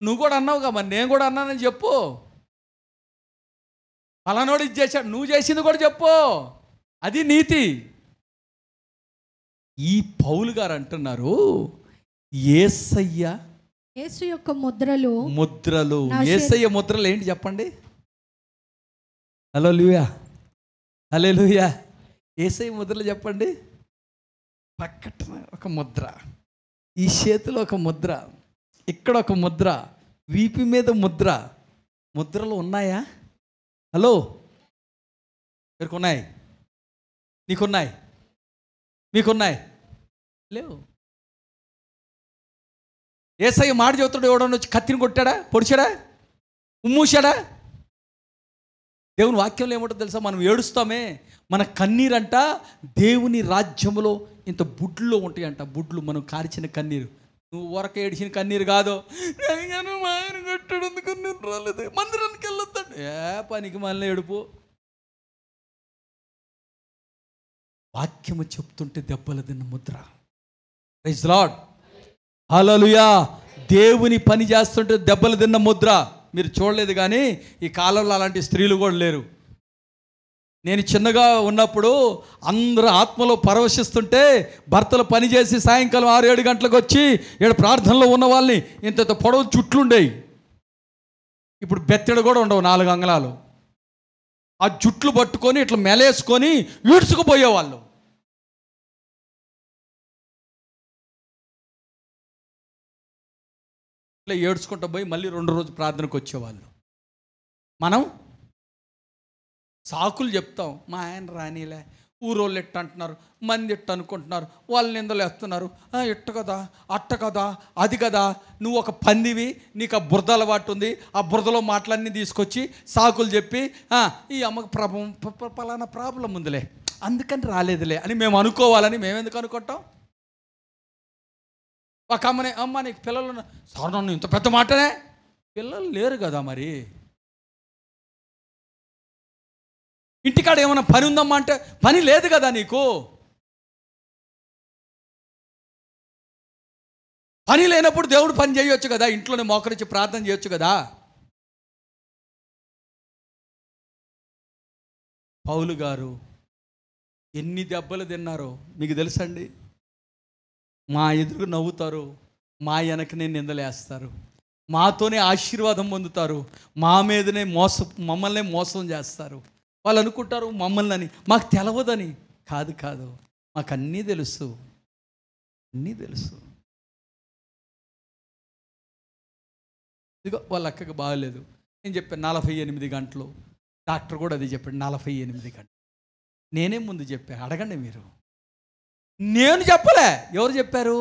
నువ్వు కూడా అన్నావుగా, మరి నేను కూడా అన్నానని చెప్పు. ఫలానోడు ఇది చేశాడు, నువ్వు చేసింది కూడా చెప్పు. అది నీతి. ఈ పౌలు గారు అంటున్నారు, యేసు యొక్క ముద్రలు. యేసయ్య ముద్రలు ఏంటి చెప్పండి? హల్లెలూయా, హల్లెలూయా. యేసయ్య ముద్రలు చెప్పండి. పక్కన ఒక ముద్ర, ఈ చేతిలో ఒక ముద్ర, ఇక్కడ ఒక ముద్ర, వీపు మీద ముద్ర. ముద్రలు ఉన్నాయా? హలో, మీకున్నాయి, నీకున్నాయి, మీకున్నాయి? లేవు. యేసయ్య మాట చెబుతాడు, ఎవడన్నా వచ్చి కత్తిని కొట్టాడా, పొడిచాడా, ఉమ్మూశాడా? దేవుని వాక్యంలో ఏమంటుందో తెలుసా? మనం ఏడుస్తామే, మన కన్నీరంట దేవుని రాజ్యములో ఇంత బుడ్లో ఉంటాయంట. బుడ్లు, మనం కాల్చిన కన్నీరు. నువ్వు ఊరక ఏడిచిన కన్నీరు కాదు. మా ఆయన కొట్టాడు అందుకు నేను రాలేదు, మందిరానికి వెళ్ళొద్దాడు. పనికి మళ్ళీ ఏడుపు. వాక్యము చెప్తుంటే దెబ్బలు తిన్న ముద్ర. Praise the Lord. హల్లెలూయా. దేవుని పని చేస్తుంటే దెబ్బలు తిన్న ముద్ర. మీరు చూడలేదు కానీ ఈ కాలంలో అలాంటి స్త్రీలు కూడా లేరు. నేను చిన్నగా ఉన్నప్పుడు అందరూ ఆత్మలో పరవశిస్తుంటే భర్తలు పనిచేసి సాయంకాలం 6-7 గంటలకు వచ్చి ఇక్కడ ప్రార్థనలో ఉన్న వాళ్ళని ఇంత పొడవు జుట్లుండేవి. ఇప్పుడు బెత్తెడు కూడా ఉండవు, 4 అంగళాలు. ఆ జుట్లు పట్టుకొని ఇట్లా మెలేసుకొని ఈడ్చుకుపోయేవాళ్ళు. ఇట్లా ఏడ్చుకుంటూ పోయి మళ్ళీ 2 రోజు ప్రార్థనకు వచ్చేవాళ్ళు. మనం సాకులు చెప్తాం, మా ఆయన రానిలే, ఊరోళ్ళు ఎట్ట అంటున్నారు, మంది ఎట్ట అనుకుంటున్నారు, వాళ్ళు నిందలు వేస్తున్నారు, ఎట్ట కదా, అట్ట కదా, అది కదా. నువ్వు ఒక పందివి, నీకు ఆ బురద అలవాటు ఉంది, ఆ బురదలో మాటలన్నీ తీసుకొచ్చి సాకులు చెప్పి ఈ అమ్మకు పలానా ప్రాబ్లం ఉందిలే అందుకని రాలేదులే అని మేము అనుకోవాలని మేమెందుకు అనుకుంటాం? ఒక అమ్మని, అమ్మ నీకు పిల్లలు సార్, నన్ను ఇంత పెద్ద మాటనే, పిల్లలు లేరు కదా మరి. ఇంటికాడ ఏమైనా పని ఉందమ్మా అంటే పని లేదు కదా నీకు. పని లేనప్పుడు దేవుడు పని చేయొచ్చు కదా, ఇంట్లోనే మోకరించి ప్రార్థన చేయొచ్చు కదా. పౌలు గారు ఎన్ని దెబ్బలు తిన్నారో మీకు తెలుసండి. మా ఎదురు నవ్వుతారు, మా వెనకనే నిందలేస్తారు, మాతోనే ఆశీర్వాదం పొందుతారు, మా మీదనే మమ్మల్ని మోసం చేస్తారు. వాళ్ళు అనుకుంటారు మమ్మల్ని అని, మాకు తెలవదని. కాదు కాదు, మాకు అన్నీ తెలుసు, అన్నీ తెలుసు. ఇదిగో వాళ్ళ అక్కకి బాగలేదు, నేను చెప్పాను 48 గంటలు. డాక్టర్ కూడా అది చెప్పాడు, 48 గంటలు. నేనే ముందు చెప్పాను, అడగండి మీరు. నేను చెప్పలే, ఎవరు చెప్పారు?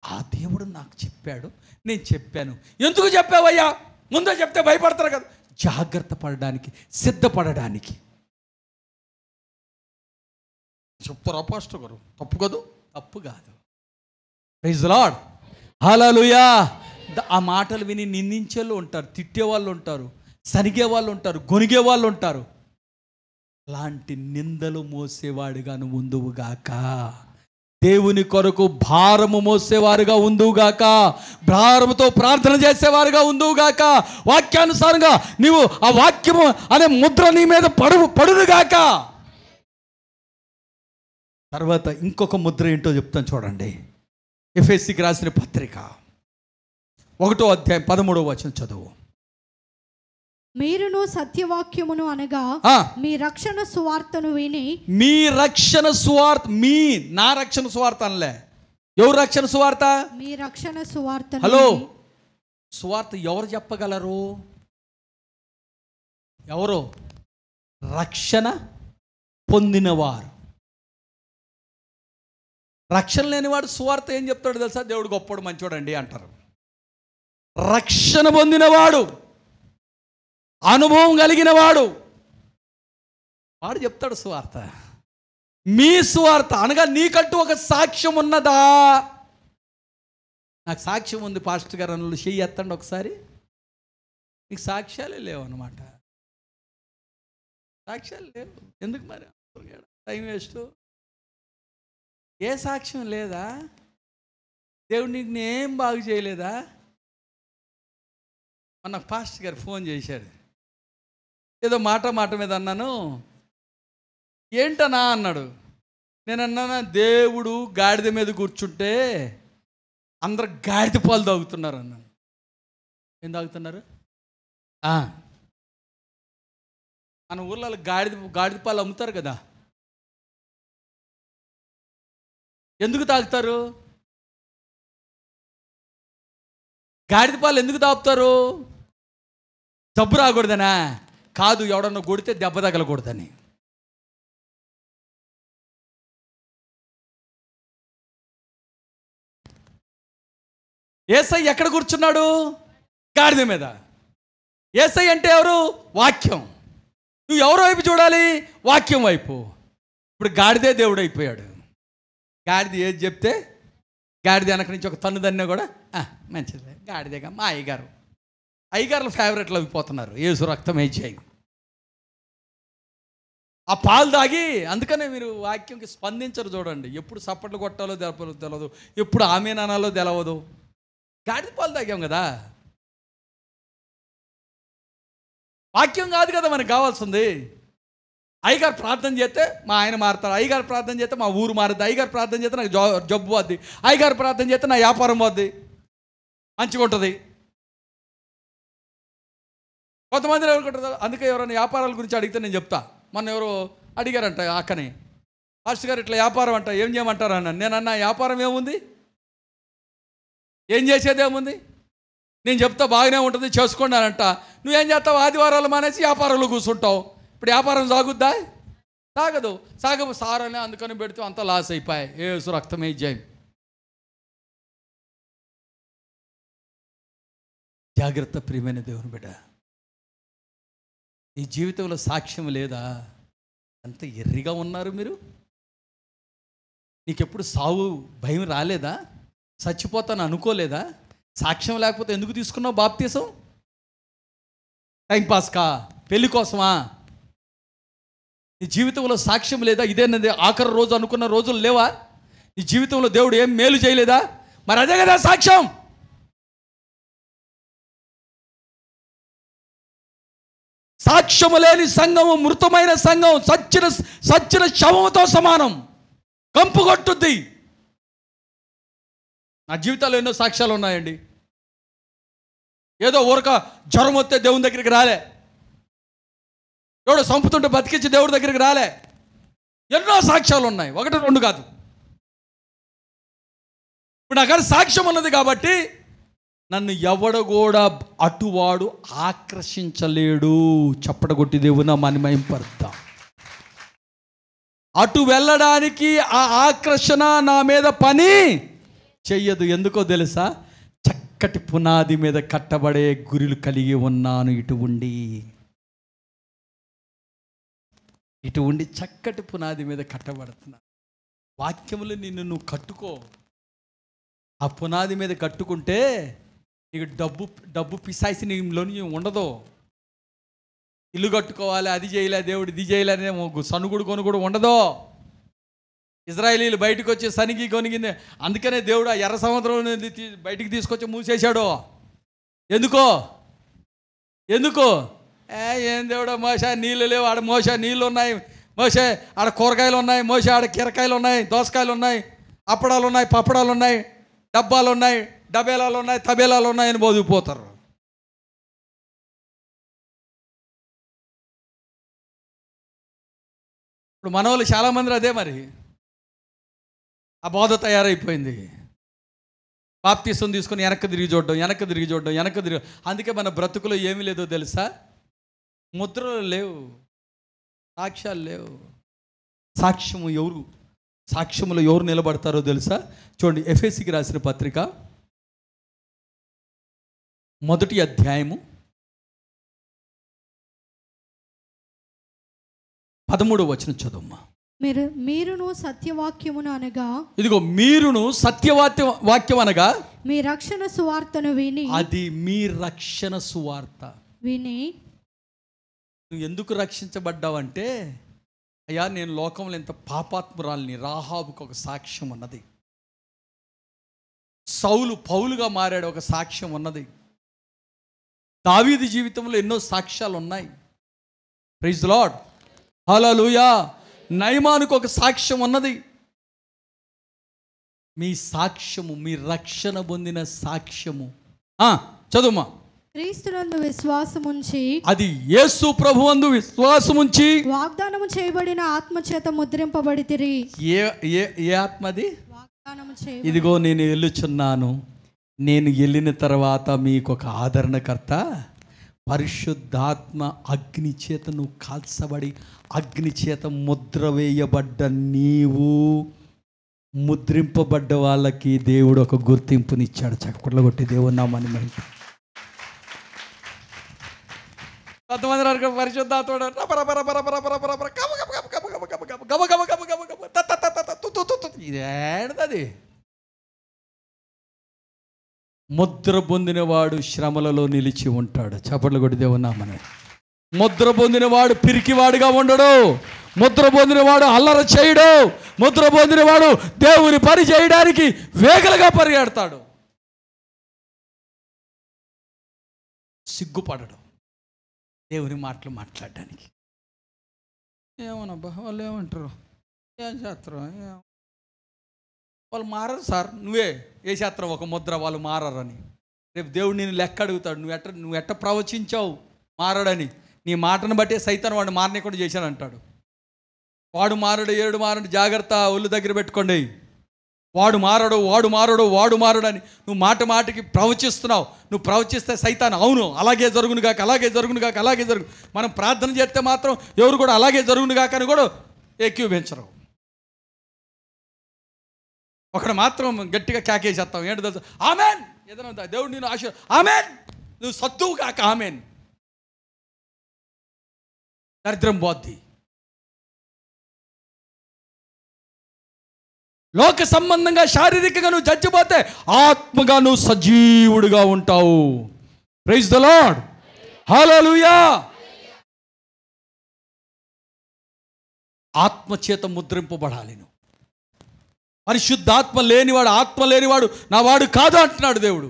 ఆ దేవుడు నాకు చెప్పాడు, నేను చెప్పాను. ఎందుకు చెప్పావయ్యా? ముందే చెప్తే భయపడతారు కదా. జాగ్రత్త పడడానికి, సిద్ధపడడానికి చెప్తారు పాస్టర్ గారు. తప్పు కాదు, తప్పు కాదు. Praise the Lord, hallelujah. ఆ మాటలు విని నిందించేళ్ళు ఉంటారు, తిట్టేవాళ్ళు ఉంటారు, సనిగే వాళ్ళు ఉంటారు, గొనిగే వాళ్ళు ఉంటారు. అలాంటి నిందలు మోసేవాడుగా నువ్వు ఉందువుగాక. దేవుని కొరకు భారము మోసేవారుగా ఉందువుగాక. భారముతో ప్రార్థన చేసేవారుగా ఉందువుగాక. వాక్యానుసారంగా నీవు ఆ వాక్యము అనే ముద్ర నీ మీద పడునుగాక. తర్వాత ఇంకొక ముద్ర ఏంటో చెప్తాను చూడండి. ఎఫెసీకి రాసిన పత్రిక 1వ అధ్యాయం 13వ వచనం చదువు. మీరును సత్యవాక్యమును అనగా మీ రక్షణ సువార్తను విని. మీ రక్షణ సువార్త, నా రక్షణ సువార్త అనలే. ఎవరు రక్షణ సువార్త? మీ రక్షణ సువార్త. హలో, సువార్త ఎవరు చెప్పగలరు? ఎవరు? రక్షణ పొందినవారు. రక్షణ లేనివాడు సువార్త ఏం చెప్తాడు తెలుసా? దేవుడు గొప్పడు, మంచోడు అండి అంటారు. రక్షణ పొందినవాడు, అనుభవం కలిగిన వాడు, వాడు చెప్తాడు సువార్త. మీ సువార్త అనగా నీకంటూ ఒక సాక్ష్యం ఉన్నదా? నాకు సాక్ష్యం ఉంది పాస్టర్ గారు అన్నలు చెయ్యి ఎత్తండి ఒకసారి. నీకు సాక్ష్యాలే లేవు అన్నమాట. సాక్ష్యాలు లేవు, ఎందుకు మరి టైం వేస్ట్? ఏ సాక్ష్యం లేదా? దేవుడు నీకు నేనేం బాగు చేయలేదా? మొన్న పాస్టర్ గారు ఫోన్ చేశాడు, ఏదో మాట మీద అన్నాను. ఏంటనా అన్నాడు. నేను అన్నాను, దేవుడు గాడిద మీద కూర్చుంటే అందరు గాడిద పాలు తాగుతున్నారు అన్నాను. ఏం తాగుతున్నారు? మన ఊర్లలో గాడిద పాలు అమ్ముతారు కదా. ఎందుకు తాగుతారు? గాడిద పాలు ఎందుకు తాగుతారు? జబ్బు రాకూడదనా? కాదు, ఎవడన్నా కొడితే దెబ్బ తగలకూడదని. యేసయ్య ఎక్కడ కూర్చున్నాడు? గాడిద మీద. యేసయ్య అంటే ఎవరు? వాక్యం. నువ్వు ఎవరి వైపు చూడాలి? వాక్యం వైపు. ఇప్పుడు గాడిదే దేవుడు అయిపోయాడు. గాడిద ఏది చెప్తే, గాడిద వెనక నుంచి ఒక తన్ను దన్నా కూడా మంచిది, గాడిదేగా. మా అయ్యగారుల ఫేవరెట్లు అయిపోతున్నారు. యేసు రక్తం వేయించాయి, ఆ పాలు తాగి. అందుకనే మీరు వాక్యంకి స్పందించరు. చూడండి, ఎప్పుడు సప్పట్లు కొట్టాలో తెలవదు, ఎప్పుడు ఆమెనానాలో తెలవదు. గాడిద పాలు తాగాం కదా. వాక్యం కాదు కదా మనకు కావాల్సింది. అయ్యగారు ప్రార్థన చేస్తే మా ఆయన మారుతారు, అయ్యగారు ప్రార్థన చేస్తే మా ఊరు మారుద్ది, అయ్యగారు ప్రార్థన చేస్తే నాకు జబ్బు పోద్ది, అయ్యగారు ప్రార్థన చేస్తే నా వ్యాపారం పోద్ది, మంచిగా ఉంటుంది. కొంతమంది ఎవరుకుంటారు. అందుకే ఎవరైనా వ్యాపారాల గురించి అడిగితే నేను చెప్తా. మొన్న ఎవరు అడిగారంట అక్కని, పాస్టర్ గారు ఇట్లా వ్యాపారం అంట, ఏం చేయమంటారు అన్న. నేను అన్న, వ్యాపారం ఏముంది, ఏం చేసేది ఏముంది, నేను చెప్తా బాగానే ఉంటుంది చేసుకోండి అని అంట. నువ్వేం చేస్తావు? ఆదివారాలు మానేసి వ్యాపారంలో కూర్చుంటావు. ఇప్పుడు వ్యాపారం సాగుద్దా? సాగదు. సారని అందుకని పెడితే అంతా లాస్ అయిపోయాయి. యేసు రక్తమే జయం. జాగ్రత్త ప్రియమైన దేవుని బిడ్డ. ఈ జీవితంలో సాక్ష్యం లేదా? ఎంత ఎర్రిగా ఉన్నారు మీరు. నీకెప్పుడు సావు భయం రాలేదా? చచ్చిపోతాను అనుకోలేదా? సాక్ష్యం లేకపోతే ఎందుకు తీసుకున్నావు బాప్తీసం? టైంపాస్కా? పెళ్ళి కోసమా? నీ జీవితంలో సాక్ష్యం లేదా? ఇదేనది ఆఖరి రోజు అనుకున్న రోజులు లేవా? నీ జీవితంలో దేవుడు ఏం మేలు చేయలేదా? మరి అదే కదా సాక్ష్యం. సాక్ష్యము లేని సంఘము మృతమైన సంఘం, సచ్చిన శవముతో సమానం, కంపు కొట్టుద్ది. నా జీవితాల్లో ఎన్నో సాక్ష్యాలు ఉన్నాయండి. ఏదో ఊరక జ్వరం వస్తే దేవుని దగ్గరికి రాలే, ఎవడో సంపుతుంటే బతికించి దేవుడి దగ్గరికి రాలే. ఎన్నో సాక్ష్యాలు ఉన్నాయి, ఒకటి రెండు కాదు. ఇప్పుడు నాకు సాక్ష్యం ఉన్నది కాబట్టి నన్ను ఎవడు కూడా అటువాడు ఆకర్షించలేడు. చప్పటగొట్టి దేవుని నామాన్ని మహింపరుద్దాం. అటు వెళ్ళడానికి ఆ ఆకర్షణ నా మీద పని చెయ్యదు. ఎందుకో తెలుసా? చక్కటి పునాది మీద కట్టబడే గురులు కలిగి ఉన్నాను. ఇటు ఉండి చక్కటి పునాది మీద కట్టబడుతున్నా. వాక్యములు నిన్ను నువ్వు కట్టుకో. ఆ పునాది మీద కట్టుకుంటే నీకు డబ్బు పిశాసి నీలోని ఉండదు. ఇల్లు కట్టుకోవాలి, అది చేయలే దేవుడు, ఇది చేయలే అనే సనుగుడు కొనుగుడు ఉండదు. ఇజ్రాయేలీలు బయటకు వచ్చి సనిగి కొనిగింది. అందుకనే దేవుడు ఆ ఎర్ర సముద్రం బయటికి తీసుకొచ్చి మూసేశాడు. ఎందుకో ఏం దేవుడా, మోసే నీళ్ళు లేవు, ఆడ మోసే నీళ్ళు ఉన్నాయి, మోసే ఆడ కూరగాయలు ఉన్నాయి, మోసే ఆడ కీరకాయలు ఉన్నాయి, దోసకాయలు ఉన్నాయి, అప్పడాలు ఉన్నాయి, పప్పడాలు ఉన్నాయి, డబ్బాలు ఉన్నాయి, డబేలాలు ఉన్నాయి, తబేలాలు ఉన్నాయని బోధిపోతారు. ఇప్పుడు మన వాళ్ళు చాలామంది అదే మరి ఆ బోధ తయారైపోయింది. బాప్తీసం తీసుకొని వెనక్కి తిరిగి చూడడం. అందుకే మన బ్రతుకులో ఏమీ లేదో తెలుసా? ముద్రలు లేవు, సాక్ష్యాలు లేవు. సాక్ష్యములో ఎవరు నిలబడతారో తెలుసా? చూడండి, ఎఫెసీకి రాసిన పత్రిక 1వ అధ్యాయము 13వ వచనం చదువుమ్మా. మీరును సత్యవాక్యమును అనగా, ఇదిగో మీరును సత్యవాక్యం అనగా మీ రక్షణ సువార్తను విని, అది మీ రక్షణ సువార్త విని. నువ్వు ఎందుకు రక్షించబడ్డావంటే, అయ్యా నేను లోకంలో ఎంత పాపాత్మురాల్ని. రాహాబుకు ఒక సాక్ష్యం ఉన్నది. సౌలు పౌలుగా మారాడు, ఒక సాక్ష్యం ఉన్నది. దావీదు జీవితంలో ఎన్నో సాక్ష్యాలు ఉన్నాయి. ప్రైజ్ ది లార్డ్, హల్లెలూయా. నయమానుకు ఒక సాక్ష్యం ఉన్నది. మీ సాక్ష్యము, మీ రక్షణ పొందిన సాక్ష్యము చదువుమా. క్రీస్తునందు విశ్వాసముంచి, అది యేసు ప్రభువందు విశ్వాసముంచి వాగ్దానము చేయబడిన ఆత్మ చేత ముద్రింపబడితిరి. ఏ ఆత్మది? వాగ్దానము చేయ. ఇదిగో నేను వెళ్ళుచున్నాను, నేను వెళ్ళిన తర్వాత మీకు ఒక ఆదరణకర్త, పరిశుద్ధాత్మ అగ్ని చేత నువ్వు కాల్చబడి, అగ్ని చేత ముద్ర వేయబడ్డ నీవు, ముద్రింపబడ్డ వాళ్ళకి దేవుడు ఒక గుర్తింపునిచ్చాడు. చక్కట్లో కొట్టి దేవుని నామాన్ని మహిమ. కొంతమంది పరిశుద్ధాత్మ ఇదేంటది? ముద్ర పొందినవాడు శ్రమలలో నిలిచి ఉంటాడు. చప్పట్లు కొట్టి దేవుని నామాన్ని. ముద్ర పొందినవాడు పిరికివాడుగా ఉండడు. ముద్ర పొందినవాడు అల్లర చేయడు. ముద్ర పొందినవాడు దేవుని పని చేయడానికి వేగలుగా పరిగెడతాడు. సిగ్గుపడడు దేవుని మాటలు మాట్లాడడానికి. ఏమోనబ్బా వాళ్ళు ఏమంటారు, ఏం చేస్తారు, వాళ్ళు మారరు సార్, నువ్వే వేసేస్తారు ఒక ముద్ర, వాళ్ళు మారని. రేపు దేవుడు నేను లెక్క అడుగుతాడు, నువ్వు ఎట్ట ప్రవచించావు మారడని. నీ మాటను బట్టే సైతాను వాడిని మారనేకుండా చేశాను అంటాడు. వాడు మారడు, ఏడు మారడు, జాగ్రత్త, ఒళ్ళు దగ్గర పెట్టుకోండి. వాడు మారడు అని నువ్వు మాటికి ప్రవచిస్తున్నావు. నువ్వు ప్రవచిస్తే సైతాను అవును అలాగే జరుగును గాక. మనం ప్రార్థన చేస్తే మాత్రం ఎవరు కూడా అలాగే జరుగును గాక అని కూడా ఏకీభవించరు. ఒకడు మాత్రం గట్టిగా కేకేసేస్తాం. ఏంటి తెలుసు? ఆమెన్. ఏదైనా దేవుడు నేను ఆశ ఆమెన్, నువ్వు సత్తువు కాక ఆమెన్. దరిద్రం పోద్ది. లోక సంబంధంగా శారీరకంగా నువ్వు చచ్చిపోతే ఆత్మగా నువ్వు సజీవుడిగా ఉంటావు. ప్రైజ్ ది లార్డ్, హల్లెలూయా. ఆత్మచేత ముద్రింపబడాలి. నువ్వు పరిశుద్ధాత్మ లేనివాడు, ఆత్మ లేనివాడు నా వాడు కాదు అంటున్నాడు దేవుడు.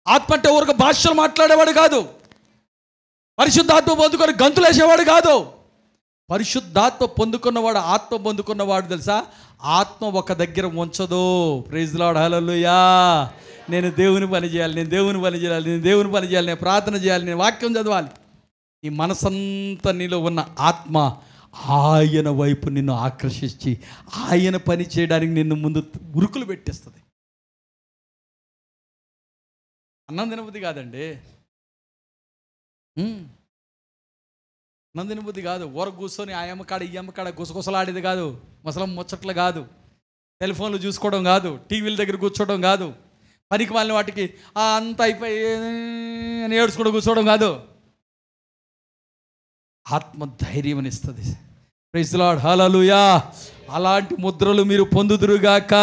ఆత్మ అంటే ఊరికి భాషలు మాట్లాడేవాడు కాదు, పరిశుద్ధాత్మ పొందుకొని గంతులేసేవాడు కాదు. పరిశుద్ధాత్మ పొందుకున్నవాడు, ఆత్మ పొందుకున్నవాడు తెలుసా, ఆత్మ ఒక దగ్గర ఉంచదు. ప్రైజ్ ది లార్డ్, హల్లెలూయా. నేను దేవుని పని చేయాలి, నేను దేవుని పని చేయాలి, నేను దేవుని పని చేయాలి, నేను ప్రార్థన చేయాలి, నేను వాక్యం చదవాలి. ఈ మనసంతా నీలో ఉన్న ఆత్మ ఆయన వైపు నిన్ను ఆకర్షించి ఆయన పని చేయడానికి నిన్ను ముందు ఉరుకులు పెట్టేస్తుంది. అన్నం తినబుద్ధి కాదండి, అన్నం తినబుద్ధి కాదు. ఊర కూర్చొని ఆ అమ్మకాడ ఈ అమ్మకాడ గుసగుసలాడేది కాదు, ముసలం ముచ్చట్లు కాదు, సెల్ ఫోన్లు చూసుకోవడం కాదు, టీవీల దగ్గర కూర్చోవడం కాదు, పనికి మాలిన వాటికి అంత అయిపోయి అని ఏడ్చుకోవడం కూర్చోవడం కాదు. ఆత్మ ధైర్యం ఇస్తుంది. ప్రైజ్ ది లార్డ్, హల్లెలూయా. అలాంటి ముద్రలు మీరు పొందుదురుగాక.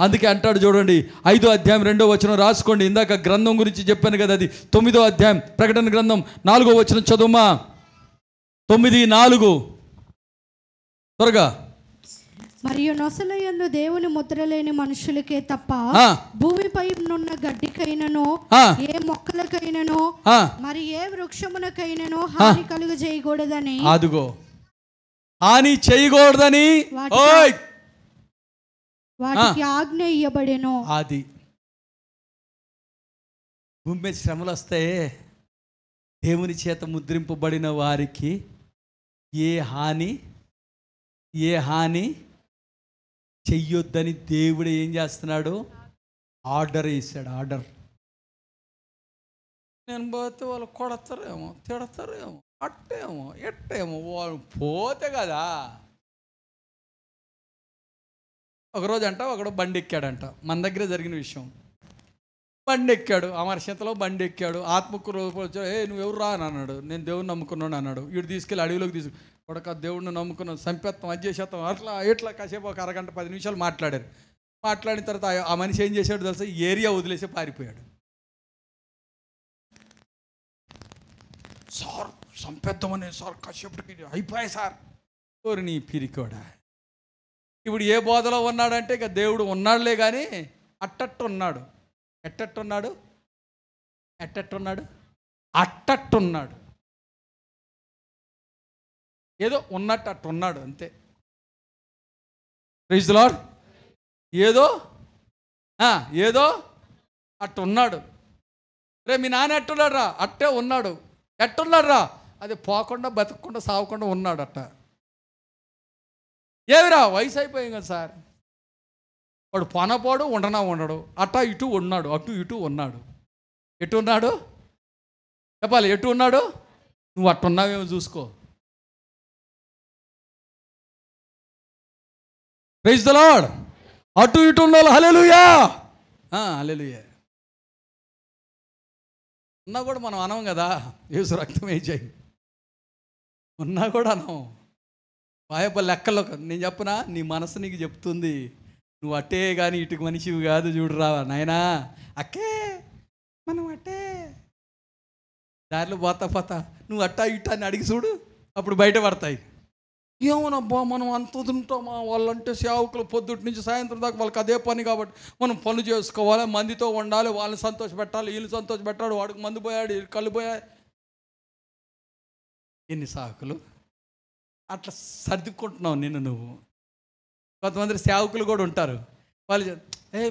అందుకే అంటాడు చూడండి, 5వ అధ్యాయం 2వ వచనం రాసుకోండి. ఇందాక గ్రంథం గురించి చెప్పాను కదా, అది 9వ అధ్యాయం ప్రకటన గ్రంథం 4వ వచనం చదువుమా. 9:4 త్వరగా. మరియు నొసలయందు దేవుని ముద్ర లేని మనుషులకే తప్ప భూమిపై నున్న గడ్డికైనను ఏ మొక్కలకైనను మరి ఏ వృక్షమునకైనను హాని కలుగు చేయకూడదని, అదుగో హాని చేయకూడదని వాటికి ఆజ్ఞ ఇయ్యబడెను. అది భూమి మీద శ్రమలు వస్తాయే, దేవుని చేత ముద్రింపబడిన వారికి ఏ హాని చెయ్యొద్దని దేవుడు ఏం చేస్తున్నాడు, ఆర్డర్ వేసాడు. ఆర్డర్. నేను పోతే వాళ్ళు కొడతారేమో, తిడతారేమో, అట్టేమో ఎట్టేమో, వాళ్ళు పోతే కదా. ఒకరోజు అంట ఒకడు బండి ఎక్కాడంట, మన దగ్గర జరిగిన విషయం. బండి ఎక్కాడు, అమర్షతలో బండి ఎక్కాడు. ఆత్మకు వచ్చాడు, నువ్వెవరు రా అని అన్నాడు. నేను దేవుడిని నమ్ముకున్నాను అన్నాడు. వీడు తీసుకెళ్ళి అడవిలోకి కొడక దేవుడిని నమ్ముకున్నాను, సంపేత్తం, అజ్జేసేత్తం, అట్లా కాసేపు ఒక అరగంట 10 నిమిషాలు మాట్లాడారు. మాట్లాడిన తర్వాత ఆ మనిషి ఏం చేశాడు తెలుసా, ఏరియా వదిలేసి పారిపోయాడు. సార్ సంపేద్దామని సార్ కాసేపటికి అయిపోయాయి సార్. ఓరి నీ పిరికోడా. ఇప్పుడు ఏ బోధలో ఉన్నాడంటే ఇక దేవుడు ఉన్నాడులే కానీ అట్టట్టున్నాడు. ఎట్టట్టున్నాడు, అట్టట్టున్నాడు. ఏదో ఉన్నట్టు అట్టున్నాడు అంతే. Praise the Lord. ఏదో అట్టున్నాడు. రే మీ నాన్న ఎట్టున్నాడు రా, అట్టే ఉన్నాడు. ఎట్టున్నాడు రా, అది పోకుండా బతకకుండా సావకుండా ఉన్నాడు అట్ట. ఏమిరా వయసు అయిపోయింది కదా సార్. వాడు పనపోడు, ఉండడు, అట్టా ఇటు ఉన్నాడు, అటు ఇటు ఉన్నాడు. ఎటు ఉన్నాడు చెప్పాలి, ఎటు ఉన్నాడు? నువ్వు అట్టున్నావేమో చూసుకో. Praise the Lord. అటు ఇటు ఉండాలి. హల్లెలూయా, హల్లెలూయా. ఉన్నా కూడా మనం అనం కదా, యేసు రక్తం వేయి ఉన్నా కూడా అనం. వాయప లెక్కల్లో నేను చెప్పనా, నీ మనసు నీకు చెప్తుంది, నువ్వు అట్టే కానీ ఇటుకు మనిషివి కాదు. చూడురా నాయనా, అక్కే మనం అట్టే దారిలో పోతా నువ్వు అట్టా ఇట్టా అని అడిగి చూడు, అప్పుడు బయట పడతాయి. ఏమోనబ్బా మనం అంత తింటామా, వాళ్ళంటే సేవకులు పొద్దుటి నుంచి సాయంత్రం దాకా వాళ్ళకి అదే పని కాబట్టి మనం పనులు చేసుకోవాలి, మందితో ఉండాలి, వాళ్ళని సంతోషపెట్టాలి, వీళ్ళు సంతోషపెట్టాడు, వాడికి మందు పోయాడు, కళ్ళు పోయాడు. ఎన్ని సాకులు. అట్లా సర్దుకుంటున్నావు నిన్ను నువ్వు. కొంతమంది సేవకులు కూడా ఉంటారు, వాళ్ళు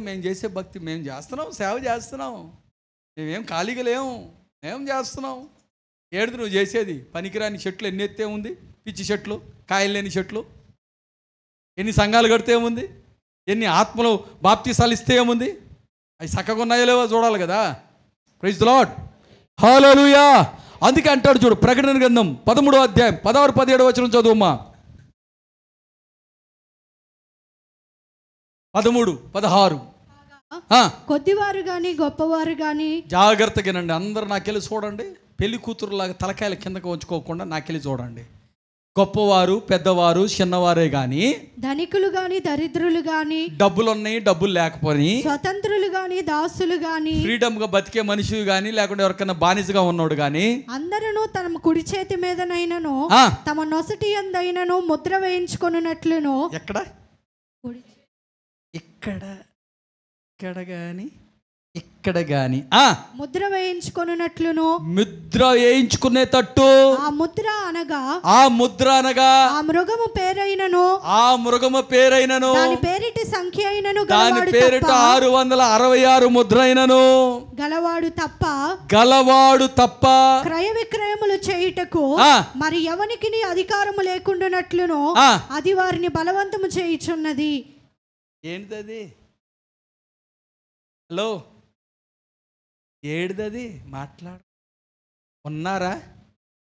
మేము చేసే భక్తి మేము చేస్తున్నాం, సేవ చేస్తున్నాం, మేమేం ఖాళీగా లేము, ఏం చేస్తున్నాం. ఏడుది నువ్వు చేసేది? పనికిరాని చెట్లు ఎన్ని ఎత్తే ఉంది, పిచ్చి చెట్లు, కాయలు లేని చెట్లు. ఎన్ని సంఘాలు కడితే ఏముంది, ఎన్ని ఆత్మలు బాప్తీసాలు ఇస్తే ఏముంది, అవి చక్కగా ఉన్నాయో లేవో చూడాలి కదా. Praise the Lord, hallelujah. అందుకే అంటాడు చూడు, ప్రకటన గ్రంథం 13వ అధ్యాయం 16-17 వచనం చదువుమా. 13-16. కొద్దివారు కానీ గొప్పవారు కానీ జాగ్రత్తగానండి. అందరూ నాకెళ్ళి చూడండి, పెళ్లి కూతురులాగా తలకాయల కిందకు ఉంచుకోకుండా నాకెళ్ళి చూడండి. గొప్పవారు, పెద్దవారు, చిన్నవారే గాని, ధనికులు గాని, దరిద్రులు గాని, డబ్బులున్నాయి, డబ్బులు లేకపోయి, స్వతంత్రులు గాని, దాసులు గాని, ఫ్రీడమ్ గా బతికే మనిషి గాని, లేకుంటే ఎవరికైనా బానిసగా ఉన్నాడు గాని, అందరూ తమ కుడి చేతి మీదనైనను తమ నొసటి యందైనను ముద్ర వేయించుకొనున్నట్లును. ఎక్కడ? ఇక్కడ గాని, ఇక్కడ గాని ముద్ర వేయించుకొనున్నట్లును. ముద్ర వేయించుకునేటట్టు. ఆ ముద్ర అనగా ఆ మృగము పేరైనను, దాని పేరిటి సంఖ్య అయినను, దాని పేరిట 666 ముద్ర అయినను గలవాడు తప్ప క్రయ విక్రయములు చేయుటకు మరి ఎవనికి అధికారము లేకుండానట్లును అది వారిని బలవంతము చేయుచున్నది. ఏంటిది? హలో, ఏడిదది? మాట్లాడు. ఉన్నారా?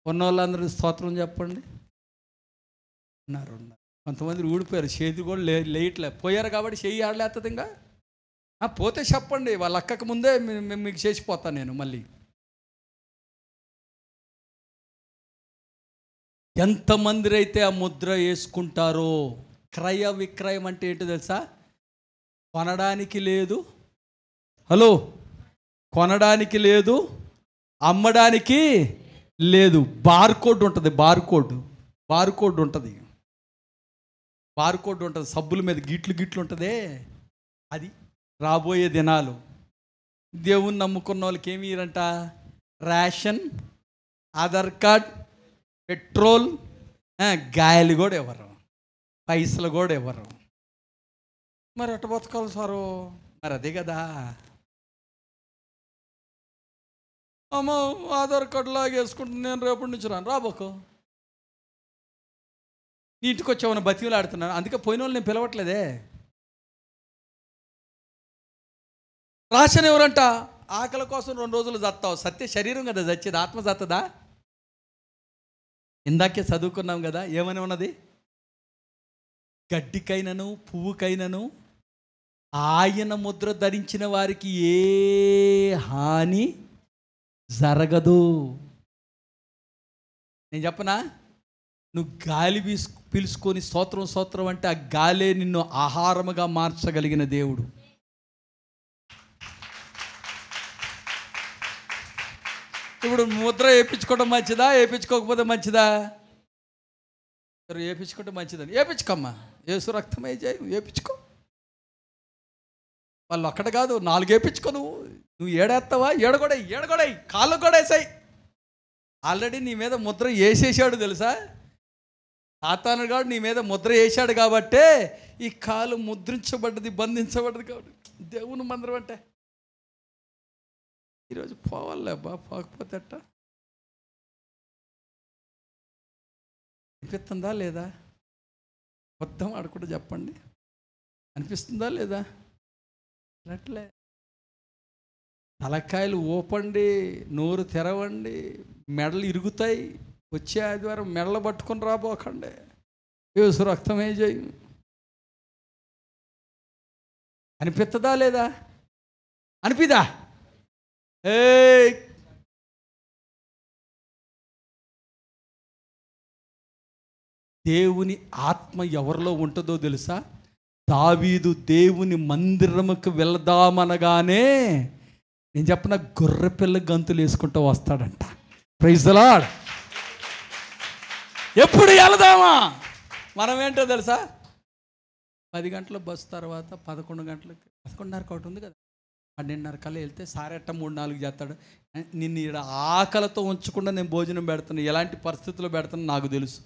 ఉన్న వాళ్ళందరూ స్తోత్రం చెప్పండి. ఉన్నారు. కొంతమంది ఊడిపోయారు, చేతి కూడా లేయట్లే. పోయారు కాబట్టి చెయ్యి ఆడలేస్తుంది. ఇంకా పోతే చెప్పండి, వాళ్ళ అక్కకు ముందే మీకు చేసిపోతాను నేను. మళ్ళీ ఎంతమంది అయితే ఆ ముద్ర వేసుకుంటారో. క్రయ విక్రయం అంటే ఏంటో తెలుసా? కొనడానికి లేదు. హలో, కొనడానికి లేదు, అమ్మడానికి లేదు. బార్కోడ్ ఉంటుంది. బార్కోడ్ ఉంటుంది. సబ్బుల మీద గిట్లు ఉంటుంది. అది రాబోయే దినాలు. దేవుని నమ్ముకున్న వాళ్ళకి ఏమి ఇయ్యరంట? రేషన్, ఆధార్ కార్డ్, పెట్రోల్, గాయలు కూడా ఇవ్వరు, పైసలు కూడా ఇవ్వరు. మరి ఎట్ట బతకాలి సారు? మరి అదే కదా. అమ్మ, ఆధార్ కార్డు లాగేసుకుంటున్నాను, నేను రేపటి నుంచి రాబోకో. నీ ఇంటికి వచ్చామని బతిమలు ఆడుతున్నాను. అందుకే పోయిన వాళ్ళు నేను పిలవట్లేదే. రాసిన ఎవరంట? ఆకలి కోసం 2 రోజులు చస్తావు. సత్య శరీరం కదా చచ్చేది, ఆత్మ చత్తదా? ఇందాకే చదువుకున్నాం కదా, ఏమని ఉన్నది? గడ్డికైనను పువ్వుకైనను ఆయన ముద్ర ధరించిన వారికి ఏ హాని జరగదు. నేను చెప్పనా? నువ్వు గాలి పీల్చుకొని స్తోత్రం అంటే ఆ గాలే నిన్ను ఆహారముగా మార్చగలిగిన దేవుడు. ఇప్పుడు ముద్ర వేయించుకోవడం మంచిదా, వేయించుకోకపోతే మంచిదా? వేయించుకుంటే మంచిదని వేయించుకోమ్మా. యేసు రక్తమే చేయి, వేయించుకో. వాళ్ళు అక్కడ కాదు, 4 వేయించుకో. నువ్వు ఏడేస్తావా? ఏడగొడై కాళ్ళు కూడా వేసాయి. ఆల్రెడీ నీ మీద ముద్ర వేసేసాడు తెలుసా? సాతాను గాడు నీ మీద ముద్ర వేసాడు కాబట్టే ఈ కాలు ముద్రించబడ్డది, బంధించబడ్డది. కాబట్టి దేవుని మందిరం అంటే ఈరోజు పోవాలే అబ్బా, పోకపోతే అట్ట అనిపిస్తుందా లేదా? మొత్తం ఆడుకుంటూ చెప్పండి, అనిపిస్తుందా లేదా? అట్లే తలకాయలు ఊపండి, నోరు తెరవండి, మెడలు ఇరుగుతాయి. వచ్చే ఆదివారం మెడలు పట్టుకొని రాబోకండి. యేసు రక్తమే చేయి. అనిపిస్తుందా లేదా? అనిపిదా? దేవుని ఆత్మ ఎవరిలో ఉంటుందో తెలుసా? దావీదు దేవుని మందిరముకు వెళదామనగానే నేను చెప్పిన గొర్రెపిల్ల గంతులు వేసుకుంటూ వస్తాడంట. Praise the lord. ఎప్పుడు వెళదామా? మనం ఏంటో తెలుసా? 10 గంటల బస్సు తర్వాత 11 గంటలకు 11:30 ఒకటి ఉంది కదా, 12:30 కల్లా వెళ్తే సారెట్ట 3-4 చేస్తాడు. నిన్ను ఇక్కడ ఆకలితో ఉంచకుండా నేను భోజనం పెడుతున్నాను. ఎలాంటి పరిస్థితుల్లో పెడుతున్నా నాకు తెలుసు.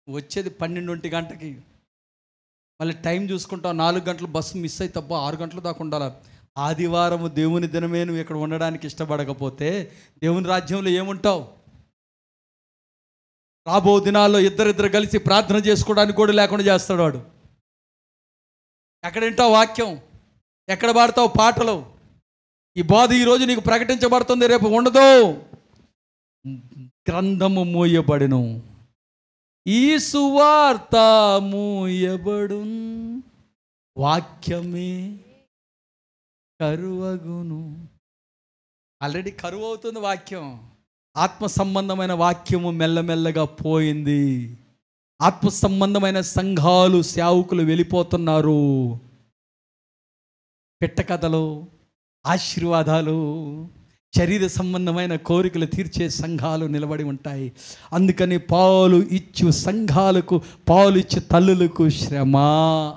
వచ్చేది 12-1 గంటకి. మళ్ళీ టైం చూసుకుంటావు, 4 గంటలు బస్సు మిస్ అయితే తప్ప 6 గంటల దాకా ఉండాలి. ఆదివారము దేవుని దినమే నువ్వు ఇక్కడ ఉండడానికి ఇష్టపడకపోతే దేవుని రాజ్యంలో ఏముంటావు? రాబో దినాల్లో ఇద్దరిద్దరు కలిసి ప్రార్థన చేసుకోవడానికి కూడా లేకుండా చేస్తాడు వాడు. ఎక్కడ వింటావు వాక్యం? ఎక్కడ పాడతావు పాటలు? ఈ బోధ ఈరోజు నీకు ప్రకటించబడుతుంది, రేపు ఉండదు. గ్రంథము మూయబడును, ఈ సువార్త మూయబడు, వాక్యమే కరువగును. ఆల్రెడీ కరువు అవుతుంది వాక్యం. ఆత్మ సంబంధమైన వాక్యము మెల్లమెల్లగా పోయింది. ఆత్మ సంబంధమైన సంఘాలు, సేవకులు వెళ్ళిపోతున్నారు. పెట్టకథలు, ఆశీర్వాదాలు, శరీర సంబంధమైన కోరికలు తీర్చే సంఘాలు నిలబడి ఉంటాయి. అందుకని పాలు ఇచ్చు సంఘాలకు, పాలు ఇచ్చు తల్లులకు శ్రమ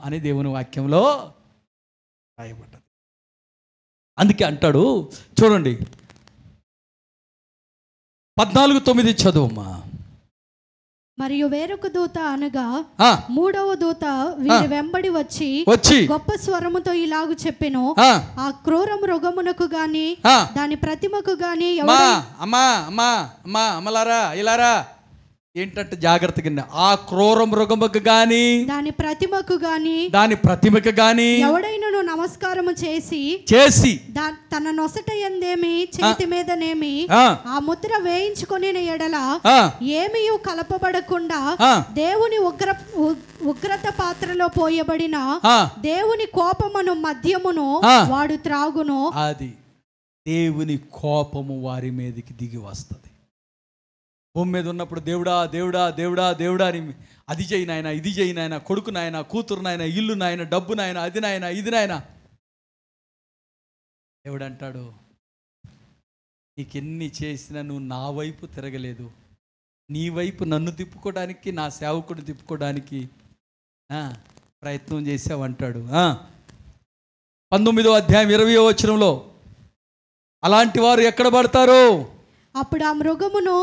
అని దేవుని వాక్యంలో రాయబడ్డది. అందుకే అంటాడు చూడండి, 14:9 చదువమ్మా. మరియు వేరొక దూత అనగా మూడవ దూత వీరి వెంబడి వచ్చి గొప్ప స్వరముతో ఇలాగు చెప్పెను, ఆ క్రూర మృగమునకు గాని దాని ప్రతిమకు గాని అమ్మలారా ఇలారా ఏంటంటే జాగ్రత్తగా, ఆ క్రూర మృగముకు గాని దాని ప్రతిమకు గాని ఎవడైనను నమస్కారము చేసి తన నొసట యందేమి చేతి మీదనేమి ఆ ముద్ర వేయించుకొని ఎడల ఏమీయు కలపబడకుండా దేవుని ఉగ్రత పాత్రలో పోయబడిన దేవుని కోపమును మద్యమును వాడు త్రాగును. అది దేవుని కోపము వారి మీదకి దిగి వస్తుంది. భూమి మీద ఉన్నప్పుడు దేవుడా దేవుడా దేవుడా దేవుడా అని అది చేయి నాయన, ఇది చేయి నాయన, కొడుకు నాయన, కూతురు నాయన, ఇల్లు నాయన, డబ్బు నాయన, అది నాయన, ఇది నాయన. దేవుడు అంటాడు, నీకెన్ని చేసినా నువ్వు నా వైపు తిరగలేదు. నీ వైపు నన్ను తిప్పుకోవడానికి, నా సేవకుడిని తిప్పుకోవడానికి ప్రయత్నం చేసావు అంటాడు. 19వ అధ్యాయం 20వ వచనంలో అలాంటి వారు ఎక్కడ పడతారు? అప్పుడు ఆ మృగమును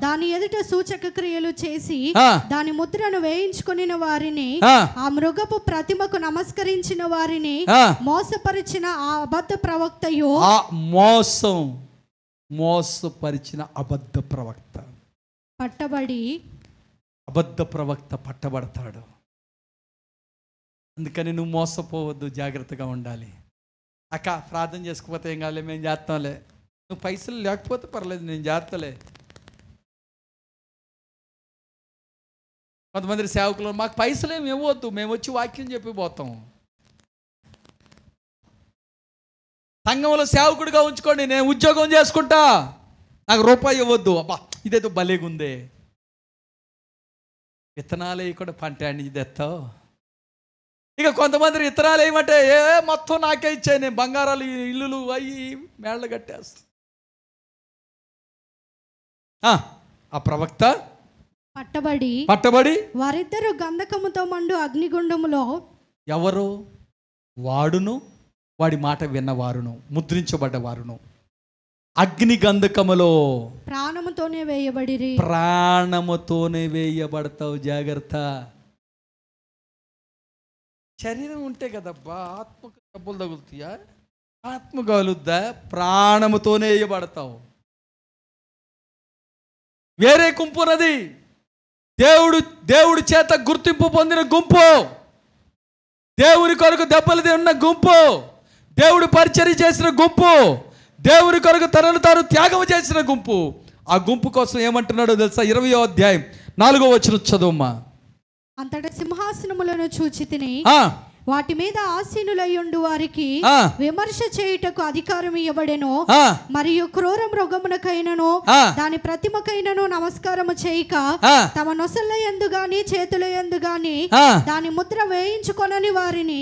దాని ఎదుట సూచక క్రియలు చేసి దాని ముద్రను వేయించుకుని వారిని, ఆ మృగపు ప్రతిమకు నమస్కరించిన వారిని మోసపరిచిన ఆ అబద్ధ ప్రవక్తయు, మోసపరిచిన అబద్ధ ప్రవక్త అబద్ధ ప్రవక్త పట్టబడతాడు. అందుకని నువ్వు మోసపోవద్దు, జాగ్రత్తగా ఉండాలి. అక్క ప్రార్థన చేసుకోకపోతే ఏం కాలే, మేము చేస్తాంలే, నువ్వు పైసలు లేకపోతే పర్లేదు, నేను చేస్తలే. కొంతమంది సేవకులు మాకు పైసలు ఏమి ఇవ్వద్దు, మేము వచ్చి వాక్యం చెప్పిపోతాం. సంఘంలో సేవకుడిగా ఉంచుకోండి, నేను ఉద్యోగం చేసుకుంటా, నాకు రూపాయి ఇవ్వద్దు. అబ్బా ఇదేదో భలేగుందే. విత్తనాలు కూడా పంట నుంచి తెస్తావు. ఇక కొంతమంది విత్తనాలు ఏమంటే మొత్తం నాకే ఇచ్చాయి, నేను బంగారాలు, ఇల్లులు అయ్యి మేళ్ళ కట్టేస్తా. ఆ ప్రవక్త పట్టబడి వారిద్దరు గంధకముతో మండు అగ్నిగుండములో, ఎవరు? వాడును వాడి మాట విన్నవారును, ముద్రించబడ్డవారును అగ్ని గంధకములో ప్రాణముతోనే వేయబడతావు. జాగ్రత్త. శరీరం ఉంటే కదబ్బా ఆత్మకు డబ్బులు తగులుతాయా? ఆత్మ కలుద్దా? ప్రాణముతోనే వేయబడతావు. వేరే గుంపు ఉన్నది, దేవుడి చేత గుర్తింపు పొందిన గుంపు, దేవుని కొరకు దెబ్బలు తిన్న గుంపు, దేవుడు పరిచర్య చేసిన గుంపు, దేవుని కొరకు తనను తాను త్యాగం చేసిన గుంపు. ఆ గుంపు కోసం ఏమంటున్నాడో తెలుసా? 20వ అధ్యాయం 4వ వచనం చదువుమా. అంతటా సింహాసనములను చూచితిని, వాటి మీద ఆసీనులయ్యుండు వారికి విమర్శ చేయుటకు అధికారం ఇవ్వబడెను. మరియు క్రూర మృగమునకైనను దాని ప్రతిమకైనను నమస్కారము చేయక తమ నొసళ్ళ యందు గాని చేతుల యందు గాని దాని ముద్ర వేయించుకొనని వారిని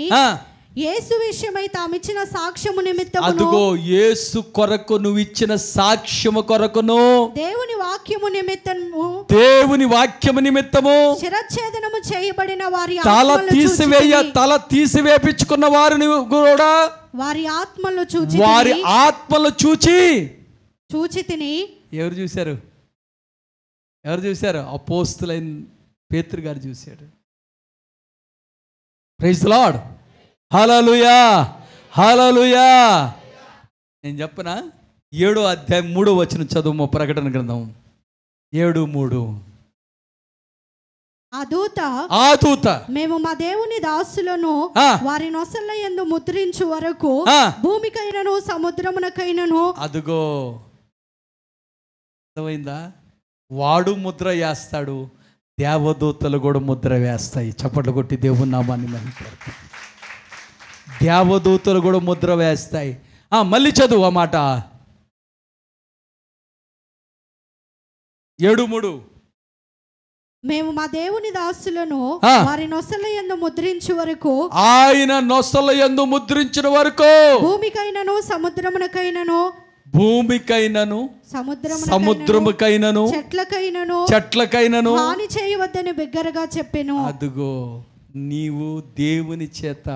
యేసు విషయమై తామిచ్చిన సాక్ష్యము నిమిత్తమును, అదుగో యేసు కొరకు నువ్వు ఇచ్చిన సాక్ష్యము కొరకును, దేవుని వాక్యము నిమిత్తము శిరచ్ఛేదనము చేయబడిన వారి తల తీసివేపించుకున్న వారిని కూడా వారి ఆత్మలు చూచితిని. ఎవరు చూశారు? అపోస్తలులైన పేతురు గారు చూశాడు. Praise the Lord. Hallelujah, hallelujah. నేను చెప్పనా? 7వ అధ్యాయం 3వ వచనం చదువు. ప్రకటన గ్రంథం 7:3. ఆ దూత మేము మా దేవుని దాసులను వారి నొసళ్ళ యందు ముద్రించు వరకు భూమికైనను సముద్రమునకైనను, అదుగో అర్థమైందా? వాడు ముద్ర వేస్తాడు, దేవదూతలు కూడా ముద్ర వేస్తాయి. చప్పట్లు కొట్టి దేవుని నామాన్ని మహిమపడతాయి. దేవదూతలు కూడా ముద్ర వేస్తాయి. మళ్ళీ చదువు ఆ మాట. 7:3 మేము మా దేవుని దాసులను వారి నొసల యందు ముద్రించు వరకు, ఆయన నొసల యందు ముద్రించిన వరకు భూమికైనను సముద్రమునకైనను సముద్రముకైనను చెట్లకైనను హాని చేయవద్దని బిగ్గరగా చెప్పెను. అదుగో నీవు దేవుని చేత,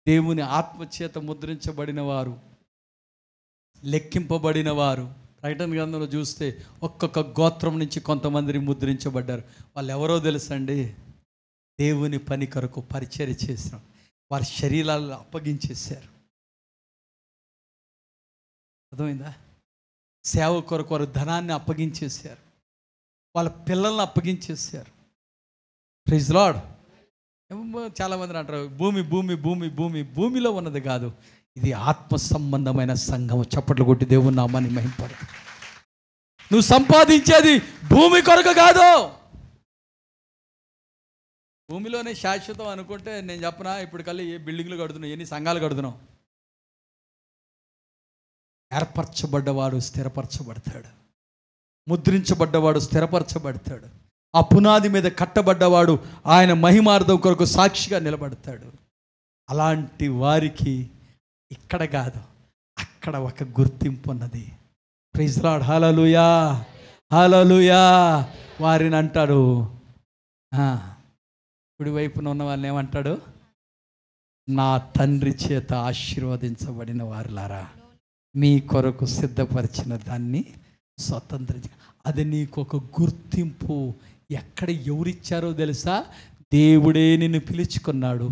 దేవుని ఆత్మ చేత ముద్రించబడిన వారు, లెక్కింపబడిన వారు. ప్రకటన గ్రంథంలో చూస్తే ఒక్కొక్క గోత్రం నుంచి కొంతమందిని ముద్రించబడ్డారు. వాళ్ళు ఎవరో తెలుసండి? దేవుని పని కొరకు పరిచర్య చేసిన వారి శరీరాలను అప్పగించేశారు. అర్థమైందా? సేవ కొరకు వారు ధనాన్ని అప్పగించేశారు, వాళ్ళ పిల్లల్ని అప్పగించేశారు. Praise lord. చాలామంది అంటారు భూమి భూమి భూమి భూమి భూమిలో ఉన్నది కాదు, ఇది ఆత్మ సంబంధమైన సంఘం. చప్పట్లు కొట్టి దేవుని నామాన్ని మహింపడు. నువ్వు సంపాదించేది భూమి కొరకు కాదు. భూమిలోనే శాశ్వతం అనుకుంటే నేను చెప్పనా, ఇప్పుడు కల్లా ఏ బిల్డింగ్లు కడుతున్నావు, ఎన్ని సంఘాలు కడుతున్నావు? ఏర్పరచబడ్డవాడు స్థిరపరచబడతాడు, ముద్రించబడ్డవాడు స్థిరపరచబడతాడు. ఆ పునాది మీద కట్టబడ్డవాడు ఆయన మహిమార్థం కొరకు సాక్షిగా నిలబడతాడు. అలాంటి వారికి ఇక్కడ కాదు అక్కడ ఒక గుర్తింపు ఉన్నది. Praise Lord. Hallelujah, hallelujah. వారిని అంటాడు, కుడి వైపున ఉన్న వాళ్ళని ఏమంటాడు? నా తండ్రి చేత ఆశీర్వదించబడిన వారులారా, మీ కొరకు సిద్ధపరిచిన దాన్ని స్వతంత్రించ. అది నీకు ఒక గుర్తింపు. ఎక్కడ ఎవరిచ్చారో తెలుసా? దేవుడే నిన్ను పిలుచుకున్నాడు,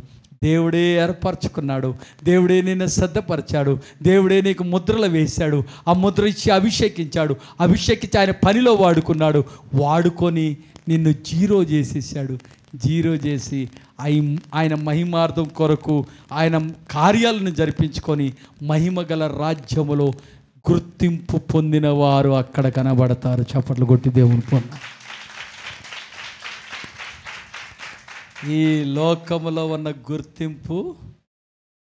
దేవుడే ఏర్పరచుకున్నాడు, దేవుడే నిన్ను సిద్ధపరిచాడు, దేవుడే నీకు ముద్రలు వేశాడు, ఆ ముద్ర ఇచ్చి అభిషేకించాడు, అభిషేకించి ఆయన పనిలో వాడుకున్నాడు. వాడుకొని నిన్ను జీరో చేసేసాడు. జీరో చేసి ఆయన మహిమార్థం కొరకు ఆయన కార్యాలను జరిపించుకొని మహిమగల రాజ్యములో గుర్తింపు పొందిన వారు అక్కడ కనబడతారు. చప్పట్లు కొట్టి దేవుని పొంద. ఈ లోకములో ఉన్న గుర్తింపు,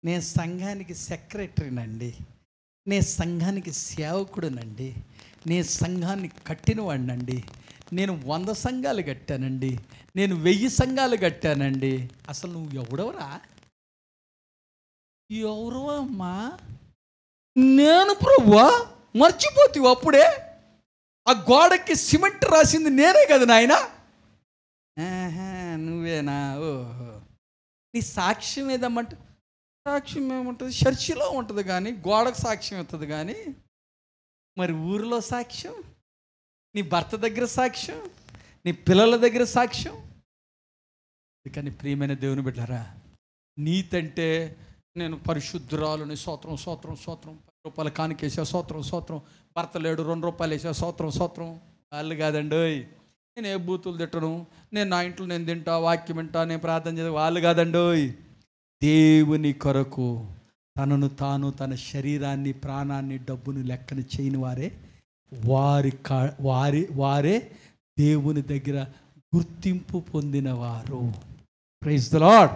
నేను సంఘానికి సెక్రటరీనండి, నేను సంఘానికి సేవకుడునండి, నేను సంఘాన్ని కట్టినవాడినండి, నేను 100 సంఘాలు కట్టానండి, నేను 1000 సంఘాలు కట్టానండి. అసలు నువ్వు ఎవడవరా? ఎవరమ్మా? నేను ప్రభువా? మర్చిపోతావు అప్పుడే. ఆ గోడకి సిమెంట్ రాసింది నేనే కదా నాయనా. నువ్వేనా? ఓహో. నీ సాక్ష్యం ఏదమ్మంట? సాక్ష్యం ఏముంటుంది? చర్చిలో ఉంటుంది కానీ గోడకు సాక్ష్యం అవుతుంది కానీ, మరి ఊరిలో సాక్ష్యం, నీ భర్త దగ్గర సాక్ష్యం, నీ పిల్లల దగ్గర సాక్ష్యం. కానీ ప్రియమైన దేవుని బిడ్డలారా, నీతంటే నేను పరిశుద్ధురాలని స్తోత్రం స్తోత్రం స్తోత్రం, 10 రూపాయలు కానికేసా స్తోత్రం స్తోత్రం, భర్త లేడు 2 రూపాయలు వేసా స్తోత్రం స్తోత్రం. వాళ్ళు కాదండి. నేను ఏ బూతులు తిట్టను, నేను నా ఇంట్లో నేను తింటా, వాక్యం వింటా, నేను ప్రార్థన చేసే వాళ్ళు కాదండి. దేవుని కొరకు తనను తాను, తన శరీరాన్ని, ప్రాణాన్ని, డబ్బును లెక్కన చేయని వారే దేవుని దగ్గర గుర్తింపు పొందినవారు. Praise the lord.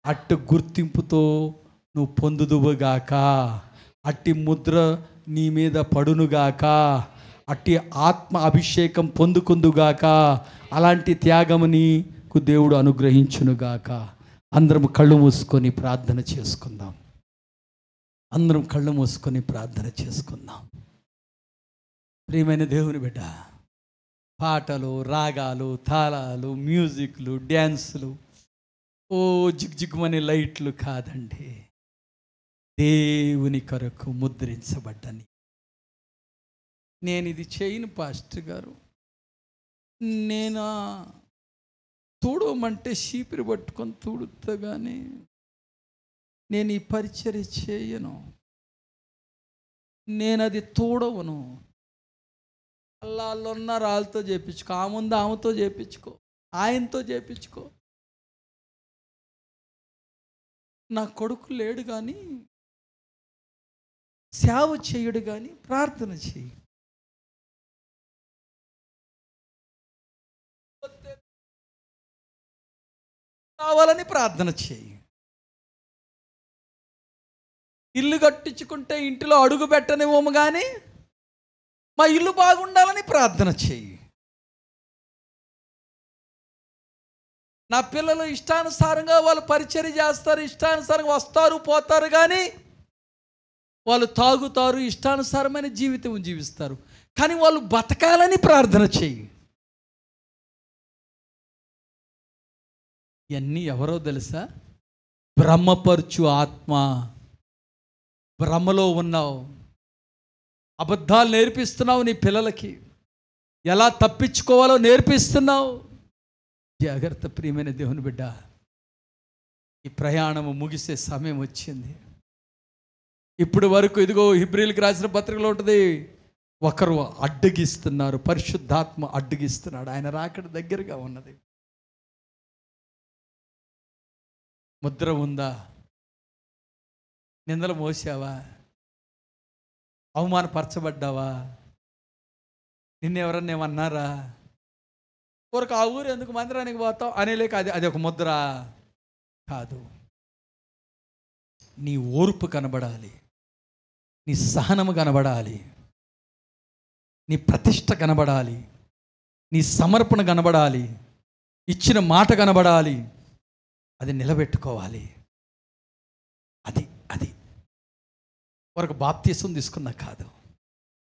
అట్టు గుర్తింపుతో నువ్వు పొందుదువుగాక, అట్టి ముద్ర నీ మీద పడునుగాక, అట్టి ఆత్మ అభిషేకం పొందుకుందుగాక, అలాంటి త్యాగము నీకు దేవుడు అనుగ్రహించునుగాక. అందరం కళ్ళు మూసుకొని ప్రార్థన చేసుకుందాం. అందరం కళ్ళు మూసుకొని ప్రార్థన చేసుకుందాం. ప్రియమైన దేవుని బిడ్డ, పాటలు, రాగాలు, తాళాలు, మ్యూజిక్లు, డ్యాన్సులు, ఓ జిగ్జిగ్మని లైట్లు కాదండి. దేవుని కొరకు ముద్రించబడ్డని. నేను ఇది చేయను పాస్టర్ గారు, నేను తూడమంటే చీపిరి పట్టుకొని తూడుతా కానీ నేను ఈ పరిచర్య చేయను, నేను అది తూడవను. వాళ్ళు ఉన్నారు, వాళ్ళతో చేయించుకో, ఆ ముందు ఆమెతో చేయించుకో, ఆయనతో చేయించుకో. నా కొడుకు లేడు కానీ సేవ చేయడు కానీ ప్రార్థన చేయి. కావాలని ప్రార్థన చేయి. ఇల్లు కట్టించుకుంటే ఇంటిలో అడుగు పెట్టనివ్వము కానీ మా ఇల్లు బాగుండాలని ప్రార్థన చేయి. నా పిల్లలు ఇష్టానుసారంగా వాళ్ళు పరిచర్య చేస్తారు, ఇష్టానుసారంగా వస్తారు పోతారు, కానీ వాళ్ళు తాగుతారు, ఇష్టానుసారమైన జీవితం జీవిస్తారు. కానీ వాళ్ళు బతకాలని ప్రార్థన చెయ్యి. ఇవన్నీ ఎవరో తెలుసా? భ్రమపరచు ఆత్మ. భ్రమలో ఉన్నావు, అబద్ధాలు నేర్పిస్తున్నావు నీ పిల్లలకి, ఎలా తప్పించుకోవాలో నేర్పిస్తున్నావు. జాగ్రత్త ప్రియమైన దేవుని బిడ్డ, ఈ ప్రయాణము ముగిసే సమయం వచ్చింది. ఇప్పుడు వరకు ఇదిగో హెబ్రీయులకు రాసిన పత్రికలో ఉంటుంది, ఒకరు అడ్డగిస్తున్నారు, పరిశుద్ధాత్మ అడ్డగిస్తున్నాడు, ఆయన రాకడ దగ్గరగా ఉన్నది. ముద్ర ఉందా? నిందలు మోసావా? అవమానపరచబడ్డావా? నిన్నెవరన్నా ఏమన్నారా? ఊరికి ఆ ఊరు ఎందుకు మందిరానికి పోతావు అనేలేక అది ఒక ముద్ర కాదు. నీ ఓర్పు కనబడాలి, నీ సహనము కనబడాలి, నీ ప్రతిష్ట కనబడాలి, నీ సమర్పణ కనబడాలి, ఇచ్చిన మాట కనబడాలి. అది నిలబెట్టుకోవాలి. అది అది వరకు బాప్తీసం తీసుకున్నా కాదు.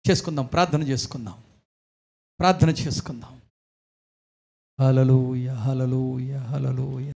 చేసుకుందాం, ప్రార్థన చేసుకుందాం, ప్రార్థన చేసుకుందాం. హల్లెలూయా, హల్లెలూయా, హల్లెలూయా.